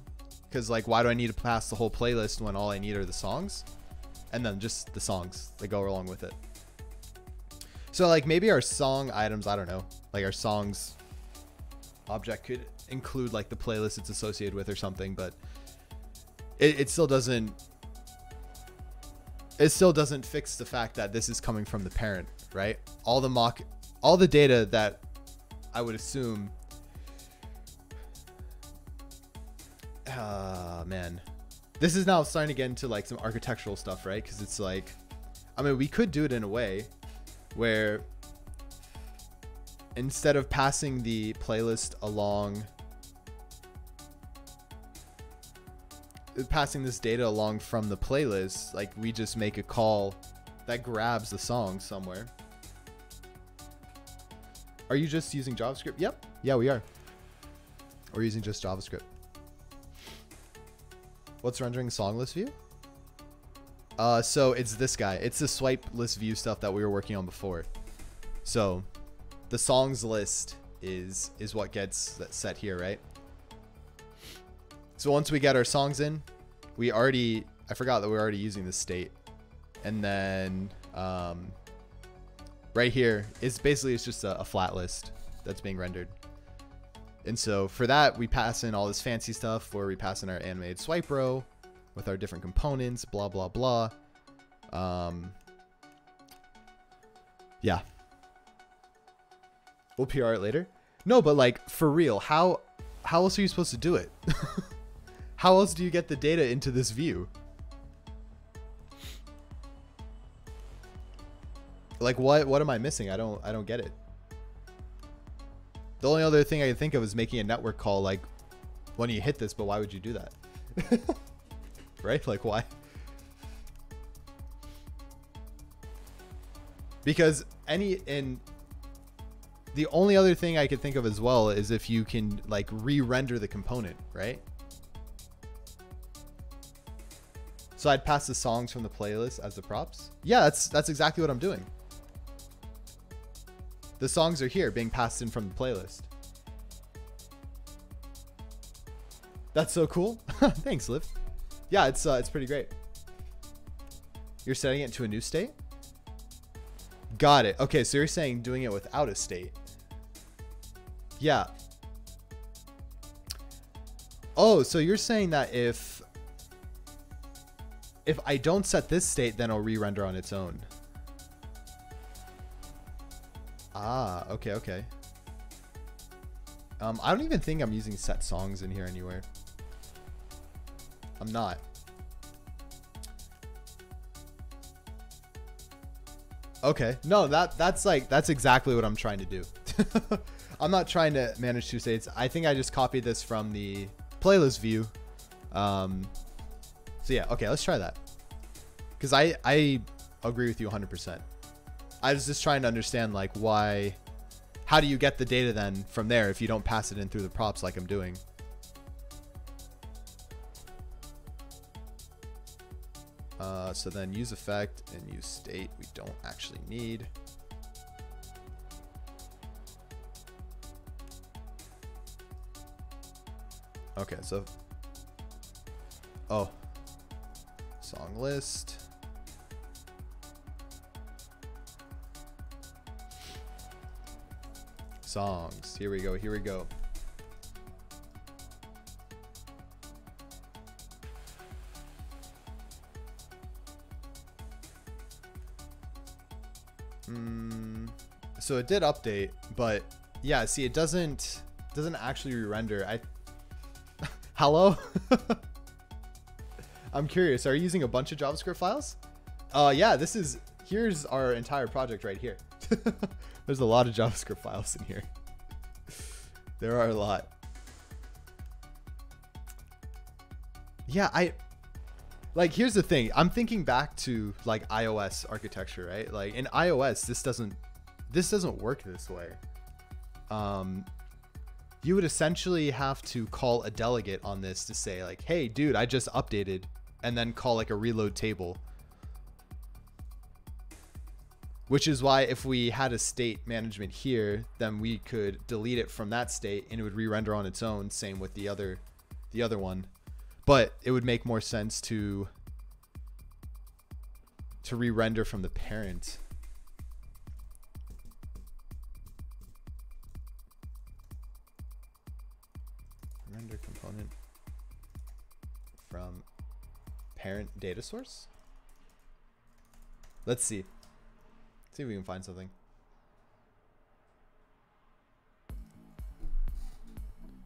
Because like, why do I need to pass the whole playlist when all I need are the songs? And then just the songs that go along with it. So like maybe our song items, I don't know, like our songs object could include like the playlist it's associated with or something, but it still doesn't. It still doesn't fix the fact that this is coming from the parent, right? All the data that I would assume. Man, this is now starting to get into like some architectural stuff, right? Because it's like, I mean, we could do it in a way where instead of passing the playlist along, passing this data along from the playlist, like we just make a call that grabs the song somewhere. Are you just using JavaScript? Yep. Yeah, we are. We're using just JavaScript. What's rendering song list view? So it's this guy. It's the swipe list view stuff that we were working on before. So the songs list is what gets set here, right? So once we get our songs in, I forgot that we're already using this state. And then right here is basically, it's just a flat list that's being rendered. And so for that, we pass in all this fancy stuff where we pass in our animated swipe row with our different components, blah, blah, blah. Yeah. We'll PR it later. No, but like for real, how else are you supposed to do it? How else do you get the data into this view? Like what am I missing? I don't get it. The only other thing I can think of is making a network call like when you hit this, but why would you do that? Right? Like why? Because the only other thing I could think of as well is if you can like re-render the component, right? So I'd pass the songs from the playlist as the props. Yeah, that's exactly what I'm doing. The songs are here being passed in from the playlist. That's so cool. Thanks, Liv. Yeah, it's pretty great. You're setting it to a new state? Got it. Okay, so you're saying doing it without a state. Yeah. Oh, so you're saying that if I don't set this state, then it'll re-render on its own. Ah, okay. I don't even think I'm using set songs in here anywhere. I'm not. Okay. No, that's exactly what I'm trying to do. I'm not trying to manage two states. I think I just copied this from the playlist view. So yeah, okay, let's try that. Because I agree with you 100%. I was just trying to understand like how do you get the data then from there if you don't pass it in through the props like I'm doing? So then use effect and use state we don't actually need. Okay, so song list. Songs. Here we go. So it did update, but yeah, see, it doesn't actually re-render. Hello? I'm curious, are you using a bunch of JavaScript files? Yeah, here's our entire project right here. There's a lot of JavaScript files in here. There are a lot. Yeah, here's the thing. I'm thinking back to like iOS architecture, right? Like in iOS, this doesn't work this way. You would essentially have to call a delegate on this to say like, hey, dude, I just updated, and then call like a reload table. Which is why if we had a state management here, then we could delete it from that state and it would re-render on its own. Same with the other one. But it would make more sense to re-render from the parent. Render component from parent data source? Let's see. See if we can find something.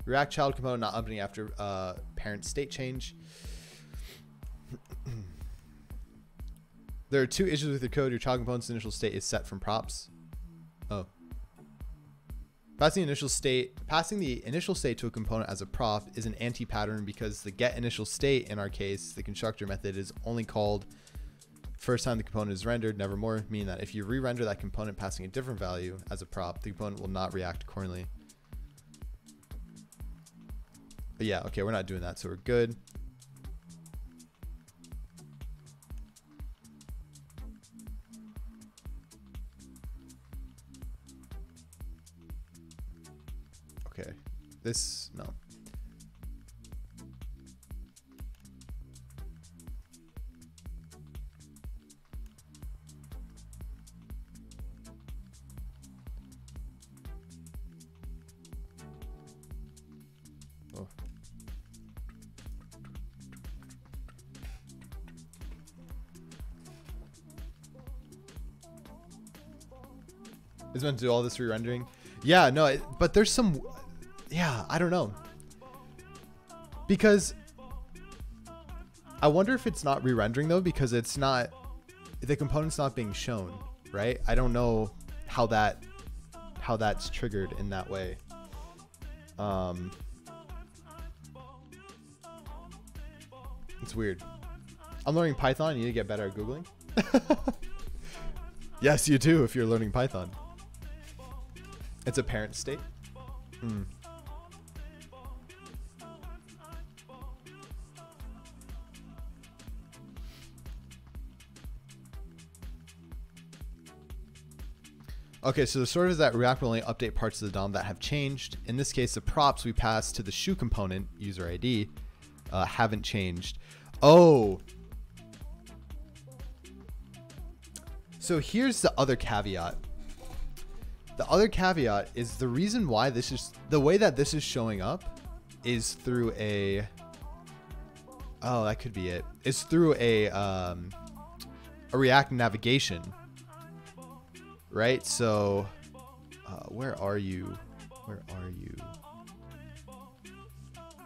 React child component not updating after parent state change. There are two issues with your code. Your child component's initial state is set from props. Oh. Passing the initial state to a component as a prop is an anti-pattern because the get initial state, in our case, the constructor method, is only called first time the component is rendered, never more, meaning that if you re-render that component passing a different value as a prop, the component will not react accordingly. But yeah, okay, we're not doing that, so we're good. Okay, this, no. Oh. Is meant to do all this re-rendering? Yeah, no, but there's some, yeah, I don't know. Because I wonder if it's not re-rendering though, because it's not, the component's not being shown, right? I don't know how that's triggered in that way. It's weird. I'm learning Python. You need to get better at Googling. Yes, you do if you're learning Python. It's a parent state. Hmm. Okay, so the sort is that React will only update parts of the DOM that have changed. In this case, the props we pass to the shoe component, user ID, haven't changed. Oh. So here's the other caveat. The other caveat is the reason why this is, the way that this is showing up is through a, oh, that could be it. It's through a React navigation. Right, so where are you? Where are you?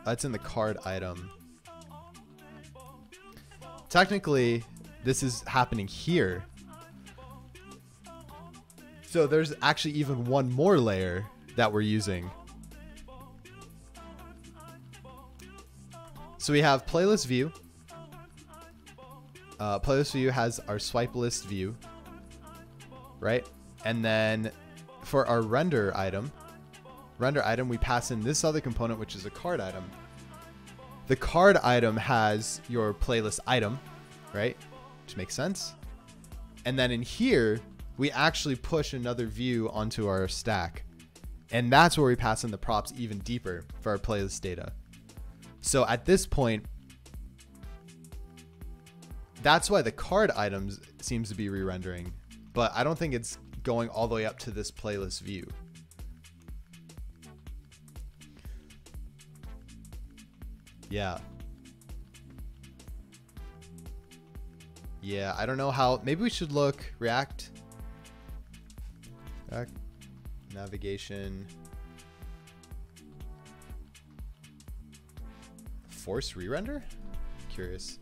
That's in the card item. Technically, this is happening here. So there's actually even one more layer that we're using. So we have playlist view. Playlist view has our swipe list view. Right? And then for our render item, we pass in this other component, which is a card item. The card item has your playlist item, right? Which makes sense. And then in here, we actually push another view onto our stack. And that's where we pass in the props even deeper for our playlist data. So at this point, that's why the card items seems to be re-rendering. But I don't think it's going all the way up to this playlist view. Yeah. Yeah, I don't know how. Maybe we should look React navigation. Force re-render? Curious.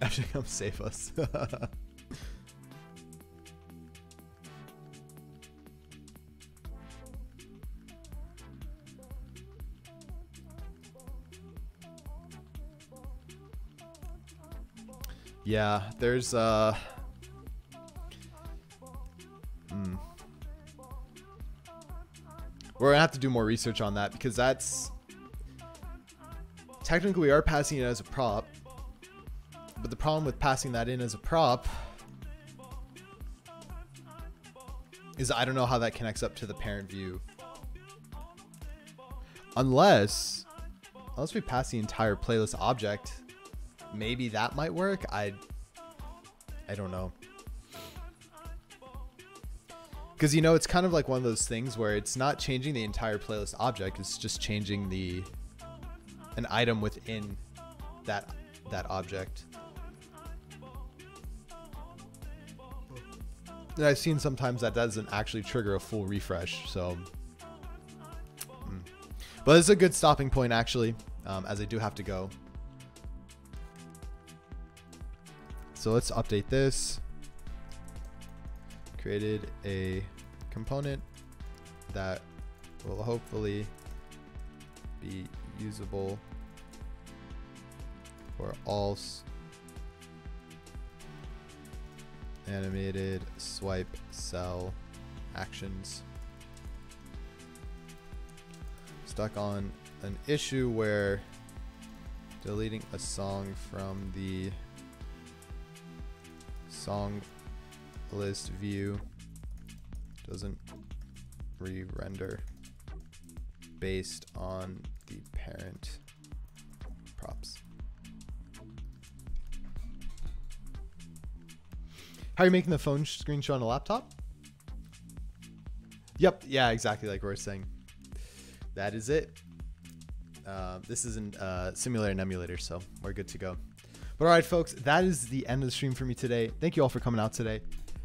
Actually, come save us. Yeah, there's we're gonna have to do more research on that, because that's technically we are passing it as a prop. But the problem with passing that in as a prop is I don't know how that connects up to the parent view. Unless we pass the entire playlist object, maybe that might work. I don't know. Because, you know, it's kind of like one of those things where it's not changing the entire playlist object. It's just changing an item within that object. And I've seen sometimes that doesn't actually trigger a full refresh. So, but it's a good stopping point actually, as I do have to go. So let's update this. Created a component that will hopefully be usable for all animated swipe cell actions. Stuck on an issue where deleting a song from the song list view doesn't re-render based on the parent props. How are you making the phone screen show on a laptop? Yep, yeah, exactly like we're saying. That is it. This isn't simulator and emulator, so we're good to go. But all right, folks, that is the end of the stream for me today. Thank you all for coming out today.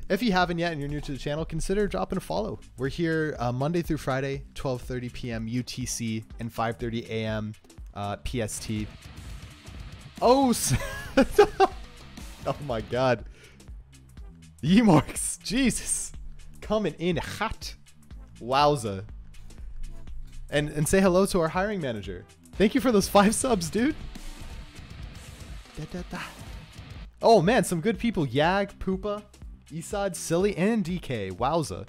If you haven't yet and you're new to the channel, consider dropping a follow. We're here Monday through Friday, 12:30 p.m. UTC and 5:30 a.m. PST. Oh, oh my God. Yemarks, Jesus, coming in hot. Wowza. And say hello to our hiring manager. Thank you for those 5 subs, dude. Oh man, some good people. Yag, Poopa, Isad, Silly, and DK. Wowza.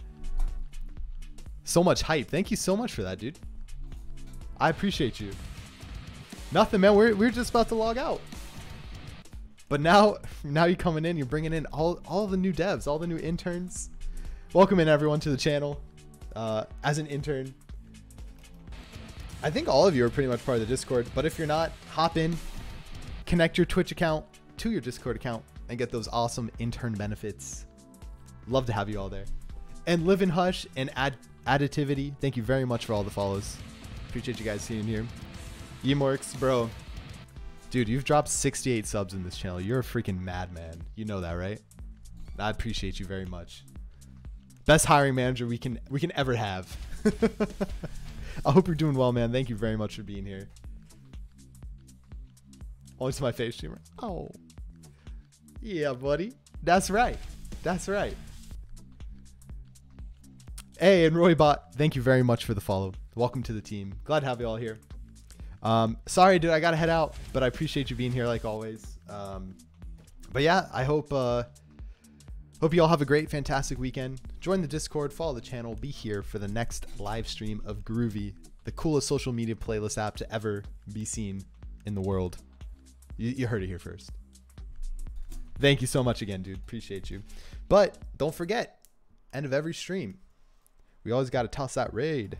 So much hype. Thank you so much for that, dude. I appreciate you. Nothing, man. We're just about to log out. But now you're coming in. You're bringing in all the new devs, all the new interns. Welcome in everyone to the channel. As an intern, I think all of you are pretty much part of the Discord. But if you're not, hop in, connect your Twitch account to your Discord account, and get those awesome intern benefits. Love to have you all there. And Live in Hush and Additivity, thank you very much for all the follows. Appreciate you guys seeing here. Yemorks, bro. Dude, you've dropped 68 subs in this channel. You're a freaking madman. You know that, right? I appreciate you very much. Best hiring manager we can ever have. I hope you're doing well, man. Thank you very much for being here. Only to my face streamer. Oh. Yeah, buddy. That's right. That's right. Hey, and Roybot, thank you very much for the follow. Welcome to the team. Glad to have you all here. Sorry, dude, I gotta head out, but I appreciate you being here like always. But yeah, I hope you all have a great, fantastic weekend. Join the Discord, follow the channel, be here for the next live stream of Groovy, the coolest social media playlist app to ever be seen in the world. You heard it here first. Thank you so much again, dude. Appreciate you. But don't forget, end of every stream, we always got to toss that raid.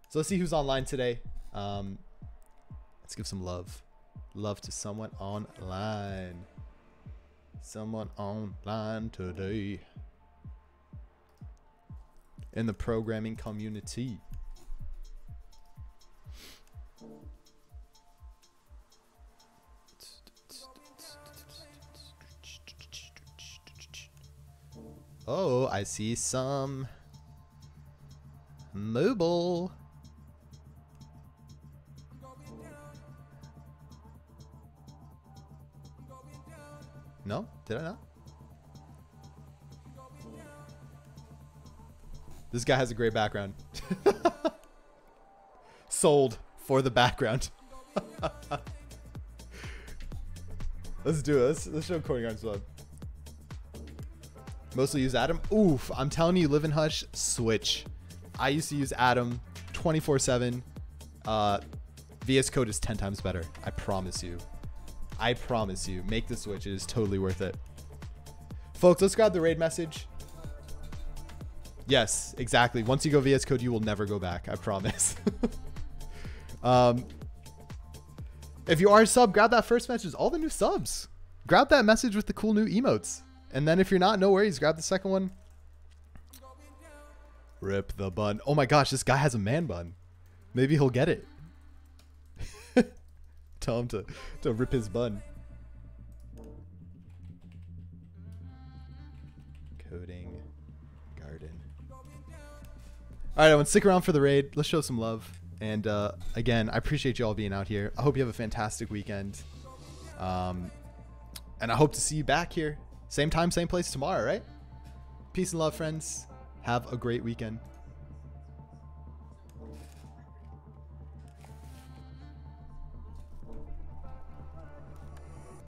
So let's see who's online today. Let's give some love. Love to someone online. Someone online today. In the programming community. Oh, I see some mobile. No? Did I not? This guy has a great background. Sold for the background. Let's do it. Let's show Corey Garden's love. Mostly use Atom. Oof, I'm telling you, Live in Hush, switch. I used to use Atom 24/7. VS Code is 10 times better. I promise you. I promise you. Make the switch. It is totally worth it. Folks, let's grab the raid message. Yes, exactly. Once you go VS Code, you will never go back. I promise. If you are a sub, grab that first message. All the new subs. grab that message with the cool new emotes. And then if you're not, no worries. Grab the second one. Rip the bun. Oh my gosh, this guy has a man bun. Maybe he'll get it. Tell him to rip his bun. Coding garden. All right, everyone, stick around for the raid. Let's show some love. And again, I appreciate you all being out here. I hope you have a fantastic weekend. And I hope to see you back here. Same time, same place tomorrow, right? Peace and love, friends. Have a great weekend.